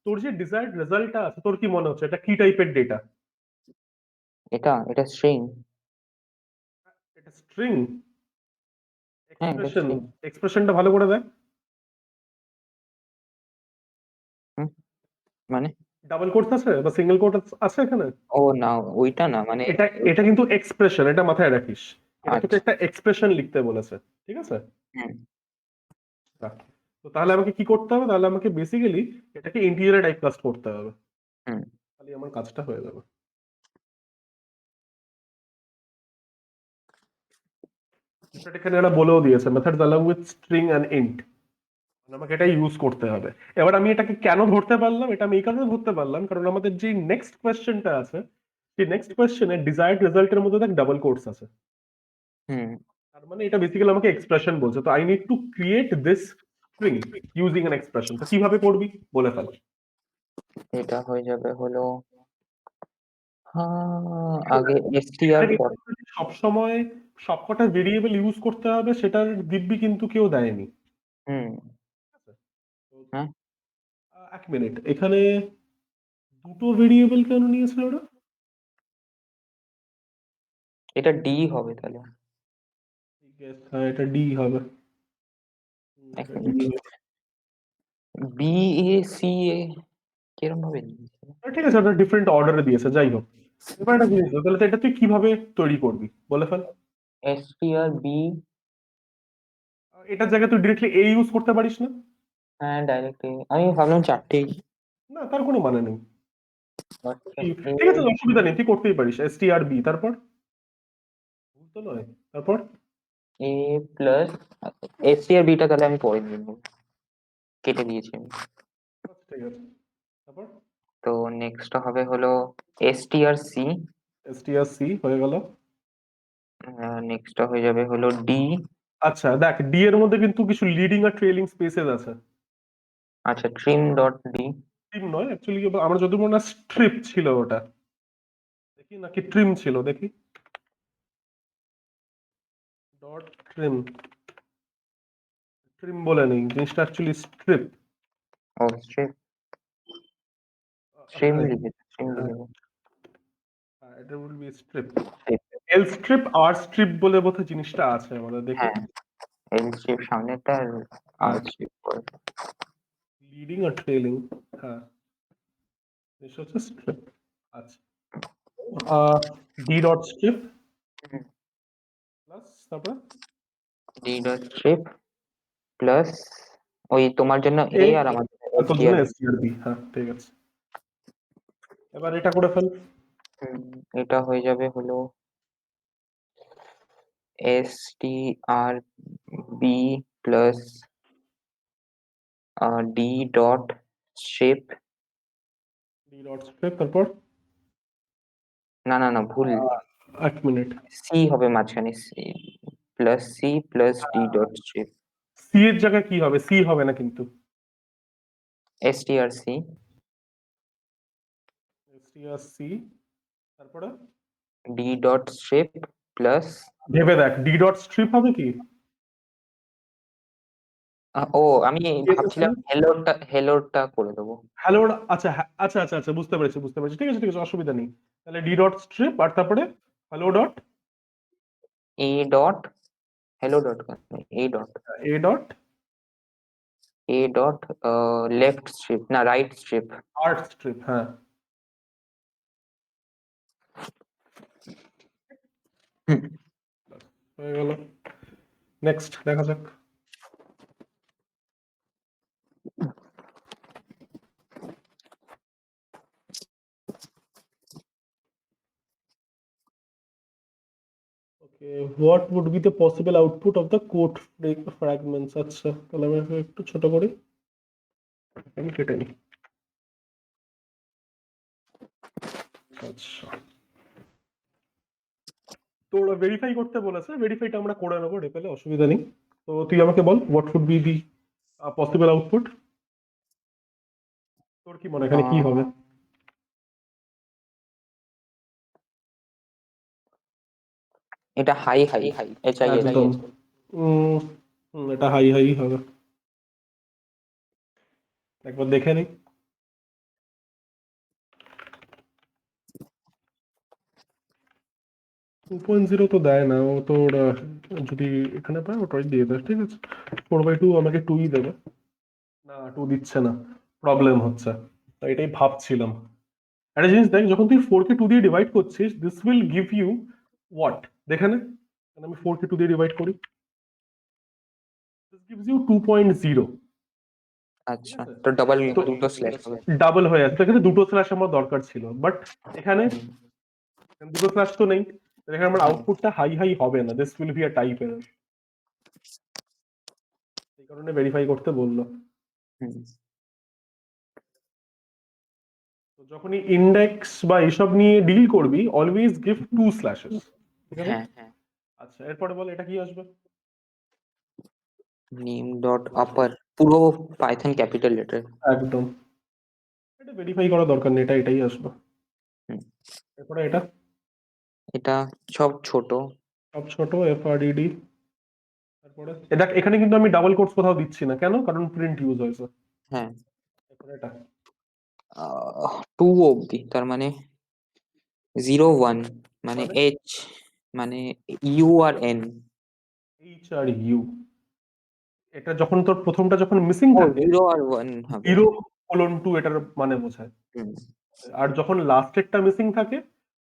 A: তোর যে ডিজায়ার্ড রেজাল্টটা আছে, তোর কি মনে হচ্ছে এটা কি টাইপের ডেটা?
B: এটা স্ট্রিং।
A: এটা স্ট্রিং?
B: হ্যাঁ এটা
A: এক্সপ্রেশন,
B: স্ট্রিং।
A: এক্সপ্রেশনটা ভালো করে দেখ।
B: হুম মানে
A: ডাবল কোটস আছে বা সিঙ্গেল কোট আছে এখানে?
B: ও না, ওইটা না মানে
A: এটা এটা কিন্তু এক্সপ্রেশন, এটা মাথায় রাখিস। এটা তোকে
B: আচ্ছা
A: একটা এক্সপ্রেশন লিখতে বলেছে, ঠিক আছে?
B: হুম
A: রাখ। তো তাহলে আমাকে কি করতে হবে? তাহলে আমাকে বেসিক্যালি এটাকে ইন্টিজারে টাইপকাস্ট করতে হবে,
B: হুম
A: তাহলে আমার কাজটা হয়ে যাবে। ইনফ্যাক্ট এখানে এরা বলেও দিয়েছে methods along with string and int, মানে আমাকে এটা ইউজ করতে হবে। এবার আমি এটাকে কেন ধরতে পারলাম? এটা আমি এই কারণে ধরতে পারলাম কারণ আমাদের যে নেক্সট কোয়েশ্চেনটা আছে, সেই নেক্সট কোয়েশ্চেনে ডিজায়ার্ড রেজাল্টের মধ্যে দেখ ডাবল কোটস আছে।
B: হুম
A: তার মানে এটা বেসিক্যালি আমাকে এক্সপ্রেশন বলছে, তো I need to create this string using an expression. তো কিভাবে করবি বলে ফেল।
B: এটা হয়ে যাবে হলো হ্যাঁ
A: এখানে
B: আগে
A: এখানে
B: str
A: কিন্তু
B: ডট
A: সবসময় সবকটা ভেরিয়েবল ইউজ করতে হবে সেটার দিব্যি কিন্তু কেউ দেয়নি,
B: হুম
A: ঠিক আছে? তো
B: হ্যাঁ
A: এক মিনিট, এখানে দুটো ভেরিয়েবল কেন নিয়েছে ওরা?
B: এটা ডি হবে তাহলে।
A: ঠিক আছে, হ্যাঁ এটা ডি হবে।
B: এক
A: এটা ডি
B: মিনিট,
A: হবে।
B: বি এ সি এ কিরম ভাবে নিয়েছে?
A: ঠিক আছে, ওটা ডিফারেন্ট অর্ডারে দিয়েছে, যাই হোক। এবার একটা জিনিস তাহলে তো এটা তুই কিভাবে তৈরি করবি বলে ফেল।
B: str বি,
A: এটার জায়গায় তুই ডিরেক্টলি এ ইউজ করতে পারিস না?
B: হ্যাঁ ডাইরেক্ট আমি ভাবলাম চারটেই।
A: না, তার কোনো মানে নেই।
B: আচ্ছা
A: ঠিক আছে, অসুবিধা নেই, তুই করতেই পারিস str_b, তারপর ভুল তো নয়, তারপর
B: এ প্লাস str বিটা তাহলে আমি পরে দিয়ে নেবো, কেটে দিয়েছি আমি।
A: আচ্ছা, ঠিক আছে, তারপর
B: তো নেক্সট হবে হলো str সি,
A: str_c হয়ে গেল।
B: নেক্সট হয়ে যাবে হলো ডি।
A: আচ্ছা দেখ, ডি এর মধ্যে কিন্তু কিছু লিডিং আর ট্রেলিং স্পেসেস আছে।
B: আচ্ছা ট্রিম ডট ডি।
A: ট্রিম নয় অ্যাকচুয়ালি, আমার যদি মনে হয় স্ট্রিপ ছিল ওটা, দেখি নাকি ট্রিম ছিল, দেখি। ডট ট্রিম, ট্রিম বলে নেই, জিনিসটা অ্যাকচুয়ালি স্ট্রিপ।
B: ও স্ট্রিম, স্ট্রিম
A: হ্যাঁ,
B: লিখেছে, স্ট্রিম
A: হ্যাঁ,
B: লিখেছে।
A: এটা will be strip.
B: Strip,
A: L strip R strip বলে বোধহয় জিনিসটা আছে আমাদের, দেখি।
B: হ্যাঁ এল স্ট্রিপ সামনেটা আর আর
A: হ্যাঁ,
B: স্ট্রিপ পরে।
A: লিডিং আর ট্রেলিং, হ্যাঁ জিনিসটা হচ্ছে স্ট্রিপ। আচ্ছা, ডি ডট স্ট্রিপ প্লাস, তারপরে
B: ডি ডট স্ট্রিপ প্লাস ওই তোমার জন্য
A: এ,
B: এ আর আমার জন্য
A: তোর জন্য
B: str।
A: str_b, হ্যাঁ ঠিক আছে। এবার এটা করে ফেল।
B: এটা হয়ে যাবে হলো str B plus D dot strip.
A: D dot strip, তারপর
B: না না না ভুল,
A: এক মিনিট,
B: সি হবে মাঝখানে, C plus C plus D dot strip.
A: C এর জায়গায় কি হবে? সি হবে না কিন্তু।
B: str সি
A: str_c, তারপরে
B: ডি ডট স্ট্রিপ প্লাস
A: ভেবে দেখ, ডি ডট স্ট্রিপ হবে কি?
B: ও আমি ভাবছিলাম হেলোরটা করে দেবো।
A: হ্যালো, আচ্ছা আচ্ছা আচ্ছা আচ্ছা, বুঝতে পেরেছি বুঝতে পেরেছি, ঠিক আছে ঠিক আছে, অসুবিধা নেই। তাহলে ডি ডট স্ট্রিপ আর তারপরে hello dot,
B: A dot hello dot A dot
A: A dot
B: left strip না রাইট স্ট্রিপ।
A: আর্ট স্ট্রিপ, হ্যাঁ হয়ে গেল। নেক্সট দেখা যাক। What would be the possible output of the code fragments? আচ্ছা, তাহলে আমি একটু ছোট করি, আমি কেটে নিই। আচ্ছা, তো ওরা ভেরিফাই করতে বলেছে, ভেরিফাইটা আমরা করে নেবো রেপেলে, অসুবিধা নেই। তো তুই আমাকে বল, what would be the possible output? তোর কি মনে হয় এখানে কি হবে?
B: এটা হাই হাই HIH।
A: একদম। উম, এটা হাই হাই হবে, একবার দেখে নিই। 2.0 তো দেয় না ও তো, ওরা যদি এখানে পায় ওটাই দিয়ে দেয়, ঠিক আছে। 4/2 আমাকে 2ই দেবে, না 2 দিচ্ছে না, প্রবলেম হচ্ছে। তো এটাই ভাবছিলাম। একটা জিনিস দেখ, যখন তুই 4 কে 2 দিয়ে ডিভাইড করছিস, this will give you what, দেখে নে। তাহলে আমি 4 কে 2 দিয়ে ডিভাইড করি, দিস গিভস ইউ 2.0। ঠিক
B: আচ্ছা,
A: আছে,
B: তো ডাবল
A: তো
B: দুটো স্ল্যাশ হবে।
A: ডাবল হয়ে যাচ্ছে, তো এখানে দুটো স্ল্যাশ আমার দরকার ছিল, বাট এখানে
B: হুম,
A: দুটো স্ল্যাশ তো নেই। তো এখানে আমার
B: হুম,
A: আউটপুটটা হাই হাই হবে না, this will be a type error. এই কারণে ভেরিফাই করতে বললো।
B: হুম।
A: তো যখনই ইন্ডেক্স বা এসব নিয়ে ডিল করবি, অলওয়েজ গিভ 2 স্ল্যাশেস, ঠিক আছে।
B: হ্যাঁ, হ্যাঁ।
A: আচ্ছা, এরপরে বল এটা কি আসবে?
B: নেম ডট আপার পুরো পাইথন ক্যাপিটাল লেটার।
A: একদম, এটা ভেরিফাই করা দরকার নেই, এটাই আসবে। এরপরে এটা
B: এটা সব ছোট।
A: সব ছোট, FRED। তারপরে এটা, এখানে কিন্তু আমি ডাবল কোটস কোথাও দিচ্ছি না, কেন? কারণ প্রিন্ট ইউজ হয়েছে।
B: হ্যাঁ,
A: এরপরে এটা
B: 2 অবধি, তার মানে 0 1, মানে
A: মানে
B: H, মানে U আর N।
A: HRU, এটা যখন তোর প্রথমটা যখন মিসিং
B: ও,
A: থাকে,
B: 0 আর 1 হবে।
A: 0:2 এটার মানে বোঝায়।
B: হুম,
A: আর যখন লাস্টেরটা মিসিং থাকে,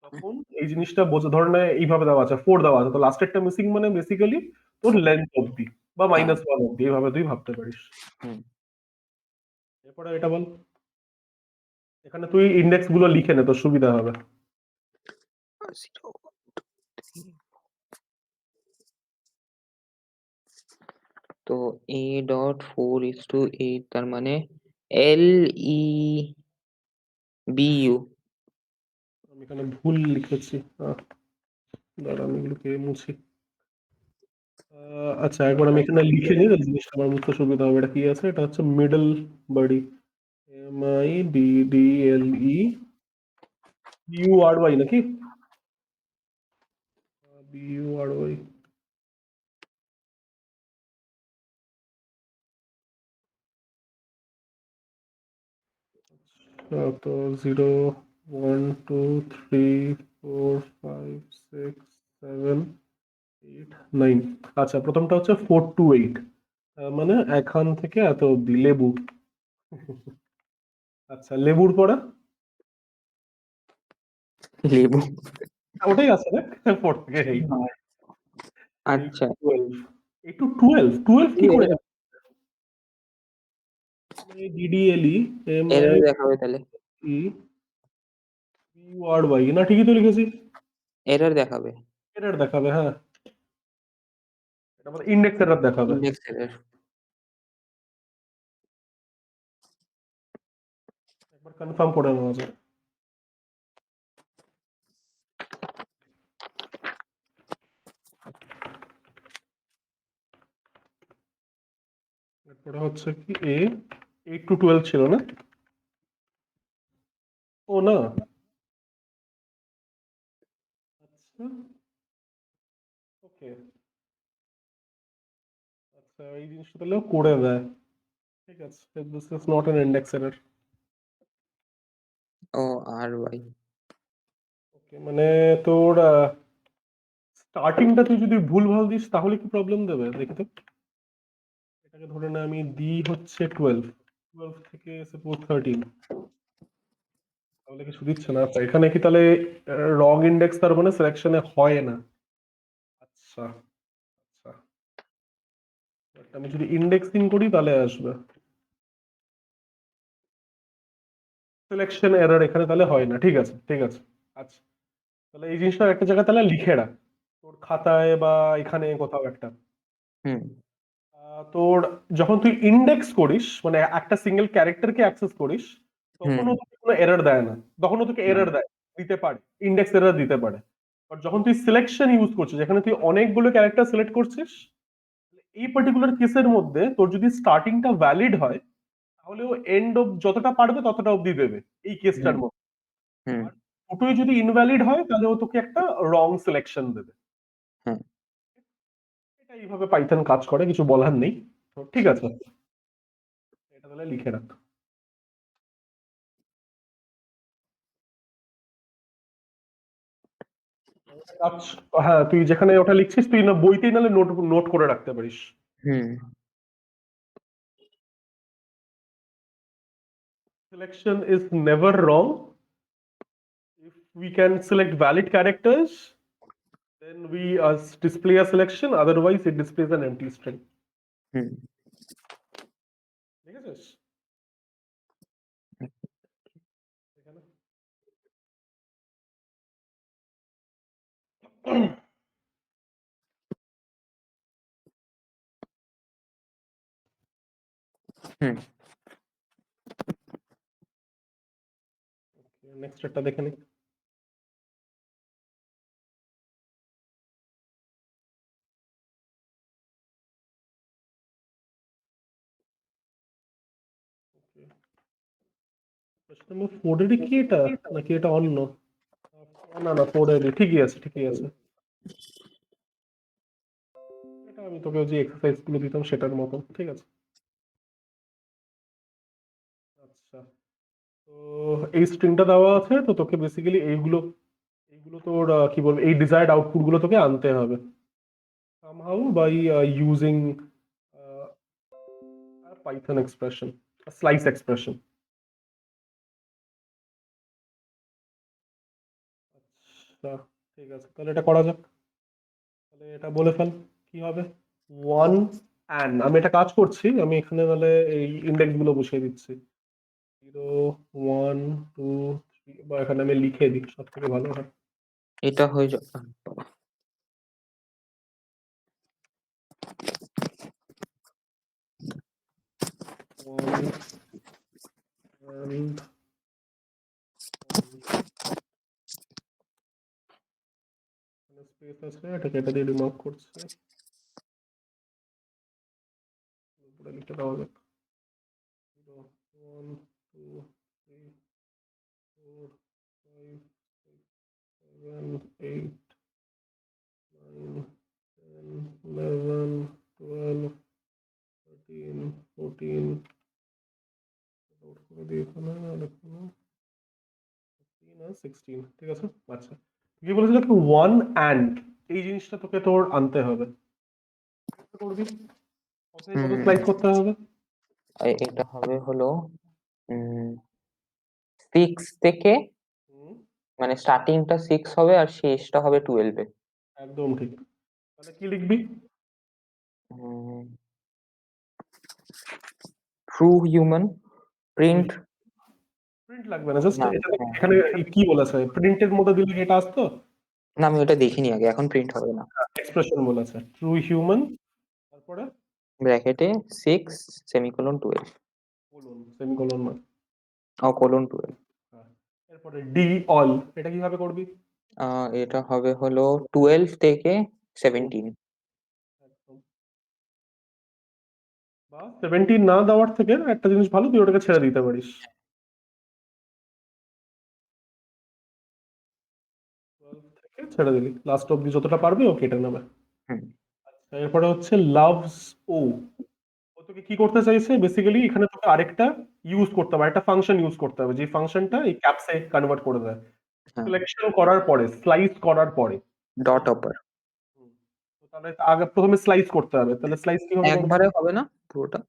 A: তখন এই জিনিসটা বোঝা, ধরে নেয় এইভাবে দেওয়া আছে, 4 দেওয়া আছে, তো লাস্টেরটা মিসিং মানে বেসিক্যালি তোর লেন্থ অব্দি বা
B: হ্যাঁ।
A: -1 অব্দি, এইভাবে তুই ভাবতে পারিস।
B: হুম।
A: এরপরে এটা বল, এখানে তুই ইন্ডেক্স গুলো লিখে নে, তোর সুবিধা হবে।
B: 0 3। তো A.4:8, তার মানে LEBU।
A: আমি এখানে ভুল লিখেছি, দাঁড়া আমি এগুলোকে মুছি। আচ্ছা, একবার আমি এখানে লিখে নিই, তাহলে জিনিসটা আমার বুঝতে সুবিধা হবে। এটা কি আছে? এটা হচ্ছে মিডল বডি, MIDDLE নাকি? BURY। তো 0 1 2 3 4 5 6 7 8 9। আচ্ছা, প্রথমটা হচ্ছে 4 to 8, মানে এখান থেকে এত অব্দি লেবু। আচ্ছা, লেবুর পরে
B: লেবু।
A: ওটাই আছে না? 4 থেকে 8,
B: হ্যাঁ।
A: 8
B: আচ্ছা,
A: 12, 8 to 12 কি করে? DDLE
B: এরর দেখাবে তাহলে।
A: MIBURY, না ঠিকই তো লিখেছি।
B: এরর দেখাবে।
A: এরর দেখাবে, হ্যাঁ, এটা মানে ইন্ডেক্স এরর দেখাবে।
B: Index error.
A: একবার কনফার্ম করে নেওয়া যায়। এরপরে হচ্ছে কি, 8 to 12 ছিল না? ও না, আচ্ছা, ওকে, আচ্ছা, এই জিনিসটা তাহলে ও করে দেয়, ঠিক আছে। This is not an index error.
B: ও, RY।
A: ওকে, মানে তোর স্টার্টিংটা তুই যদি ভুল ভাল দিস, তাহলে কি প্রবলেম দেবে দেখি তো। এটাকে ধরে না আমি দিই হচ্ছে 12, 12 থেকে সাপোজ 13, তাহলে কিছু দিচ্ছে না। আচ্ছা, এখানে কি তাহলে রং ইন্ডেক্স তার মানে সিলেকশনে হয় না? আচ্ছা, আচ্ছা, But আমি যদি ইন্ডেক্সিং করি তাহলে আসবে সিলেকশন এরর, এখানে তাহলে হয় না, ঠিক আছে, ঠিক আছে। আচ্ছা, তাহলে এই জিনিসটা একটা জায়গায় তাহলে লিখে রাখ। তোর খাতায় বা এখানে কোথাও একটা।
B: হুম
A: তোর যখন তুই ইন্ডেক্স করিস মানে একটা সিঙ্গেল ক্যারেক্টারকে অ্যাক্সেস করিস
B: হুম
A: তখনও তোকে কোনো এরর দেয় না, তখনও তোকে
B: না,
A: এরর দেয়, দিতে পারে, ইন্ডেক্স এরর দিতে পারে। বাট যখন তুই সিলেকশন ইউজ করছিস যেখানে তুই অনেকগুলো ক্যারেক্টার সিলেক্ট করছিস, এই পার্টিকুলার কেসের মধ্যে তোর যদি স্টার্টিংটা ভ্যালিড হয় তাহলে ও এন্ড অফ যতটা পারবে ততটা অবধি দেবে এই কেসটার
B: হুম
A: মধ্যে।
B: হুম
A: আর দুটোই যদি ইনভ্যালিড হয় তাহলে ও তোকে একটা রং সিলেকশন দেবে।
B: হ্যাঁ
A: এটা এইভাবে পাইথন কাজ করে, কিছু বলার নেই। তো ঠিক আছে, এটা তাহলে লিখে রাখ। কাজ, হ্যাঁ তুই যেখানে ওটা লিখছিস তুই না বইতেই নাহলে নোট নোট করে রাখতে পারিস।
B: হুম
A: Selection is never wrong. If we can select valid characters, then we display a selection. Otherwise, it displays an empty string.
B: হুম
A: ঠিক আছে? এখানে
B: হুম
A: নেক্সট একটা দেখে নি। কোশ্চেন নাম্বার 4 এর কি এটা নাকি এটা অন্য? না না 4 এর ঠিকই আছে, ঠিকই আছে। এটা আমি তোকে যে এক্সারসাইজ গুলো দিতাম সেটার মতো, ঠিক আছে। আচ্ছা, তো এই স্ট্রিংটা দেওয়া আছে, তো তোকে বেসিক্যালি এইগুলো এইগুলো তোর কি বলবো এই ডিজায়ার্ড আউটপুট গুলো তোকে আনতে হবে somehow by using a Python expression, a slice expression. আচ্ছা, ঠিক আছে, তাহলে এটা করা যাক। তাহলে এটা বলে ফেল কি হবে। ওয়ান অ্যান, আমি এটা কাজ করছি, আমি এখানে তাহলে এই ইন্ডেক্স গুলো বসিয়ে দিচ্ছি। 0 1 2 3, বা এখানে আমি লিখে দিই সব থেকে ভালো হয়।
B: এটা হয়ে যাবে।
A: ওয়ান and স্পেস আছে, এটাকে এটা দিয়ে রিমার্ক করছি, উপরে লিখে দেওয়া যাক 0 1 2 3 4 5 6 7 8 9 10 11 12 13 14 নোট করে দিই এখানে আর এখানে 15 আর 16, ঠিক আছে। আচ্ছা, তুই কি বলেছিল কি ওয়ান অ্যান্ড, এই জিনিসটা তোকে তোর আনতে হবে। কি করবি, কত
B: হুম
A: স্লাইস করতে হবে?
B: এটা হবে হলো 6 থেকে,
A: হুম,
B: মানে স্টার্টিংটা 6 হবে আর শেষটা হবে 12 এ।
A: একদম ঠিক। তাহলে কি লিখবি?
B: True human print.
A: প্রিন্ট লাগবে না, জাস্ট
B: না
A: এটা
B: হ্যাঁ
A: এখানে কি বলেছে প্রিন্টের মধ্যে দিলে এটা আসতো।
B: না, আমি ওটা দেখিনি আগে, এখন প্রিন্ট হবে না।
A: এক্সপ্রেশন বলেছে ট্রু হিউম্যান, তারপরে
B: ব্র্যাকেটে 6 সেমিকোলন 12,
A: কোলন, সেমিকোলন না।
B: ও কোলন 12।
A: হ্যাঁ, এরপরে ডি অল, এটা কিভাবে করবি?
B: এটা হবে হলো 12 থেকে
A: হুম,
B: 17।
A: একদম। বা 17 না দেওয়ার থেকে একটা জিনিস ভালো, তুই ওটাকে ছেড়ে দিতে পারিস। 12 থেকে ছেড়ে দিলি, লাস্ট অব্দি যতটা পারবি ও কেটে নেবে।
B: হুম
A: আচ্ছা, এরপরে হচ্ছে লাভস ও, ও তোকে কি করতে চাইছে বেসিক্যালি এখানে তোকে আরেকটা ইউজ করতে হবে, একটা ফাংশন ইউজ করতে হবে যে ফাংশনটা এই ক্যাপসে কনভার্ট করে দেয়
B: হ্যাঁ
A: সিলেকশন করার পরে, স্লাইস করার পরে।
B: ডট অপার।
A: হুম, তো তাহলে আগে প্রথমে স্লাইস করতে হবে, তাহলে স্লাইস কিভাবে করবো?
B: একবারে হবে না পুরোটা?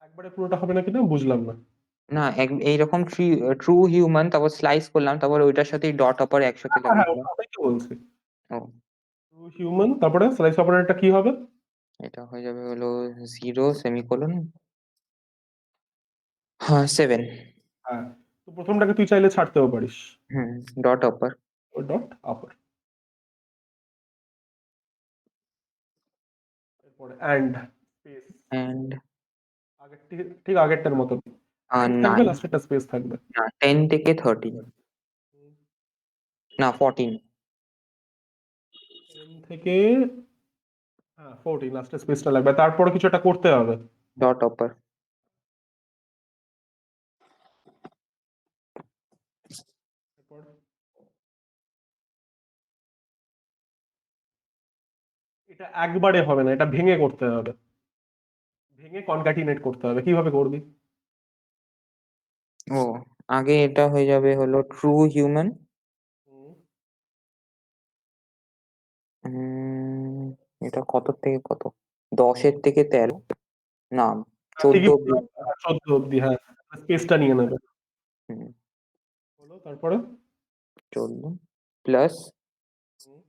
A: একবারে পুরোটা হবে না কিনা বুঝলাম না।
B: না এইরকম ট্রু হিউম্যান, তারপর স্লাইস করলাম, তারপর ওইটার সাথে ডট অপার একসাথে
A: হ্যাঁ
B: লাগিয়ে
A: হ্যাঁ,
B: দিলাম।
A: ওটাই তো বলছি।
B: ও
A: হিউম্যান তারপরে স্লাইস অপারেটরটা কি হবে?
B: এটা হয়ে যাবে হলো 0 সেমিকোলন, হ্যাঁ 7।
A: হ্যাঁ, তো প্রথমটাকে তুই চাইলে ছাড়তেও পারিস,
B: হুম ডট অপার।
A: ডট আপার। তারপরে অ্যান্ড স্পেস
B: and
A: আগের ঠিক আগেরটার মতো অ্যান্ড থাকবে,
B: 9
A: লাস্টে একটা স্পেস থাকবে।
B: না 10 থেকে 13 না 14
A: 10 থেকে হ্যাঁ 14 লাস্টে স্পেসটা লাগবে, তারপরে কিছু একটা করতে হবে।
B: dot upper
A: তারপর এটা একবারে হবে না, এটা ভেঙে করতে হবে, ভেঙে কনক্যাটিনেট করতে হবে। কিভাবে করবি?
B: ও আগে এটা হয়ে যাবে হলো ট্রু হিউম্যান, এটা কত থেকে কত 10 থেকে 13 না 14
A: ঠিকই
B: অব্দি
A: 14 অব্দি, হ্যাঁ স্পেসটা নিয়ে নেবে।
B: হুম,
A: হলো তারপরে
B: 14 প্লাস
A: হুম,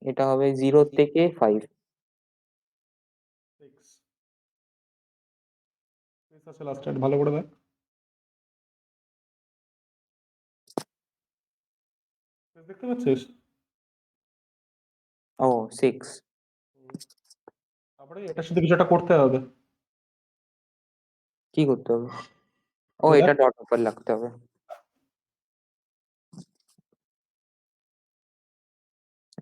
B: এটা হবে 0 থেকে 5
A: 6 স্পেস আছে লাস্টে, ভালো করে দেখ। স্পেস দেখতে পাচ্ছিস?
B: ও 6
A: হুম, তারপরে এটার সাথে কিছু একটা করতে হবে।
B: কি করতে হবে? ও
A: করে
B: এটা
A: দেখ।
B: ডট উপর লাগতে হবে,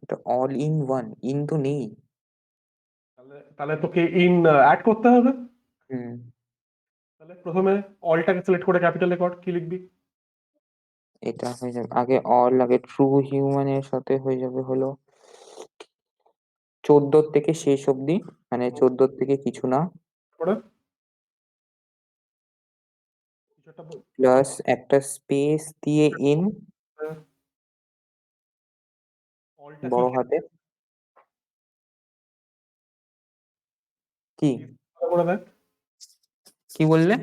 B: এটা অল ইন ওয়ান, ইন তো নেই।
A: তাহলে তাহলে তোকে ইন অ্যাড করতে হবে।
B: হুম
A: তাহলে প্রথমে অলটাকে সিলেক্ট করে ক্যাপিটালে কর, কি লিখবি?
B: এটা হয়ে যাবে আগে আগে ট্রু হিউম্যানের সাথে হয়ে যাবে হলো 14 থেকে শেষ অবধি, মানে 14 থেকে কিছু না,
A: করে কিছু একটা
B: প্লাস একটা স্পেস দিয়ে ইন
A: অলটা কি
B: বড় হাতে কি
A: ভালো করে দেখ।
B: কি বললে?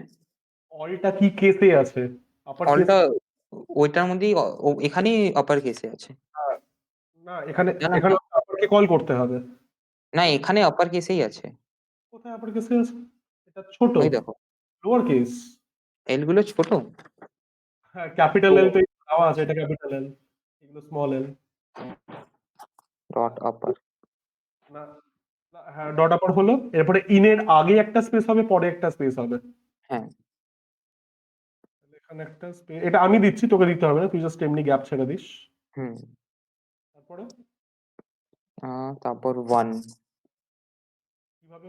A: অলটা কি কেসে আছে? Upper case?
B: অলটা ওইটার মধ্যেই এখানেই আপার কেসে আছে।
A: না, এখানে
B: না না
A: এখানে আপারকে কল করতে হবে।
B: না এখানে আপার কেসেই আছে,
A: কোথায় আপার কেসে আছে? এটা ছোট,
B: ওই দেখো
A: লোয়ার কেস।
B: এল গুলো ছোট।
A: হ্যাঁ ক্যাপিটাল
B: তো
A: এল তো দেওয়া আছে, এটা ক্যাপিটাল এল, এগুলো স্মল এল।
B: ডট আপার,
A: না না, হ্যাঁ ডট আপার হলো, এরপরে ইনের আগে একটা স্পেস হবে, পরে একটা স্পেস হবে।
B: হ্যাঁ
A: তাহলে এখানে একটা স্পেস, এটা আমি দিচ্ছি, তোকে দিতে হবে না, তুই জাস্ট এমনি গ্যাপ ছেড়ে দিস।
B: হুম
A: তারপরে
B: তারপর 1,
A: কিভাবে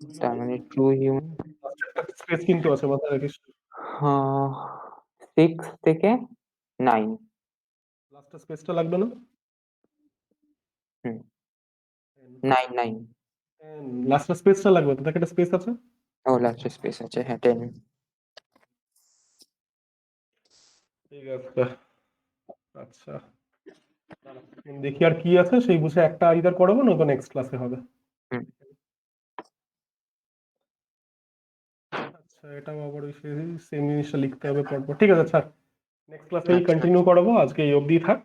A: শুরু
B: তার
A: হবে?
B: মানে ট্রু হিউম্যান
A: লাস্টে একটা স্পেস কিন্তু আছে, মাথায় রাখিস।
B: 6 থেকে 9।
A: লাস্টে স্পেসটা লাগবে না?
B: হুম 9 9
A: লাস্টে স্পেসটা লাগবে তো, দেখ একটা স্পেস আছে।
B: ও লাস্ট স্পেস আছে, হ্যাঁ 10।
A: ঠিক আছে, আচ্ছা দেখি আর কি আছে, সেই বুঝে একটা আইদার করাবো, নয়তো নেক্সট ক্লাসে হবে।
B: হুম
A: আচ্ছা এটাও আবার ওই সেম জিনিসটা লিখতে হবে পরপর, ঠিক আছে স্যার। নেক্সট ক্লাসেই
B: আচ্ছা
A: কন্টিনিউ করাবো, আজকে এই অবধি থাক।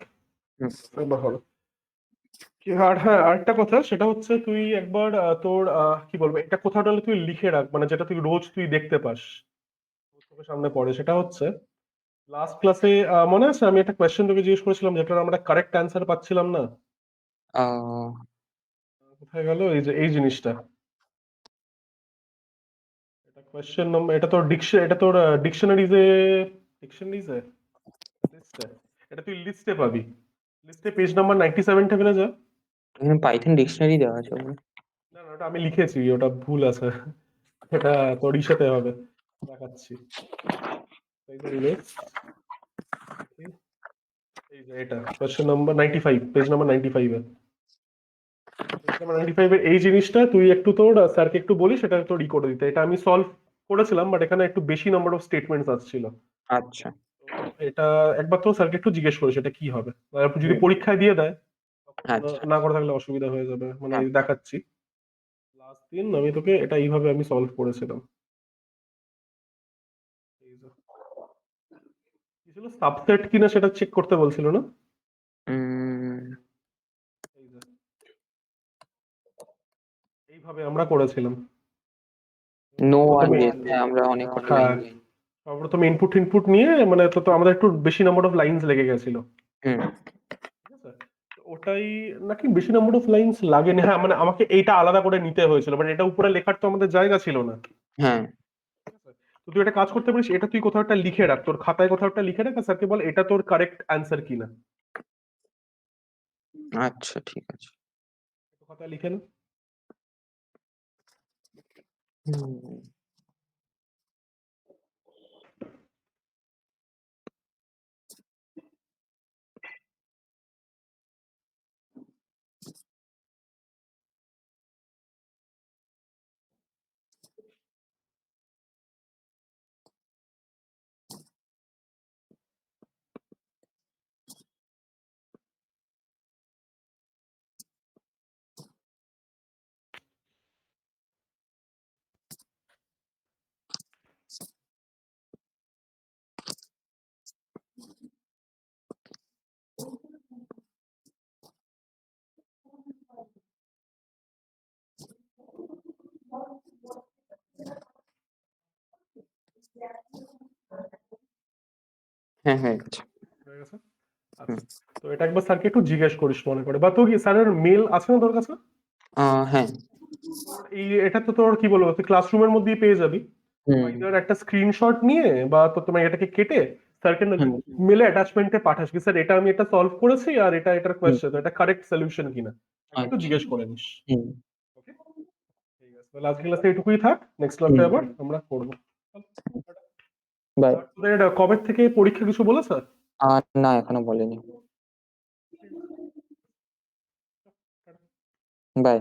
B: হুম
A: এবার হলো আর হ্যাঁ আরেকটা কথা, সেটা হচ্ছে তুই একবার তোর কি বলবো, এটা কোথাও তাহলে তুই লিখে রাখ, মানে যেটা তুই রোজ তুই দেখতে পাস, চোখের সামনে পড়ে। সেটা হচ্ছে লাস্ট ক্লাসে মনে আছে আমি একটা কোয়েশ্চেন তোকে জিজ্ঞেস করেছিলাম, যেটার আমরা কারেক্ট অ্যান্সার পাচ্ছিলাম না।
B: আহ,
A: কোথায় গেল এই যে এই জিনিসটা? এটা কোয়েশ্চেন নম্বর, এটা তোর এটা তোর ডিকশনারিজে, ডিকশনারিজে লিস্টে, এটা তুই লিস্টে পাবি। লিস্টে পেজ নাম্বার 97 টেবিলে যা।
B: এখানে পাইথন ডিকশনারি দেওয়া আছে ওখানে।
A: না না, ওটা আমি লিখেছি, ওটা ভুল আছে। এটা তোর ইসেতে হবে, দেখাচ্ছি। এই যে list, দেখি, এই যে এটা কোয়েশ্চেন নাম্বার 95, পেজ নাম্বার 95 এ। পেজ নাম্বার 95 এর এই জিনিসটা তুই একটু তোর স্যারকে একটু বলিস, সেটা তোর ই করে দিতে। এটা আমি সলভ করেছিলাম, বাট এখানে একটু বেশি নাম্বার অফ স্টেটমেন্টস আসছিল।
B: আচ্ছা
A: তো এটা একবার তো স্যারকে একটু জিজ্ঞেস করিস এটা কি হবে। আর যদি
B: হুম
A: পরীক্ষায় দিয়ে দেয় তখন
B: আচ্ছা
A: না করে থাকলে অসুবিধা হয়ে যাবে, মানে
B: হ্যাঁ
A: এই দেখাচ্ছি। লাস্ট দিন আমি তোকে এটা এইভাবে আমি সলভ করেছিলাম। এই যে, কি ছিল, সাবসেট কিনা সেটা চেক করতে বলছিল না? এই যে এইভাবে আমরা করেছিলাম।
B: নো ওয়ান
A: সর্বপ্রথমে
B: গেস, হ্যাঁ আমরা অনেক কটা
A: হ্যাঁ,
B: লাইন দিই।
A: সর্বপ্রথমে ইনপুট ইনপুট নিয়ে, মানে তো আমাদের একটু বেশি নাম্বার অফ লাইন্স লেগে গেছিল।
B: হুম
A: ঠিক আছে, তো ওটাই নাকি বেশি নাম্বার অফ লাইন্স লাগেনি, হ্যাঁ মানে আমাকে এইটা আলাদা করে নিতে হয়েছিল, মানে এটা উপরে লেখার তো আমাদের জায়গা ছিল না।
B: হ্যাঁ
A: তো তুই একটা কাজ করতে পারিস, এটা তুই কোথাও একটা লিখে রাখ, তোর খাতায় কোথাও একটা লিখে রাখ, আর স্যারকে বল এটা তোর কারেক্ট অ্যান্সার কিনা।
B: আচ্ছা ঠিক আছে।
A: তো খাতায় লিখে নে।
B: হুম হ্যাঁ হয়ে গেছে।
A: হয়ে গেছে?
B: হুম
A: আচ্ছা, তো এটা একবার স্যারকে একটু জিজ্ঞেস করিস মনে করে, বা তোর কি স্যারের মেল আছে না তোর কাছে?
B: হ্যাঁ।
A: তোর এই এটা তো তোর কি বলবো, তুই ক্লাসরুমের মধ্যেই পেয়ে যাবি।
B: হুম
A: either একটা স্ক্রিনশট নিয়ে বা তো তোমার এটাকে কেটে স্যারকে
B: হুম
A: মেলে অ্যাটাচমেন্টে পাঠাস কি, স্যার এটা আমি এটা সলভ করেছি আর এটার
B: হুম
A: কোয়েশ্চেন, এটা কারেক্ট সলিউশন কিনা, তাকে একটু
B: আচ্ছা।
A: জিজ্ঞেস করে নিস।
B: হুম
A: ওকে, ঠিক আছে, তাহলে আজকে ক্লাসে এটুকুই থাক, নেক্সট ক্লাসে
B: হুম
A: আবার আমরা করবো।
B: বাই।
A: আর তোদের কবে থেকে পরীক্ষা কিছু বলেছে?
B: না এখনো বলেনি। বাই।